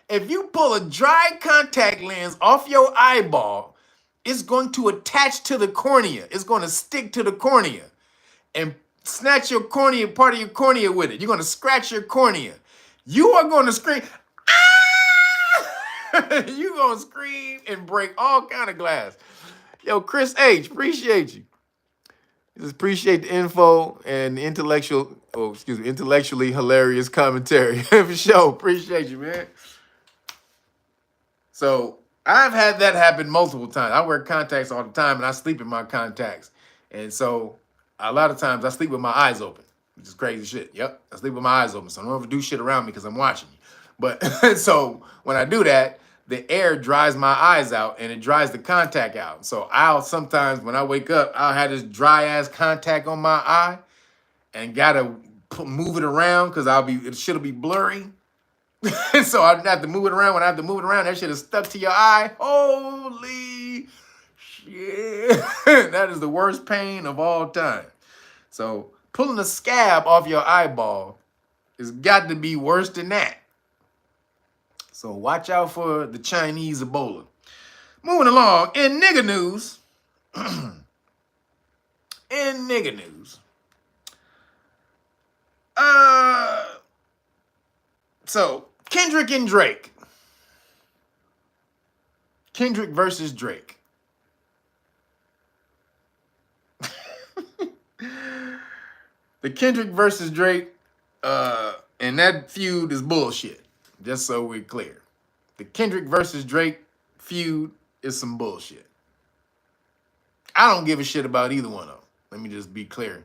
If you pull a dry contact lens off your eyeball, it's going to attach to the cornea. It's going to stick to the cornea and snatch your cornea, part of your cornea with it. You're going to scratch your cornea. You are going to scream, ah! You're going to scream and break all kind of glass. Yo, Chris H., appreciate you. Just appreciate the info and the intellectually hilarious commentary. For sure, appreciate you, man. So I've had that happen multiple times. I wear contacts all the time, and I sleep in my contacts. And so a lot of times I sleep with my eyes open, which is crazy shit. Yep, I sleep with my eyes open, so don't ever do shit around me because I'm watching you. But so when I do that, the air dries my eyes out, and it dries the contact out. So I'll sometimes, when I wake up, I'll have this dry-ass contact on my eye and gotta move it around because it shit'll be blurry. So I have to move it around. When I have to move it around, that shit is stuck to your eye. Holy shit. That is the worst pain of all time. So pulling a scab off your eyeball has got to be worse than that. So watch out for the Chinese Ebola. Moving along, in nigga news. So Kendrick and Drake. Kendrick versus Drake. The Kendrick versus Drake, and that feud is bullshit. Just so we're clear. The Kendrick versus Drake feud is some bullshit. I don't give a shit about either one of them. Let me just be clear.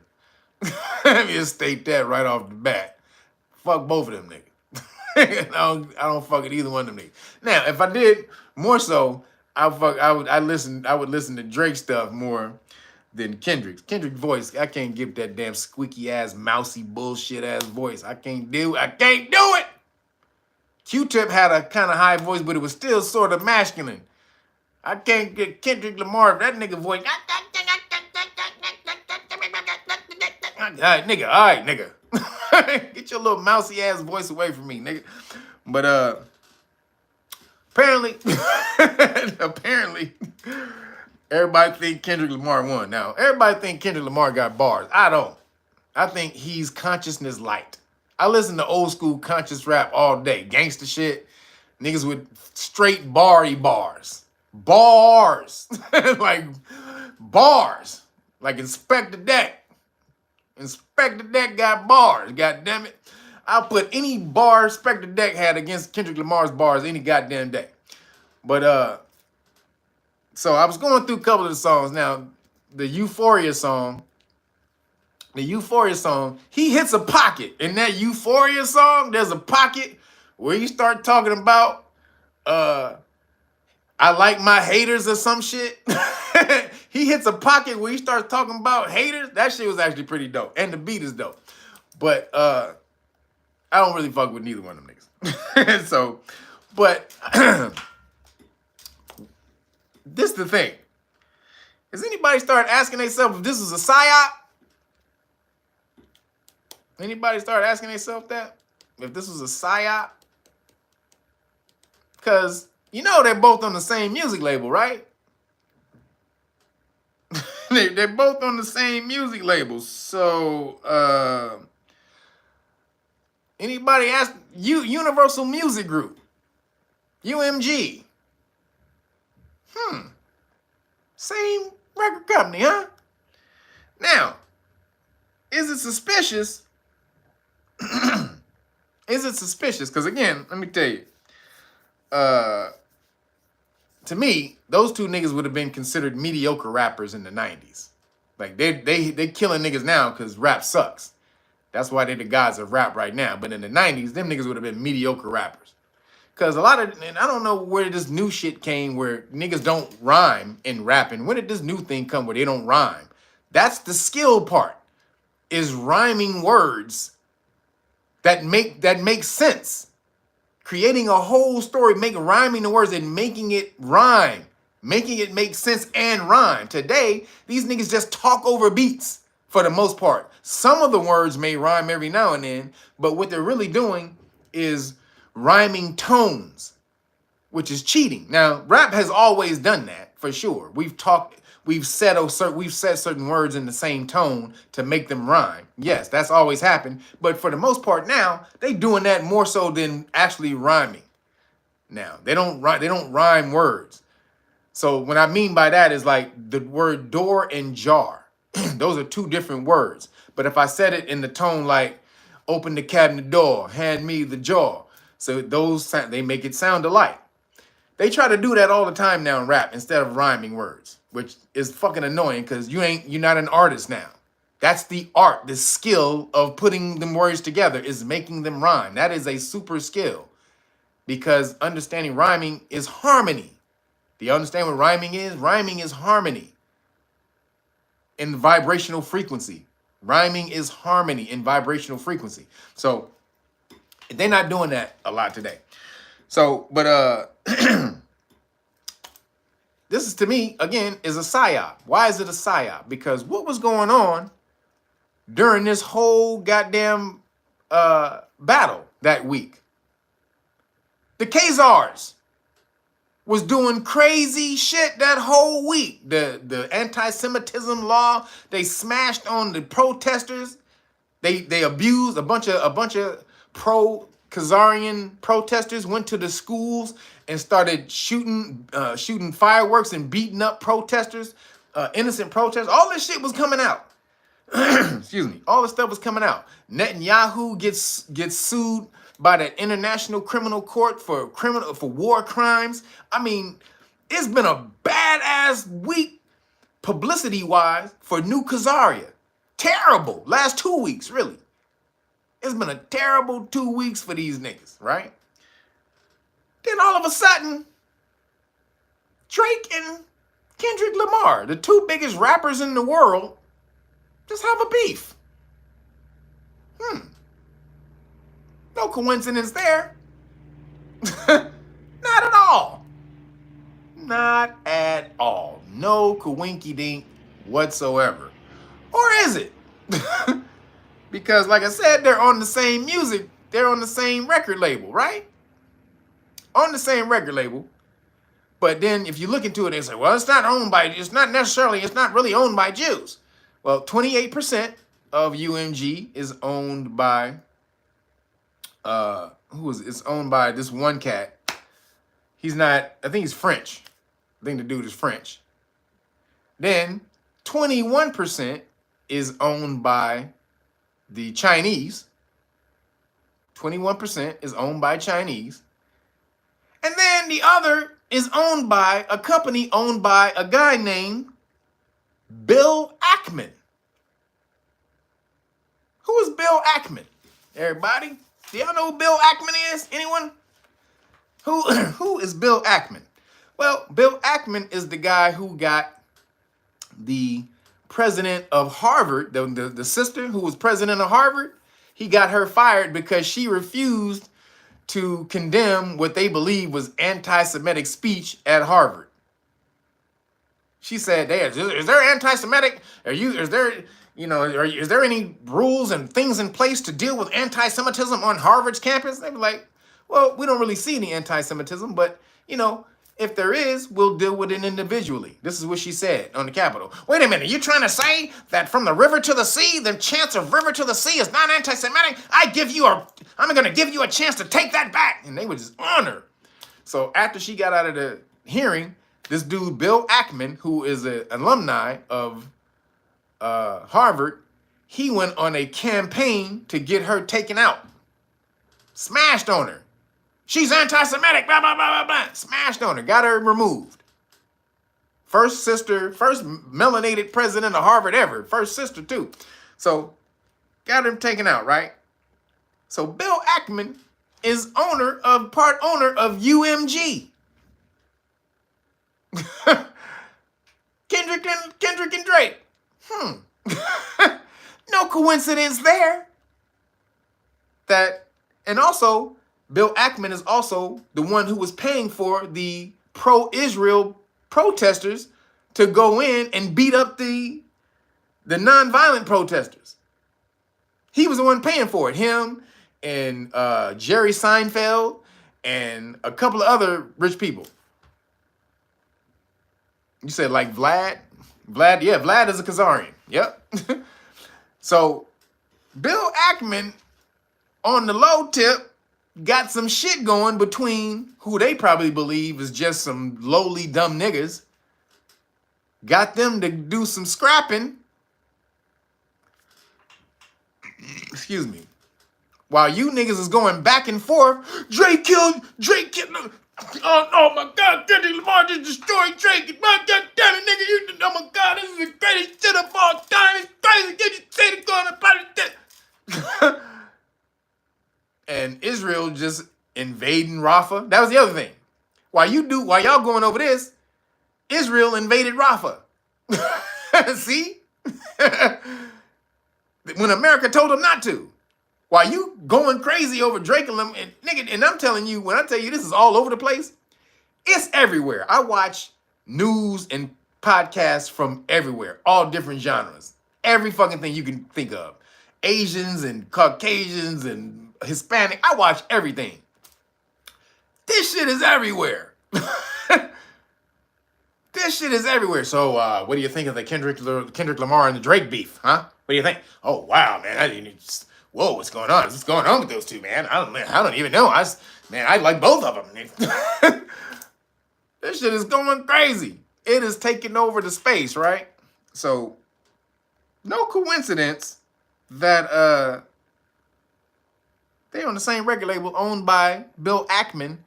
Let me just state that right off the bat. Fuck both of them niggas. I don't fuck with either one of them niggas. Now, if I did more so, I would listen to Drake stuff more than Kendrick's. Kendrick's voice, I can't give that damn squeaky ass, mousy bullshit ass voice. I can't do it. Q-Tip had a kind of high voice, but it was still sort of masculine. I can't get Kendrick Lamar, that nigga voice. All right, nigga. Get your little mousy ass voice away from me, nigga. But Apparently, apparently, everybody think Kendrick Lamar won. Now, everybody think Kendrick Lamar got bars. I don't. I think he's consciousness light. I listen to old school conscious rap all day. Gangster shit. Niggas with straight bars. Bars. Like bars. Like Inspector Deck. Inspector Deck got bars. God damn it. I'll put any bar Inspector Deck had against Kendrick Lamar's bars any goddamn day. But so I was going through a couple of the songs. Now, the Euphoria song, he hits a pocket. In that Euphoria song, there's a pocket where you start talking about I like my haters or some shit. He hits a pocket where he starts talking about haters. That shit was actually pretty dope. And the beat is dope. But I don't really fuck with neither one of them niggas. So, but this is the thing. Has anybody started asking themselves if this is a PSYOP? Anybody start asking themselves that? If this was a PSYOP? Because, you know, they're both on the same music label, right? They're both on the same music label. So, anybody ask Universal Music Group? UMG. Same record company, huh? Now, is it suspicious? Is it suspicious? Because again, let me tell you, to me, those two niggas would have been considered mediocre rappers in the 90s. Like they killing niggas now because rap sucks. That's why they're the gods of rap right now. But in the 90s, them niggas would have been mediocre rappers. Because a lot of, and I don't know where this new shit came where niggas don't rhyme in rapping. When did this new thing come where they don't rhyme? That's the skill part, is rhyming words that make sense. Creating a whole story, rhyming the words and making it rhyme. Making it make sense and rhyme. Today, these niggas just talk over beats for the most part. Some of the words may rhyme every now and then, but what they're really doing is rhyming tones, which is cheating. Now, rap has always done that, for sure. We've said certain words in the same tone to make them rhyme. Yes, that's always happened. But for the most part now, they doing that more so than actually rhyming. Now, they don't rhyme words. So what I mean by that is like the word door and jar. Those are two different words. But if I said it in the tone like, open the cabinet door, hand me the jar. So they make it sound alike. They try to do that all the time now in rap instead of rhyming words, which is fucking annoying because you're not an artist now. That's the art, the skill of putting them words together is making them rhyme. That is a super skill because understanding rhyming is harmony. Do you understand what rhyming is? Rhyming is harmony in vibrational frequency. Rhyming is harmony in vibrational frequency. So they're not doing that a lot today. So, but this is, to me, again, is a PSYOP. Why is it a PSYOP? Because what was going on during this whole goddamn battle that week? The Kazars was doing crazy shit that whole week. The anti-Semitism law, they smashed on the protesters. They abused a bunch of pro-Kazarian protesters, went to the schools and started shooting fireworks and beating up protesters, innocent protesters. All this shit was coming out. Excuse me. All this stuff was coming out. Netanyahu gets sued by the International Criminal Court for war crimes. I mean, it's been a badass week publicity-wise for New Kazarian. Terrible. Last 2 weeks, really. It's been a terrible 2 weeks for these niggas, right? Then all of a sudden, Drake and Kendrick Lamar, the two biggest rappers in the world, just have a beef. No coincidence there. Not at all. Not at all. No coinky-dink whatsoever. Or is it? Because like I said, they're on the same music. They're on the same record label, right? on the same record label. But then if you look into it, they say, well, it's not really owned by Jews. Well, 28% of UMG is owned by, it's owned by this one cat. He's not, I think he's French. I think the dude is French. Then 21% is owned by the Chinese. 21% is owned by Chinese. And then the other is owned by a company owned by a guy named Bill Ackman. Who is Bill Ackman? Everybody? Do y'all know who Bill Ackman is? Anyone? Who is Bill Ackman? Well, Bill Ackman is the guy who got the president of Harvard, the sister who was president of Harvard. He got her fired because she refused to condemn what they believe was anti-Semitic speech at Harvard. She said, is there anti-Semitic? Is there any rules and things in place to deal with anti-Semitism on Harvard's campus? They were like, well, we don't really see any anti-Semitism, but, if there is, we'll deal with it individually. This is what she said on the Capitol. Wait a minute, you trying to say that from the river to the sea, the chance of river to the sea is not anti-Semitic? I'm going to give you a chance to take that back. And they were just on her. So after she got out of the hearing, this dude, Bill Ackman, who is an alumni of Harvard, he went on a campaign to get her taken out. Smashed on her. She's anti-Semitic, blah, blah, blah, blah, blah. Smashed on her, got her removed. First melanated president of Harvard ever. First sister, too. So, got her taken out, right? So, Bill Ackman is part owner of UMG. Kendrick and Drake. No coincidence there. And also, Bill Ackman is also the one who was paying for the pro-Israel protesters to go in and beat up the nonviolent protesters. He was the one paying for it. Him and Jerry Seinfeld and a couple of other rich people. You said like Vlad? Yeah, Vlad is a Kazarian. Yep. So Bill Ackman on the low tip got some shit going between who they probably believe is just some lowly dumb niggas. Got them to do some scrapping. Excuse me. While you niggas is going back and forth, Drake killed. Oh my God, Kendrick Lamar just destroyed Drake. My God damn it, nigga, oh my God, this is the greatest shit of all time. It's crazy. Can you say the going about it? And Israel just invading Rafah. That was the other thing. While y'all going over this, Israel invaded Rafah. See? When America told them not to. While you going crazy over Drake and them, and I'm telling you, when I tell you this is all over the place, it's everywhere. I watch news and podcasts from everywhere, all different genres. Every fucking thing you can think of. Asians and Caucasians and Hispanic. I watch everything. This shit is everywhere. This shit is everywhere. So what do you think of the Kendrick Lamar and the Drake beef, huh? What do you think? Oh, wow, man. Whoa, what's going on? What's going on with those two, man? I don't even know. I like both of them. This shit is going crazy. It is taking over the space, right? So, no coincidence that they're on the same record label owned by Bill Ackman,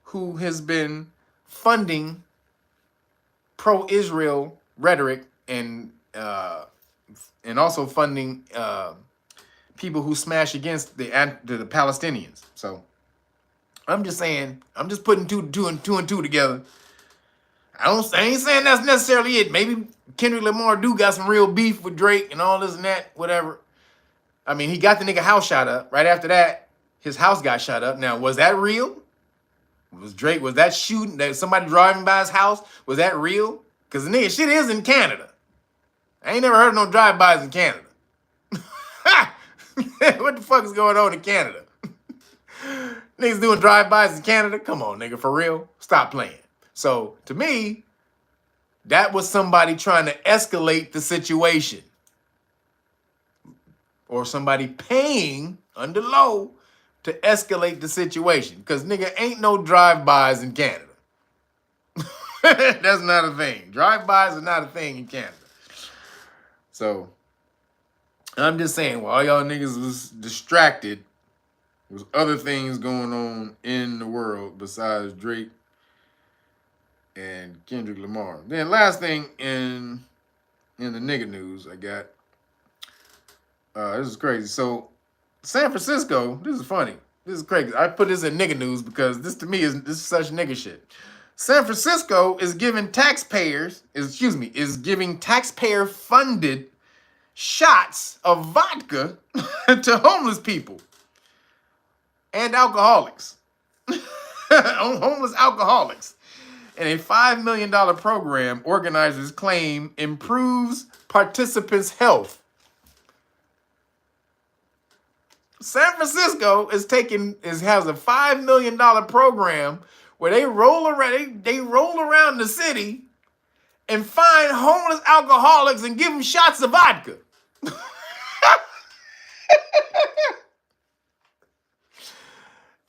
who has been funding pro-Israel rhetoric and also funding people who smash against the Palestinians. So I'm just saying, I'm just putting two and two together. I ain't saying that's necessarily it. Maybe Kendrick Lamar do got some real beef with Drake and all this and that, whatever. I mean, he got the nigga house shot up. Right after that, his house got shot up. Now, was that real? Was that shooting, that somebody driving by his house? Was that real? Because the nigga shit is in Canada. I ain't never heard of no drive-bys in Canada. What the fuck is going on in Canada? Niggas doing drive-bys in Canada? Come on, nigga, for real? Stop playing. So, to me, that was somebody trying to escalate the situation. Or somebody paying under low to escalate the situation. Because, nigga, ain't no drive-bys in Canada. That's not a thing. Drive-bys are not a thing in Canada. So, I'm just saying, while y'all niggas was distracted, there was other things going on in the world besides Drake and Kendrick Lamar. Then last thing in the nigga news I got, this is crazy. So San Francisco, this is funny. This is crazy. I put this in nigga news because this to me is such nigga shit. San Francisco is giving taxpayer funded shots of vodka to homeless people and alcoholics. Homeless alcoholics. And a $5 million program organizers claim improves participants' health. San Francisco has a $5 million program where they roll around the city and find homeless alcoholics and give them shots of vodka.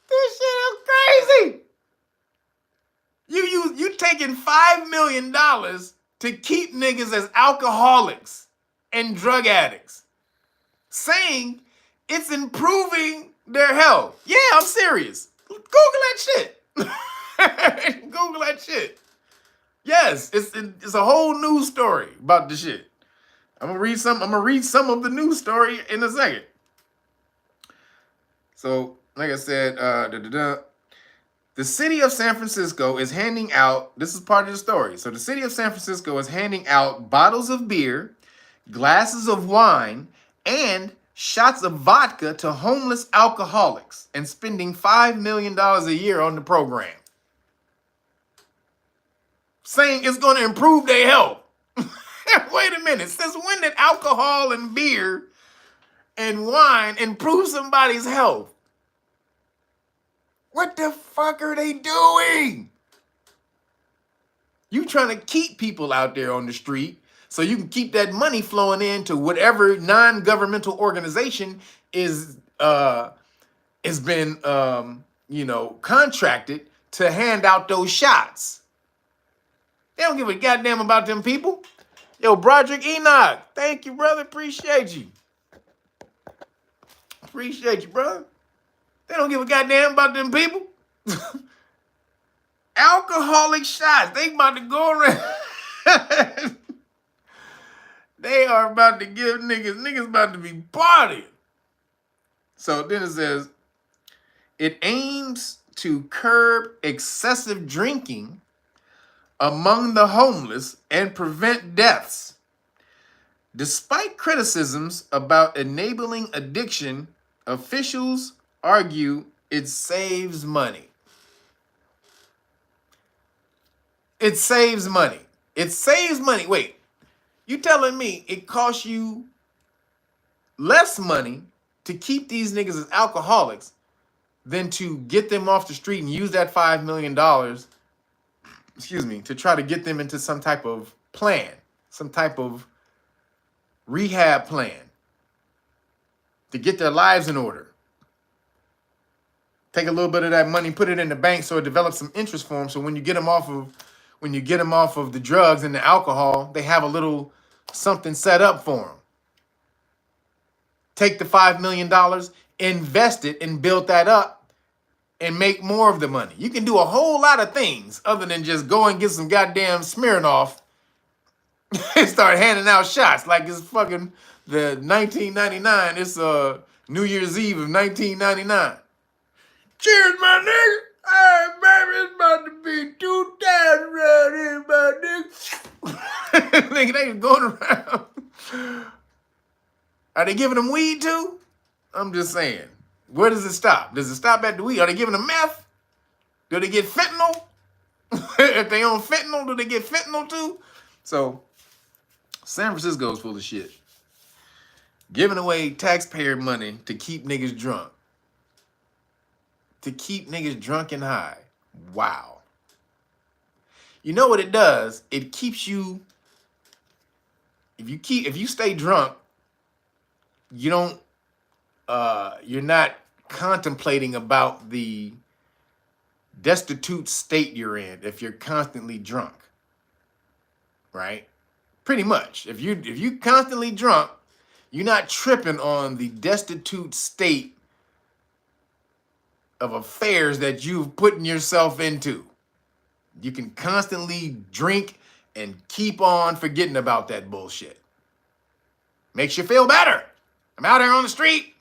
This shit is crazy. You taking $5 million to keep niggas as alcoholics and drug addicts, saying it's improving their health. Yeah, I'm serious. Google that shit. Google that shit. Yes, it's a whole news story about the shit. I'm gonna read some of the news story in a second. So, like I said, the city of San Francisco is handing out, this is part of the story. So the city of San Francisco is handing out bottles of beer, glasses of wine, and shots of vodka to homeless alcoholics and spending $5 million a year on the program. Saying it's going to improve their health. Wait a minute. Since when did alcohol and beer and wine improve somebody's health? What the fuck are they doing? You trying to keep people out there on the street so you can keep that money flowing into whatever non-governmental organization is has been contracted to hand out those shots. They don't give a goddamn about them people. Yo, Broderick Enoch, thank you, brother. Appreciate you. Appreciate you, brother. They don't give a goddamn about them people. Alcoholic shots. They about to go around. They are about to give niggas about to be partying. So then it says, it aims to curb excessive drinking among the homeless and prevent deaths. Despite criticisms about enabling addiction, officials argue it saves money. It saves money. It saves money. Wait, you telling me it costs you less money to keep these niggas as alcoholics than to get them off the street and use that $5 million, to try to get them into some type of plan, some type of rehab plan to get their lives in order. Take a little bit of that money, put it in the bank so it develops some interest for them. So when you get them off of the drugs and the alcohol, they have a little something set up for them. Take the $5 million, invest it, and build that up and make more of the money. You can do a whole lot of things other than just go and get some goddamn Smirnoff and start handing out shots like it's fucking the 1999. It's New Year's Eve of 1999. Cheers, my nigga. Hey, baby, it's about to be 2,000 around here, my nigga. Nigga, they going around. Are they giving them weed too? I'm just saying. Where does it stop? Does it stop at the weed? Are they giving them meth? Do they get fentanyl? If they on fentanyl, do they get fentanyl too? So, San Francisco's full of shit. Giving away taxpayer money to keep niggas drunk. to keep niggas drunk and high. Wow. You know what it does? It keeps you, if you stay drunk, you don't, you're not contemplating about the destitute state you're in if you're constantly drunk, right? Pretty much. If you constantly drunk, you're not tripping on the destitute state of affairs that you've put yourself into. You can constantly drink and keep on forgetting about that bullshit. Makes you feel better. I'm out here on the street.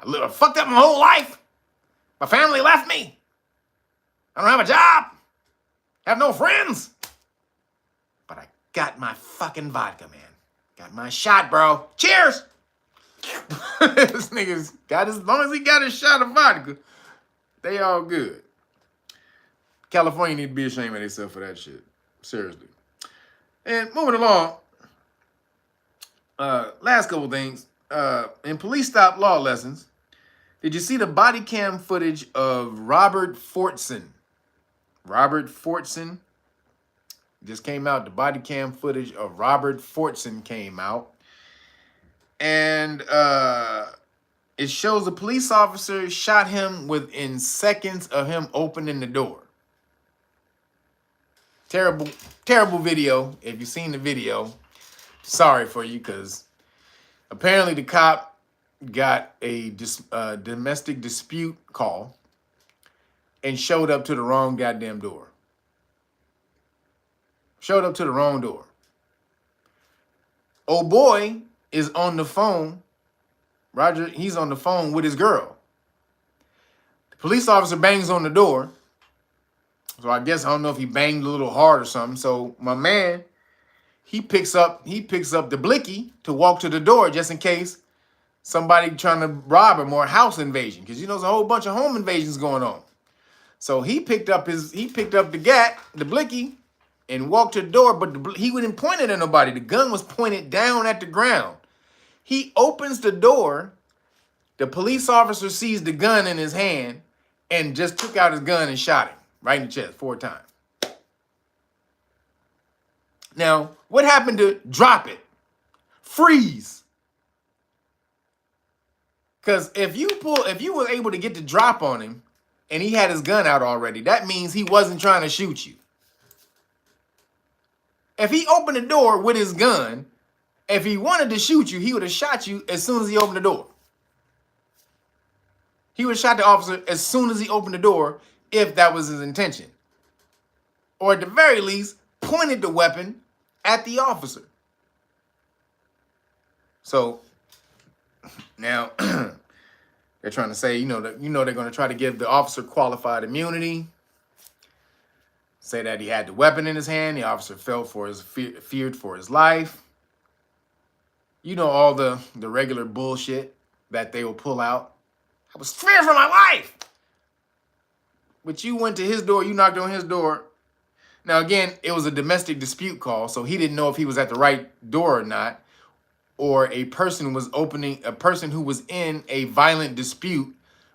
I fucked up my whole life. My family left me. I don't have a job. Have no friends. But I got my fucking vodka, man. Got my shot, bro. Cheers. This nigga's got as long as he got his shot of vodka, they all good. California need to be ashamed of themselves for that shit. Seriously. And moving along, last couple things. In police stop law lessons, did you see the body cam footage of Robert Fortson? Robert Fortson just came out. The body cam footage of Robert Fortson came out. And it shows a police officer shot him within seconds of him opening the door. Terrible, terrible video. If you've seen the video, sorry for you, because apparently the cop got a domestic dispute call and showed up to the wrong goddamn door. Showed up to the wrong door. Oh boy is on the phone. Roger, he's on the phone with his girl. The police officer bangs on the door. So I guess, I don't know if he banged a little hard or something. So my man, he picks up the blicky to walk to the door just in case somebody trying to rob him or house invasion. Because, you know, there's a whole bunch of home invasions going on. So he picked up the blicky, and walked to the door, but he wouldn't point it at nobody. The gun was pointed down at the ground. He opens the door. The police officer sees the gun in his hand and just took out his gun and shot him right in the chest 4 times. Now, what happened to drop it? Freeze. Because if you were able to get the drop on him and he had his gun out already, that means he wasn't trying to shoot you. If he opened the door with his gun, if he wanted to shoot you, he would have shot you as soon as he opened the door. He would have shot the officer as soon as he opened the door, if that was his intention. Or at the very least, pointed the weapon at the officer. So now they're trying to say, they're going to try to give the officer qualified immunity. Say that he had the weapon in his hand. The officer feared for his life. You know, all the regular bullshit that they will pull out. I was scared for my life. But you went to his door. You knocked on his door. Now, again, it was a domestic dispute call, so he didn't know if he was at the right door or not. Or a person who was in a violent dispute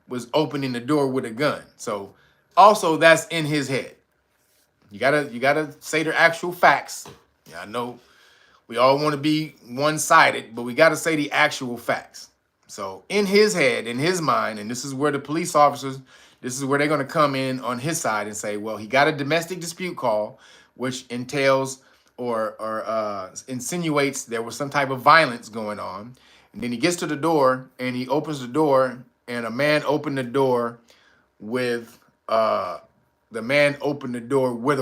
was opening the door with a gun. So also that's in his head. You gotta say the actual facts. Yeah, I know we all want to be one-sided, but we gotta say the actual facts. So in his head, in his mind, and this is where the police officers, this is where they're gonna come in on his side and say, well, he got a domestic dispute call, which entails or insinuates there was some type of violence going on. And then he gets to the door and he opens the door, and a man opened the door with a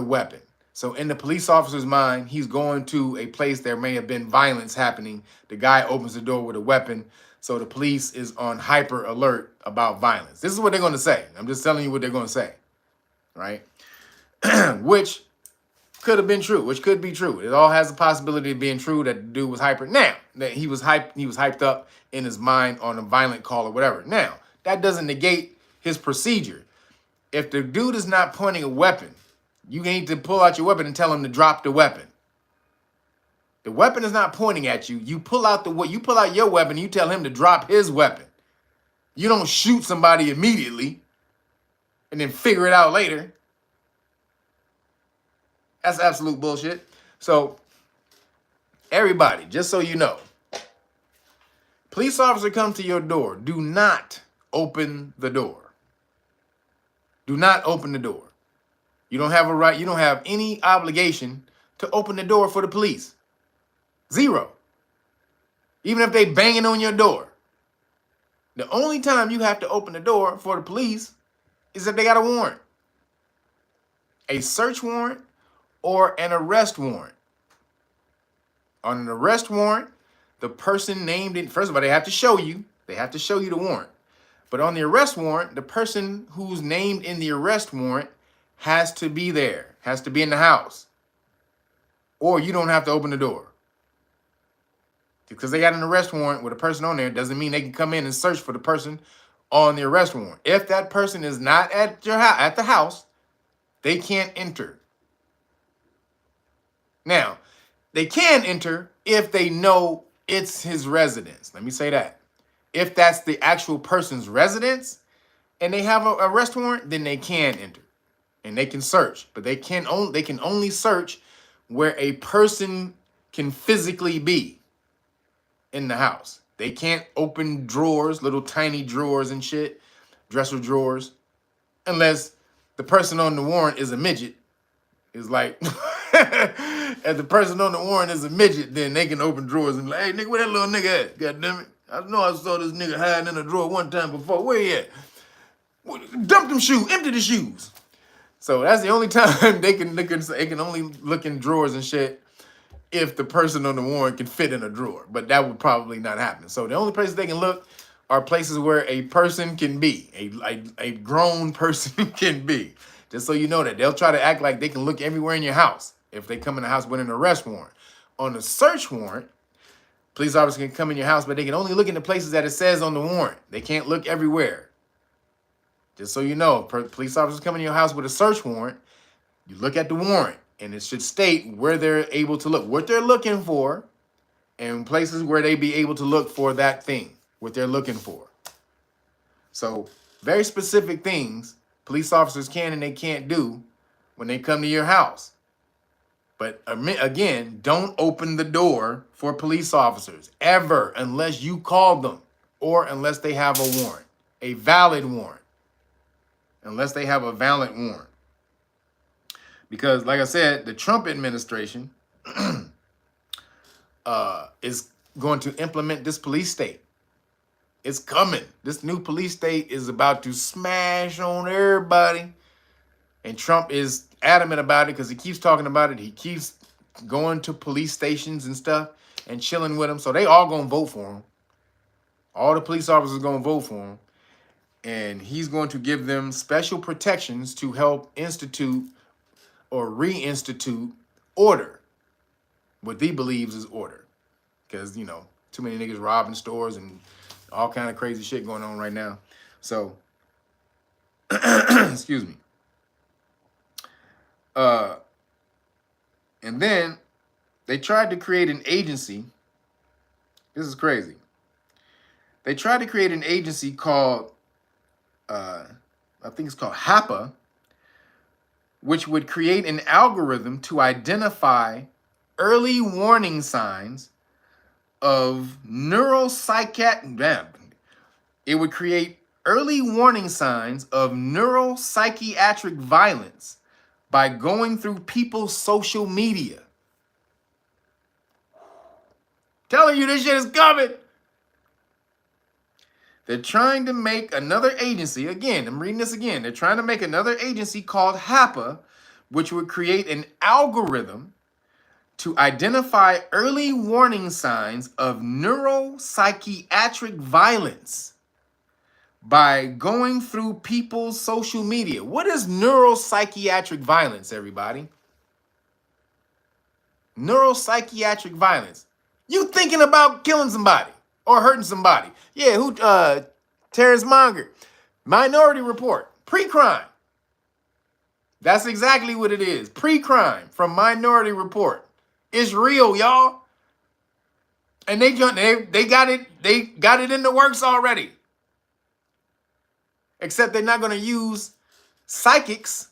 weapon. So in the police officer's mind, he's going to a place there may have been violence happening. The guy opens the door with a weapon. So the police is on hyper alert about violence. This is what they're going to say. I'm just telling you what they're going to say, right? Which could have been true, which could be true. It all has the possibility of being true that the dude was hyper. Now, that he was hyped up in his mind on a violent call or whatever. Now, that doesn't negate his procedure. If the dude is not pointing a weapon, you need to pull out your weapon and tell him to drop the weapon. The weapon is not pointing at you. You pull out your weapon, you tell him to drop his weapon. You don't shoot somebody immediately and then figure it out later. That's absolute bullshit. So, everybody, just so you know, police officer come to your door. Do not open the door. Do not open the door. You don't have a right, you don't have any obligation to open the door for the police. Zero. Even if they banging on your door. The only time you have to open the door for the police is if they got a warrant. A search warrant or an arrest warrant. On an arrest warrant, the person named in, first of all, they have to show you. They have to show you the warrant. But on the arrest warrant, the person who's named in the arrest warrant has to be there, has to be in the house. Or you don't have to open the door. Because they got an arrest warrant with a person on there doesn't mean they can come in and search for the person on the arrest warrant. If that person is not at your house, at the house, they can't enter. Now, they can enter if they know it's his residence. Let me say that. If that's the actual person's residence and they have an arrest warrant, then they can enter and they can search. But they can only search where a person can physically be in the house. They can't open drawers, little tiny drawers and shit, dresser drawers, unless the person on the warrant is a midget. It's like, if the person on the warrant is a midget, then they can open drawers and be like, hey, nigga, where that little nigga at? God damn it. I know I saw this nigga hiding in a drawer one time before. Where he at? Dump them shoes, empty the shoes. So that's the only time they can only look in drawers and shit if the person on the warrant can fit in a drawer. But that would probably not happen. So the only places they can look are places where a person can be, a grown person can be. Just so you know that. They'll try to act like they can look everywhere in your house if they come in the house with an arrest warrant. On a search warrant, police officers can come in your house, but they can only look in the places that it says on the warrant. They can't look everywhere. Just so you know, police officers come in your house with a search warrant, you look at the warrant, and it should state where they're able to look, what they're looking for, and places where they be able to look for that thing, what they're looking for. So, very specific things police officers can and they can't do when they come to your house. But again, don't open the door for police officers ever unless you call them or unless they have a warrant, a valid warrant. Unless they have a valid warrant. Because, like I said, the Trump administration is going to implement this police state. It's coming. This new police state is about to smash on everybody. And Trump is adamant about it because he keeps talking about it. He keeps going to police stations and stuff and chilling with them. So they all going to vote for him. All the police officers are going to vote for him. And he's going to give them special protections to help institute or reinstitute order. What he believes is order. Because, you know, too many niggas robbing stores and all kind of crazy shit going on right now. So, excuse me. And then they tried to create an agency. This is crazy. They tried to create an agency called, I think it's called HAPA, which would create an algorithm to identify early warning signs of It would create early warning signs of neuropsychiatric violence by going through people's social media. Telling you this shit is coming. They're trying to make another agency, again, I'm reading this again. They're trying to make another agency called HAPA, which would create an algorithm to identify early warning signs of neuropsychiatric violence by going through people's social media. What is neuropsychiatric violence, everybody? Neuropsychiatric violence. You thinking about killing somebody or hurting somebody. Yeah, Terrence Monger, Minority Report, pre-crime. That's exactly what it is. Pre-crime from Minority Report. It's real, y'all. And they got it in the works already. except they're not going to use psychics.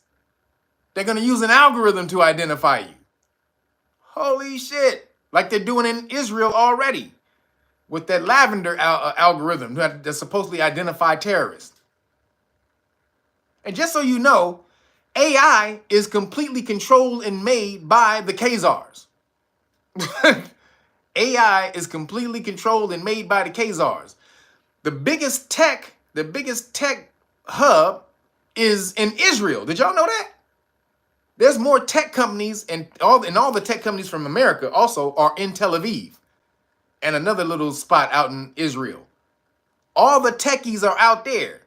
They're going to use an algorithm to identify you. Holy shit. Like they're doing in Israel already with that lavender algorithm that supposedly identify terrorists. And just so you know, AI is completely controlled and made by the Khazars. AI is completely controlled and made by the Khazars. The biggest tech hub is in Israel. Did y'all know that? There's more tech companies, and all the tech companies from America also are in Tel Aviv and another little spot out in Israel. All the techies are out there.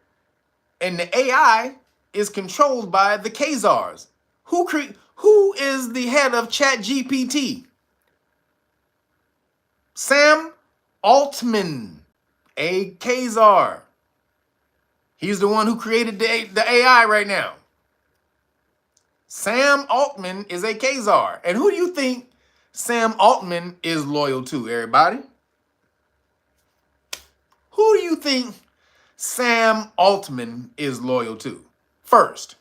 And the AI is controlled by the Khazars. Who is the head of ChatGPT? Sam Altman, a Khazar. He's the one who created the AI right now. Sam Altman is a Khazar. And who do you think Sam Altman is loyal to, everybody? Who do you think Sam Altman is loyal to? First.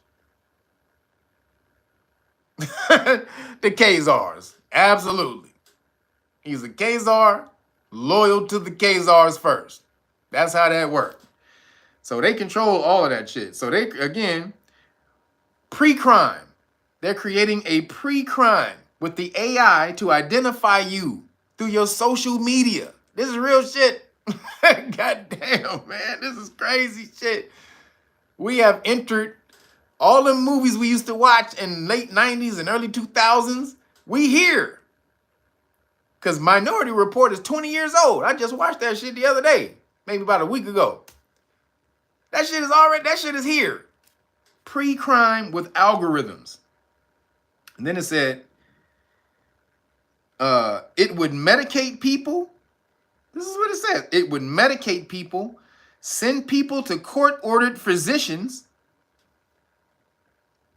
The Khazars. Absolutely. He's a Khazar, loyal to the Khazars first. That's how that works. So they control all of that shit. So they, again, pre-crime. They're creating a pre-crime with the AI to identify you through your social media. This is real shit. God damn, man. This is crazy shit. We have entered all the movies we used to watch in late 90s and early 2000s. We here. Because Minority Report is 20 years old. I just watched that shit the other day. Maybe about a week ago. That shit is here. Pre-crime with algorithms. And then it said, it would medicate people. This is what it says. It would medicate people, send people to court-ordered physicians.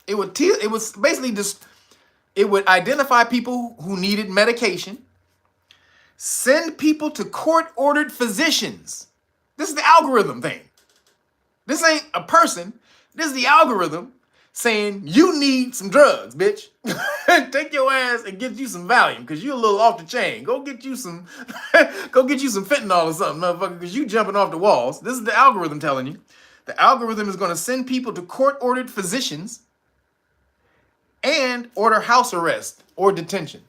It would basically just, it would identify people who needed medication, send people to court-ordered physicians. This is the algorithm thing. This ain't a person. This is the algorithm saying you need some drugs, bitch. Take your ass and get you some Valium because you're a little off the chain. Go get you some fentanyl or something, motherfucker, because you jumping off the walls. This is the algorithm telling you. The algorithm is going to send people to court-ordered physicians and order house arrest or detention.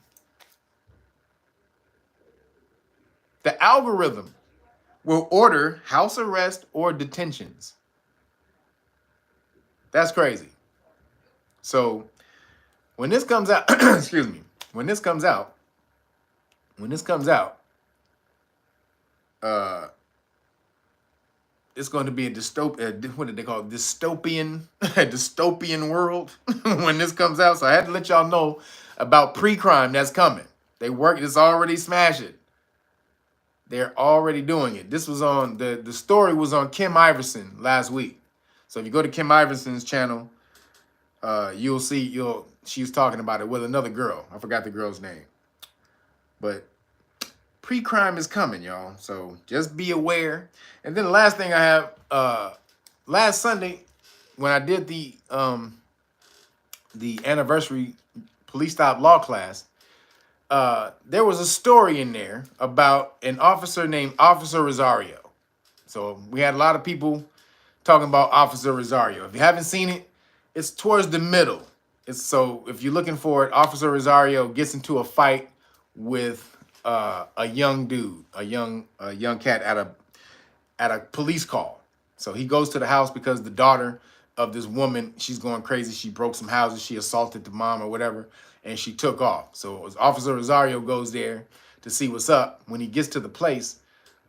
The algorithm will order house arrest or detentions. That's crazy. So when this comes out, excuse me, when this comes out, it's going to be a dystopian, what did they call it? Dystopian world when this comes out. So I had to let y'all know about pre-crime that's coming. It's already smashing. They're already doing it. This was on, the story was on Kim Iverson last week. So if you go to Kim Iverson's channel, you'll see, she was talking about it with another girl. I forgot the girl's name. But pre-crime is coming, y'all. So just be aware. And then the last thing I have, last Sunday, when I did the anniversary police stop law class, there was a story in there about an officer named Officer Rosario. So we had a lot of people talking about Officer Rosario. If you haven't seen it, it's towards the middle. So if you're looking for it, Officer Rosario gets into a fight with a young dude, a young cat at a police call. So he goes to the house because the daughter of this woman, she's going crazy. She broke some houses. She assaulted the mom or whatever, and she took off. So Officer Rosario goes there to see what's up. When he gets to the place,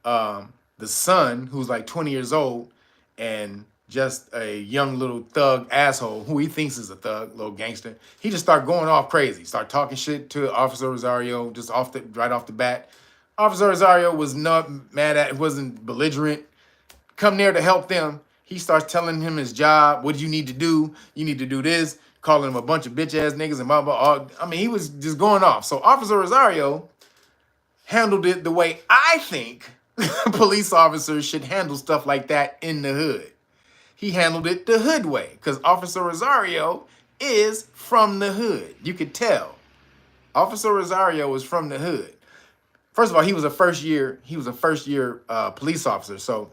the son, who's like 20 years old, and just a young little thug asshole who he thinks is a thug, little gangster, he just start going off crazy, start talking shit to Officer Rosario just right off the bat. Officer Rosario was not mad at, wasn't belligerent, come there to help them. He starts telling him his job, what do you need to do? You need to do this, calling him a bunch of bitch ass niggas and blah, blah, blah. I mean, he was just going off. So Officer Rosario handled it the way I think police officers should handle stuff like that in the hood. he handled it the hood way because Officer Rosario is from the hood. You could tell. Officer Rosario was from the hood. First of all, he was a first year police officer, so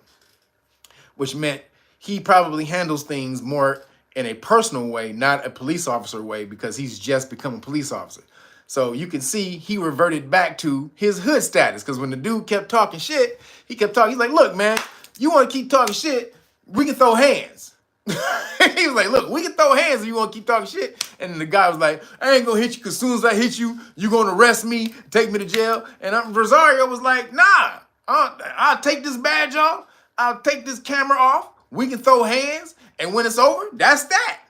which meant he probably handles things more in a personal way, not a police officer way, because he's just become a police officer. So you can see he reverted back to his hood status, because when the dude kept talking shit, he kept talking. He's like, look, man, you want to keep talking shit, we can throw hands. He was like, look, we can throw hands if you want to keep talking shit. And the guy was like, I ain't going to hit you because as soon as I hit you, you're going to arrest me, take me to jail. And Rosario was like, nah, I'll take this badge off. I'll take this camera off. We can throw hands. And when it's over, that's that.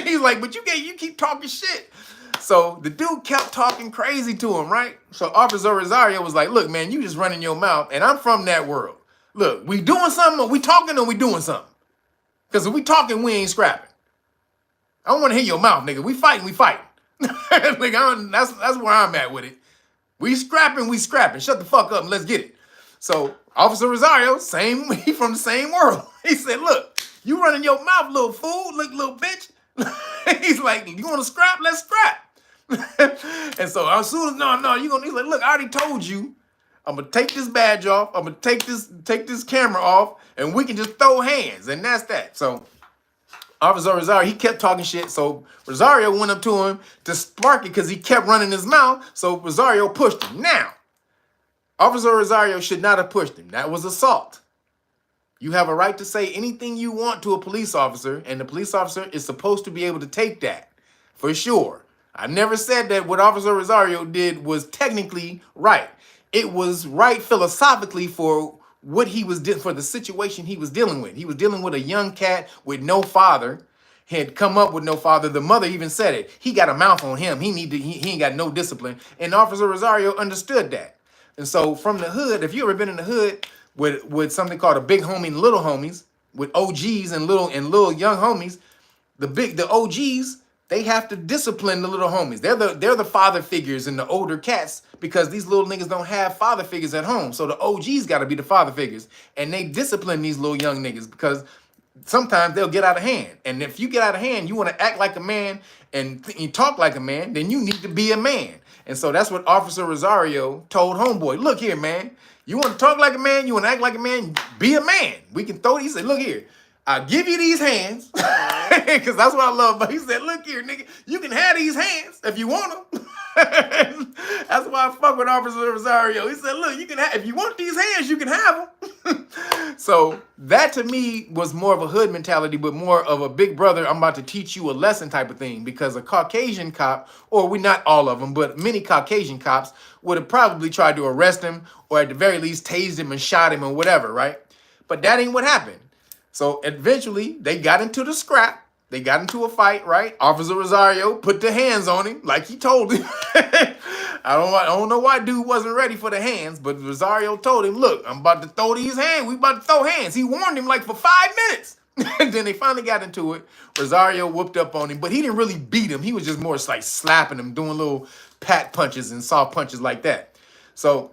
He's like, but you keep talking shit. So the dude kept talking crazy to him, right? So Officer Rosario was like, look, man, you just running your mouth. And I'm from that world. Look, we doing something or we talking or we doing something. Because if we talking, we ain't scrapping. I don't want to hear your mouth, nigga. We fighting, we fighting. Like, that's where I'm at with it. We scrapping, we scrapping. Shut the fuck up and let's get it. So Officer Rosario, he from the same world. He said, look, you running your mouth, little fool, little bitch. He's like, you want to scrap? Let's scrap. And so as soon as, he's like, look, I already told you. I'm going to take this badge off. I'm going to take this camera off, and we can just throw hands, and that's that. So Officer Rosario, he kept talking shit, so Rosario went up to him to spark it because he kept running his mouth, so Rosario pushed him. Now, Officer Rosario should not have pushed him. That was assault. You have a right to say anything you want to a police officer, and the police officer is supposed to be able to take that, for sure. I never said that what Officer Rosario did was technically right. It was right philosophically for what he was for the situation he was dealing with. He was dealing with a young cat with no father, had come up with no father. The mother even said it. He got a mouth on him. He ain't got no discipline. And Officer Rosario understood that. And so from the hood, if you ever been in the hood with something called a big homie and little homies, with OGs and little young homies, the OGs, they have to discipline the little homies. They're the father figures in the older cats because these little niggas don't have father figures at home. So the OGs got to be the father figures. And they discipline these little young niggas because sometimes they'll get out of hand. And if you get out of hand, you want to act like a man and you talk like a man, then you need to be a man. And so that's what Officer Rosario told homeboy. Look here, man. You want to talk like a man? You want to act like a man? Be a man. We can throw these. He said, look here. I'll give you these hands because that's what I love. But he said, look here, nigga, you can have these hands if you want them. That's why I fuck with Officer Rosario. He said, look, you can have, if you want these hands, you can have them. So that to me was more of a hood mentality, but more of a big brother, I'm about to teach you a lesson type of thing, because a Caucasian cop, or we not all of them, but many Caucasian cops would have probably tried to arrest him or at the very least tased him and shot him or whatever, right? But that ain't what happened. So eventually they got into the scrap. They got into a fight, right? Officer Rosario put the hands on him like he told him. I don't know why dude wasn't ready for the hands, but Rosario told him, look, I'm about to throw these hands. We about to throw hands. He warned him like for 5 minutes. And then they finally got into it. Rosario whooped up on him, but he didn't really beat him. He was just more like slapping him, doing little pat punches and soft punches like that. So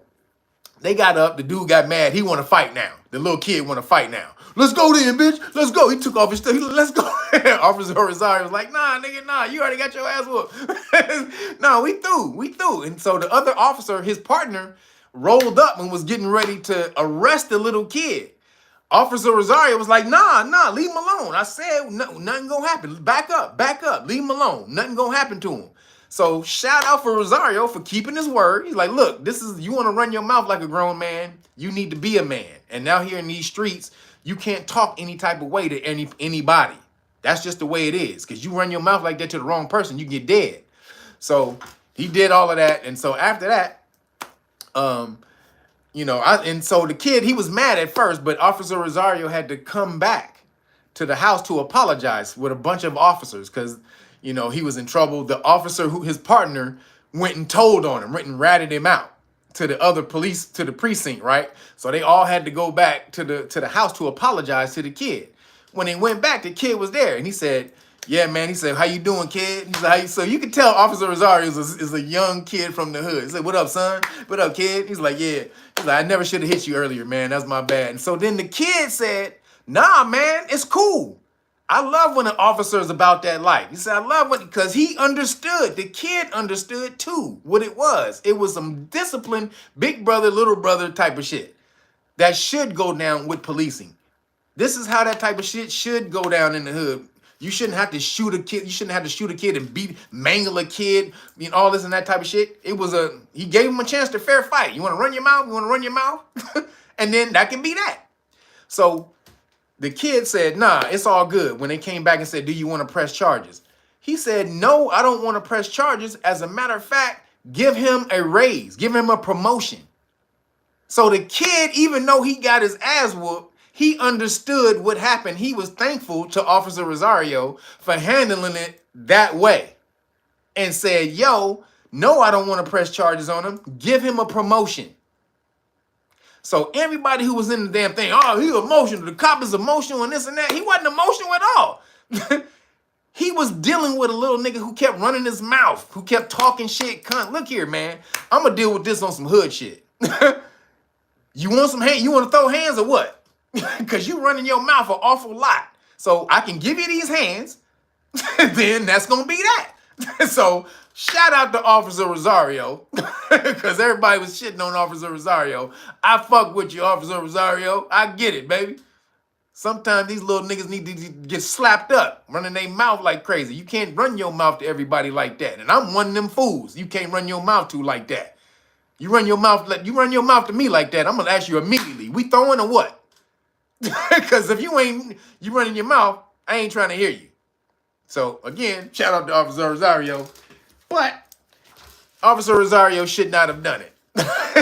they got up. The dude got mad. He want to fight now. The little kid want to fight now. Let's go then, bitch. Let's go. He took off his stuff. He like, let's go. Officer Rosario was like, nah, nigga, nah. You already got your ass whooped. No, we through. And so the other officer, his partner, rolled up and was getting ready to arrest the little kid. Officer Rosario was like, nah, leave him alone. I said, no, nothing gonna happen. Back up. Leave him alone. Nothing gonna happen to him. So shout out for Rosario for keeping his word. He's like, look, you want to run your mouth like a grown man, you need to be a man. And now here in these streets, you can't talk any type of way to anybody. That's just the way it is. Because you run your mouth like that to the wrong person, you get dead. So he did all of that. And so after that, and so the kid, he was mad at first, but Officer Rosario had to come back to the house to apologize with a bunch of officers because, he was in trouble. The officer, his partner, went and told on him, went and ratted him out to the other police, to the precinct, right? So they all had to go back to the house to apologize to the kid. When they went back, the kid was there, and he said, yeah, man. He said, how you doing, kid? He's like, so you can tell Officer Rosario is a young kid from the hood. He said, what up, son? What up, kid? He's like, yeah. He's like, I never should have hit you earlier, man. That's my bad. And so then the kid said Nah, man, it's cool. I love when an officer is about that life. He said, I love when, because he understood. The kid understood too what it was. It was some disciplined, big brother, little brother type of shit that should go down with policing. This is how that type of shit should go down in the hood. You shouldn't have to shoot a kid. You shouldn't have to shoot a kid and mangle a kid, all this and that type of shit. He gave him a chance to fair fight. You want to run your mouth? You want to run your mouth? And then that can be that. So the kid said, nah, it's all good. When they came back and said, do you want to press charges? He said, no, I don't want to press charges. As a matter of fact, give him a raise, give him a promotion. So the kid, even though he got his ass whooped, he understood what happened. He was thankful to Officer Rosario for handling it that way and said, yo, no, I don't want to press charges on him. Give him a promotion. So everybody who was in the damn thing, oh, he emotional. The cop is emotional and this and that. He wasn't emotional at all. He was dealing with a little nigga who kept running his mouth, who kept talking shit. Look here, man. I'm going to deal with this on some hood shit. You want some hand? You want to throw hands or what? Because you running your mouth an awful lot. So I can give you these hands, then that's going to be that. So shout out to Officer Rosario, because everybody was shitting on Officer Rosario. I fuck with you, Officer Rosario. I get it, baby. Sometimes these little niggas need to get slapped up, running their mouth like crazy. You can't run your mouth to everybody like that. And I'm one of them fools you can't run your mouth to like that. You run your mouth to me like that, I'm going to ask you immediately, we throwing or what? Because if you running your mouth, I ain't trying to hear you. So again, shout out to Officer Rosario. But Officer Rosario should not have done it.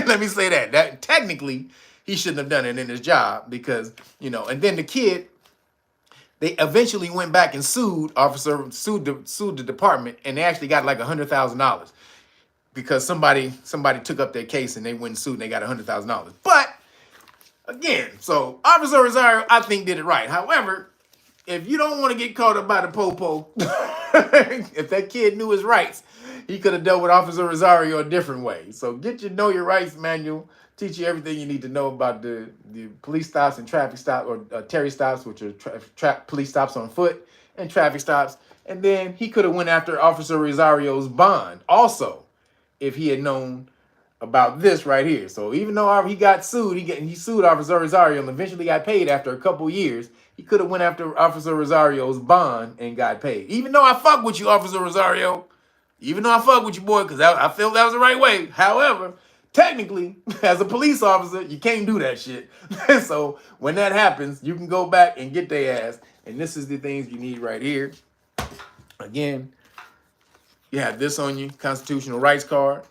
Let me say that technically he shouldn't have done it in his job because, and then the kid, they eventually went back and sued the department, and they actually got like $100,000 because somebody took up their case and they went and sued and they got $100,000. But again, so Officer Rosario, I think, did it right. However, if you don't want to get caught up by the popo, if that kid knew his rights, he could have dealt with Officer Rosario a different way. So get your Know Your Rights manual, teach you everything you need to know about the police stops and traffic stops, or Terry stops, which are police stops on foot, and traffic stops. And then he could have went after Officer Rosario's bond also, if he had known about this right here. So even though he got sued, he sued Officer Rosario and eventually got paid after a couple years. He could have went after Officer Rosario's bond and got paid. Even though I fuck with you, Officer Rosario. Even though I fuck with you, boy, because I feel that was the right way. However, technically, as a police officer, you can't do that shit. So when that happens, you can go back and get their ass. And this is the things you need right here. Again, you have this on you, constitutional rights card.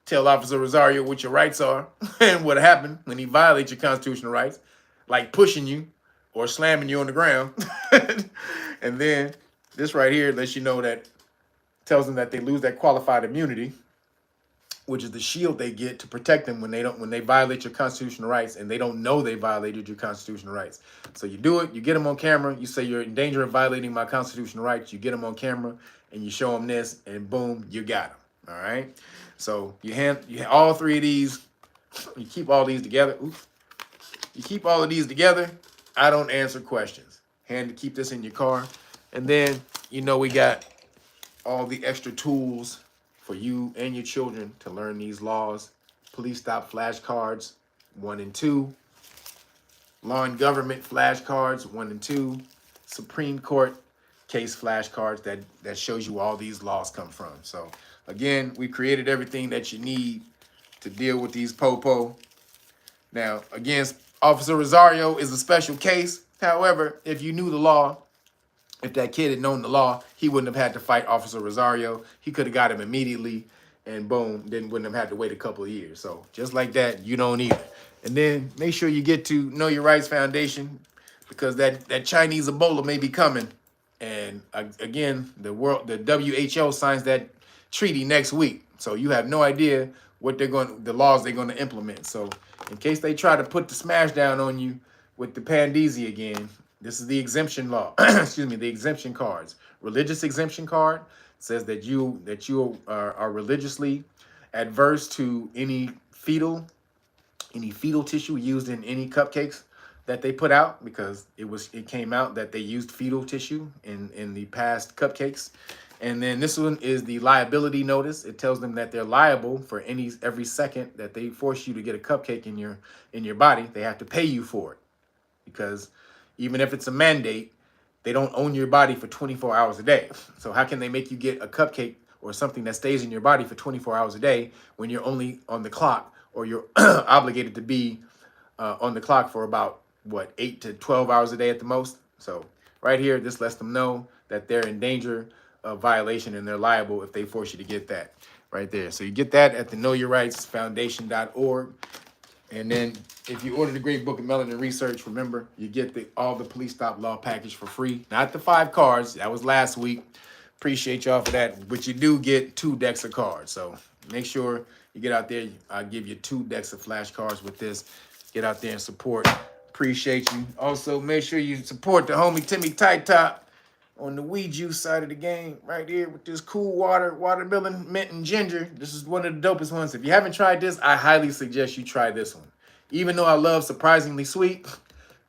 Tell Officer Rosario what your rights are and what happened when he violates your constitutional rights, like pushing you or slamming you on the ground. And then this right here lets you know that, tells them that they lose that qualified immunity, which is the shield they get to protect them when they violate your constitutional rights and they don't know they violated your constitutional rights. So you do it, you get them on camera, you say you're in danger of violating my constitutional rights, you get them on camera and you show them this, and boom, you got them. All right. So you have all three of these. You keep all these together. Oops. You keep all of these together. I don't answer questions. Keep this in your car. And then, we got all the extra tools for you and your children to learn these laws. Police stop flashcards 1 and 2. Law and government flashcards 1 and 2. Supreme Court case flashcards that shows you all these laws come from. So again, we created everything that you need to deal with these popo. Now, again, Officer Rosario is a special case. However, if you knew the law, if that kid had known the law, he wouldn't have had to fight Officer Rosario. He could have got him immediately, and boom, then wouldn't have had to wait a couple of years. So just like that, you don't either. And then make sure you get to Know Your Rights Foundation, because that Chinese Ebola may be coming. And again, the WHO signs that treaty next week. So you have no idea what the laws they're going to implement. So in case they try to put the smash down on you with the Pandesi again, this is the exemption law. Excuse me, the exemption cards. Religious exemption card says that you are religiously adverse to any fetal tissue used in any cupcakes that they put out, because it came out that they used fetal tissue in the past cupcakes. And then this one is the liability notice. It tells them that they're liable for every second that they force you to get a cupcake in your body. They have to pay you for it, because even if it's a mandate, they don't own your body for 24 hours a day. So how can they make you get a cupcake or something that stays in your body for 24 hours a day when you're only on the clock, or you're obligated to be on the clock for about, what, 8 to 12 hours a day at the most? So right here, this lets them know that they're in danger of violation, and they're liable if they force you to get that right there. So you get that at the knowyourrightsfoundation.org. And then if you order the Great Book of Melanin Research, remember, you get all the police stop law package for free. Not the 5 cards. That was last week. Appreciate y'all for that. But you do get 2 decks of cards. So make sure you get out there. I'll give you 2 decks of flashcards with this. Get out there and support. Appreciate you. Also, make sure you support the homie Timmy Tai Tai on the weed juice side of the game right here with this cool watermelon, mint, and ginger. This is one of the dopest ones. If you haven't tried this, I highly suggest you try this one. Even though I love surprisingly sweet,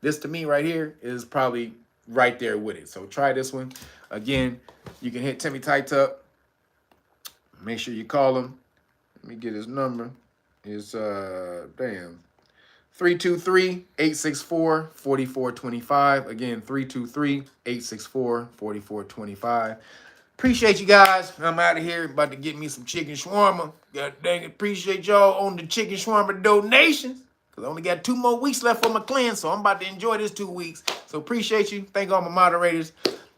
this to me right here is probably right there with it. So try this one. Again, you can hit Timmy Tai Tai. Make sure you call him. Let me get his number. It's 323-864-4425. Again, 323-864-4425. Appreciate you guys. I'm out of here. About to get me some chicken shawarma. God dang it. Appreciate y'all on the chicken shawarma donations, because I only got 2 more weeks left for my cleanse, so I'm about to enjoy this 2 weeks. So appreciate you. Thank all my moderators.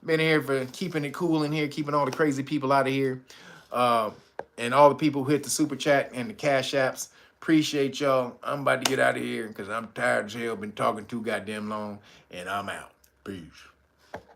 Been here for keeping it cool in here, keeping all the crazy people out of here. And all the people who hit the super chat and the cash apps. Appreciate y'all. I'm about to get out of here because I'm tired as hell. Been talking too goddamn long, and I'm out. Peace.